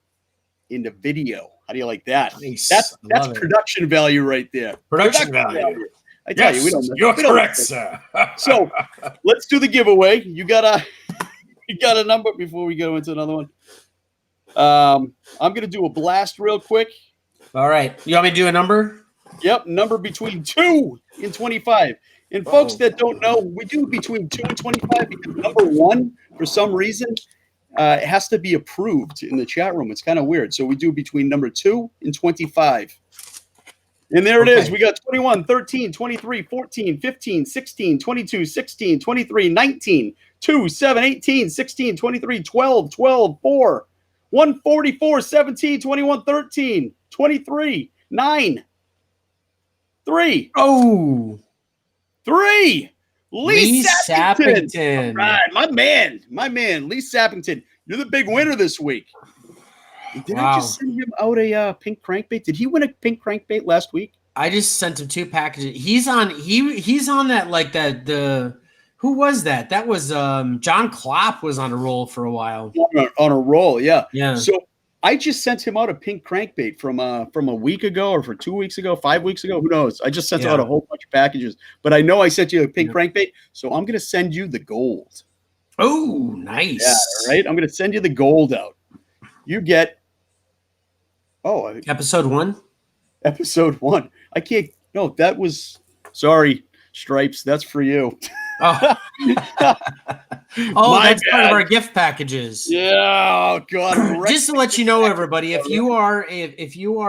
into video. How do you like that? Nice. That's it. production value right there. Production value. I tell you, we don't. You're we don't- correct, sir. So let's do the giveaway. You got a number before we go into another one. I'm gonna do a blast real quick. All right. You want me to do a number? Yep, number between 2 and 25. And folks that don't know, we do between 2 and 25 because number 1, for some reason, it has to be approved in the chat room. It's kind of weird. So we do between number 2 and 25. And there it is. We got 21, 13, 23, 14, 15, 16, 22, 16, 23, 19, 2, 7, 18, 16, 23, 12, 12, 4, 144, 17, 21, 13, 23, 9, 3. Oh, 3. Lee Sappington. All right, my man, Lee Sappington. You're the big winner this week. Did I just send him out a pink crankbait? Did he win a pink crankbait last week? I just sent him 2 packages. He's on that like the who was that? That was John Klopp was on a roll for a while. On a roll, yeah. Yeah. So I just sent him out a pink crankbait from a week ago or for 2 weeks ago, 5 weeks ago. Who knows? I just sent out a whole bunch of packages. But I know I sent you a pink crankbait, so I'm gonna send you the gold. Oh, nice. Yeah, right. I'm gonna send you the gold out. You get episode 1. Episode 1. I can't. No, that was. Sorry, Stripes. That's for you. Oh, that's part of our gift packages. Yeah. Oh God. Just to let you know, everybody, if you are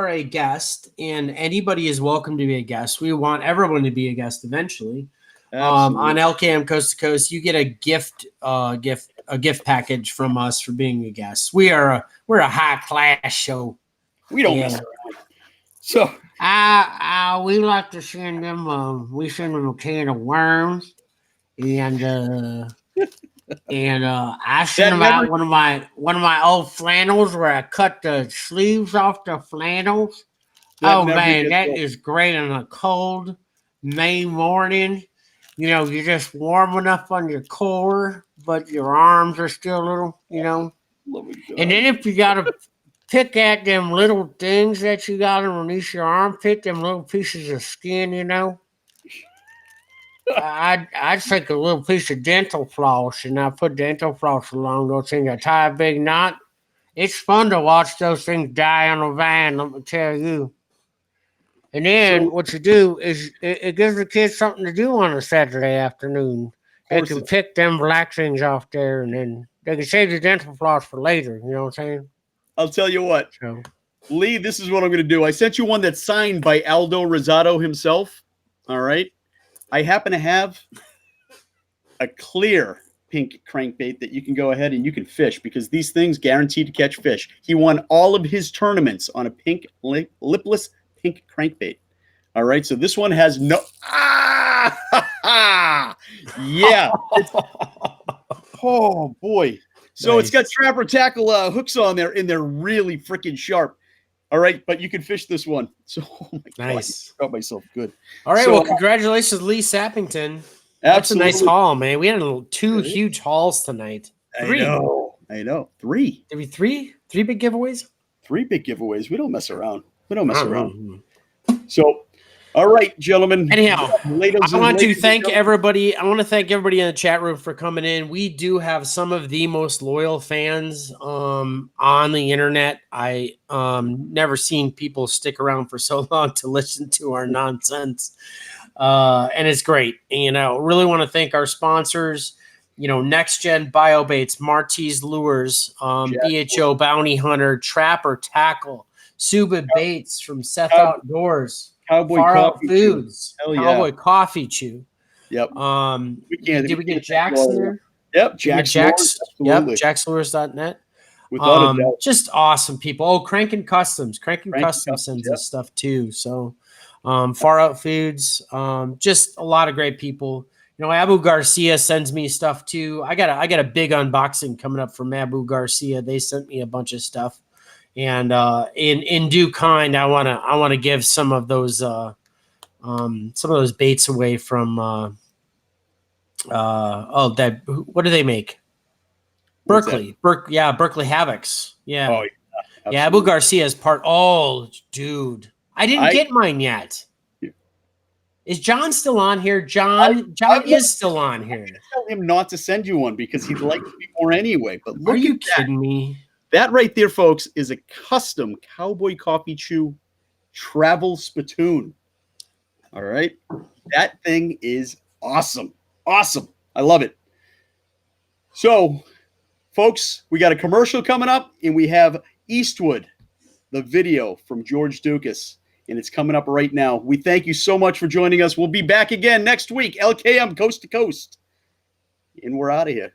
a guest, and anybody is welcome to be a guest, we want everyone to be a guest eventually. On LKM Coast to Coast, you get a gift package from us for being a guest. We're a high class show. We don't mess around. So we like to send them. We send them a can of worms, and I sent them out one of my old flannels where I cut the sleeves off the flannels. Oh man, that is great on a cold May morning. You know, you're just warm enough on your core, but your arms are still a little, And then if you got to pick at them little things that you got underneath your armpit, them little pieces of skin, I'd take a little piece of dental floss and I put dental floss along those things. I tie a big knot. It's fun to watch those things die on a vine, let me tell you. And then what you do is it gives the kids something to do on a Saturday afternoon. They can pick them black things off there, and then they can save the dental floss for later. You know what I'm saying? I'll tell you what, Lee, this is what I'm going to do. I sent you one that's signed by Aldo Rosado himself. All right. I happen to have a clear pink crankbait that you can go ahead and you can fish because these things guaranteed to catch fish. He won all of his tournaments on a pink lipless pink crankbait. All right. So this one has no. Yeah. Oh boy. So It's got trapper tackle hooks on there, and they're really freaking sharp. All right, but you can fish this one. So, oh my nice. God, I got myself good. All right, well, congratulations, Lee Sappington. That's a nice haul, man. We had 2 huge hauls tonight. 3. I know. 3. Did we 3? 3 big giveaways? 3 big giveaways. We don't mess around. So, all right, gentlemen. Anyhow, I want to thank everybody. I want to thank everybody in the chat room for coming in. We do have some of the most loyal fans on the internet. I never seen people stick around for so long to listen to our nonsense, and it's great. And really want to thank our sponsors. Next Gen Biobaits, Martese Lures, BHO Bounty Hunter, Trapper Tackle, Suba Baits from Seth Outdoors. Cowboy Far Coffee Out Foods, Cowboy Coffee Chew. Yep. Did we get Jackson there? Yep. Jackson. Yep. JacksLures.net. Without a doubt. Just awesome people. Oh, Crankin' Customs. Crankin' Customs sends us stuff too. So, Far Out Foods. Just a lot of great people. Abu Garcia sends me stuff too. I got a big unboxing coming up from Abu Garcia. They sent me a bunch of stuff. And in due kind, I want to give some of those baits away from what do they make? Berkeley. Berkeley Havocs. Yeah. Oh, yeah. Yeah, Abu Garcia is part. Oh, dude. I didn't get mine yet. Yeah. Is John still on here? John is still on here. Tell him not to send you one because he likes me more anyway. But look, are you kidding me? That right there, folks, is a custom Cowboy Coffee Chew travel spittoon. All right. That thing is awesome. Awesome. I love it. So, folks, we got a commercial coming up, and we have Eastwood, the video from George Ducas, and it's coming up right now. We thank you so much for joining us. We'll be back again next week, LKM Coast to Coast, and we're out of here.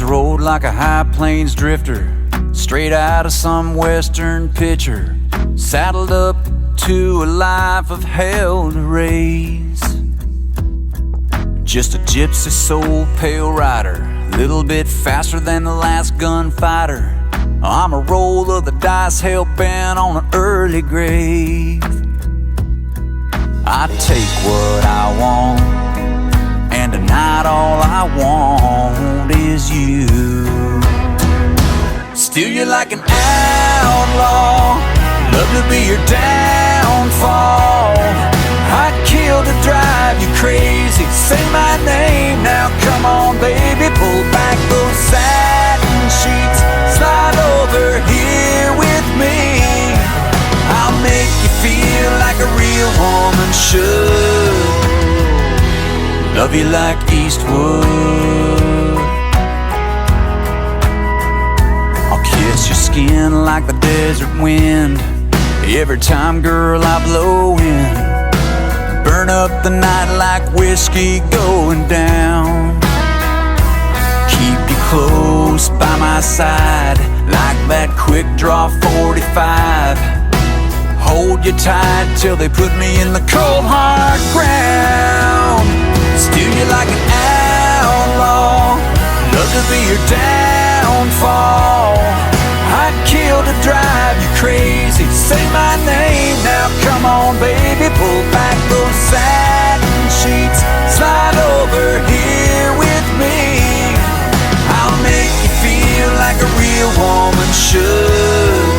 Rode like a high plains drifter, straight out of some western picture, saddled up to a life of hell to raise. Just a gypsy soul pale rider, little bit faster than the last gunfighter. I'm a roll of the dice, hell-bent on an early grave. I take what I want, and tonight all I want is you. Still you're like an outlaw, love to be your downfall. I'd kill to drive you crazy, say my name now, come on baby, pull back those satin sheets, slide over here with me. I'll make you feel like a real woman should, love you like Eastwood. I'll kiss your skin like the desert wind every time, girl, I blow in. Burn up the night like whiskey going down. Keep you close by my side like that quick draw 45. Hold you tight till they put me in the cold hard ground. Steal you like an outlaw, love to be your downfall. I'd kill to drive you crazy, say my name now, come on baby, pull back those satin sheets, slide over here with me. I'll make you feel like a real woman should,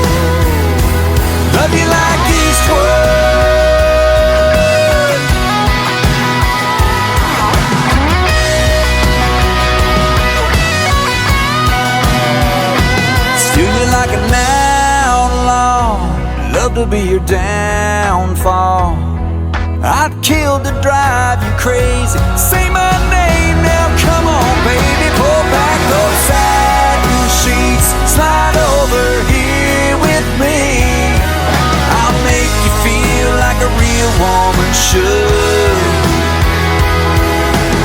love you like Eastwood. Steal you like an outlaw, love to be your downfall. I'd kill to drive you crazy. Say my name now, come on, baby. Pull back those satin sheets. Slide over here with me. I'll make you feel like a real woman should.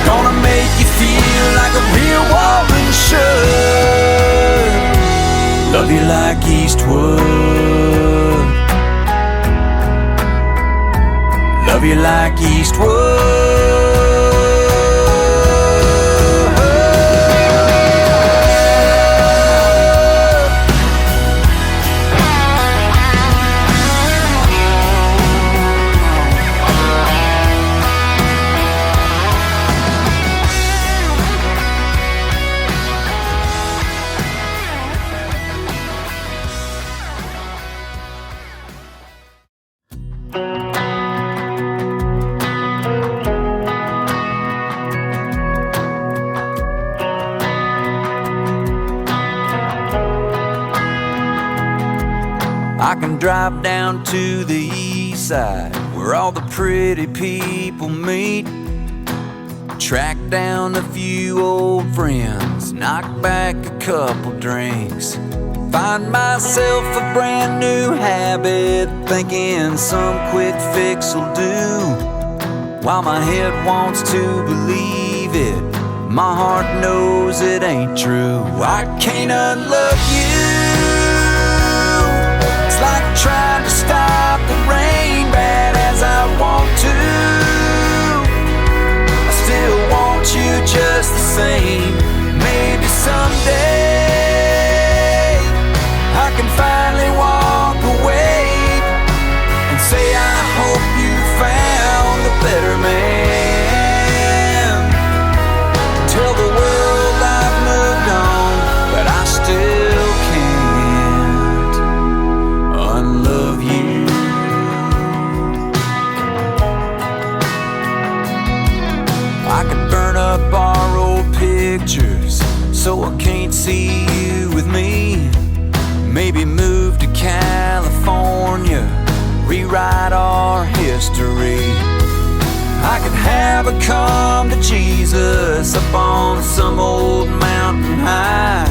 Gonna make you feel like a real woman should. Love you like Eastwood. Love you like Eastwood. I can drive down to the east side where all the pretty people meet. Track down a few old friends, knock back a couple drinks. Find myself a brand new habit, thinking some quick fix'll do. While my head wants to believe it, my heart knows it ain't true. I can't unlove you. It's like trying to stop the rain, bad as I want to. I still want you just the same. Maybe someday I can finally walk away and say I hope you found a better man. Tell the world I've moved on, but I still can't unlove you. I could burn up our old pictures so I can't see you with me. Maybe move to California, rewrite our history. I could have a come to Jesus up on some old mountain high.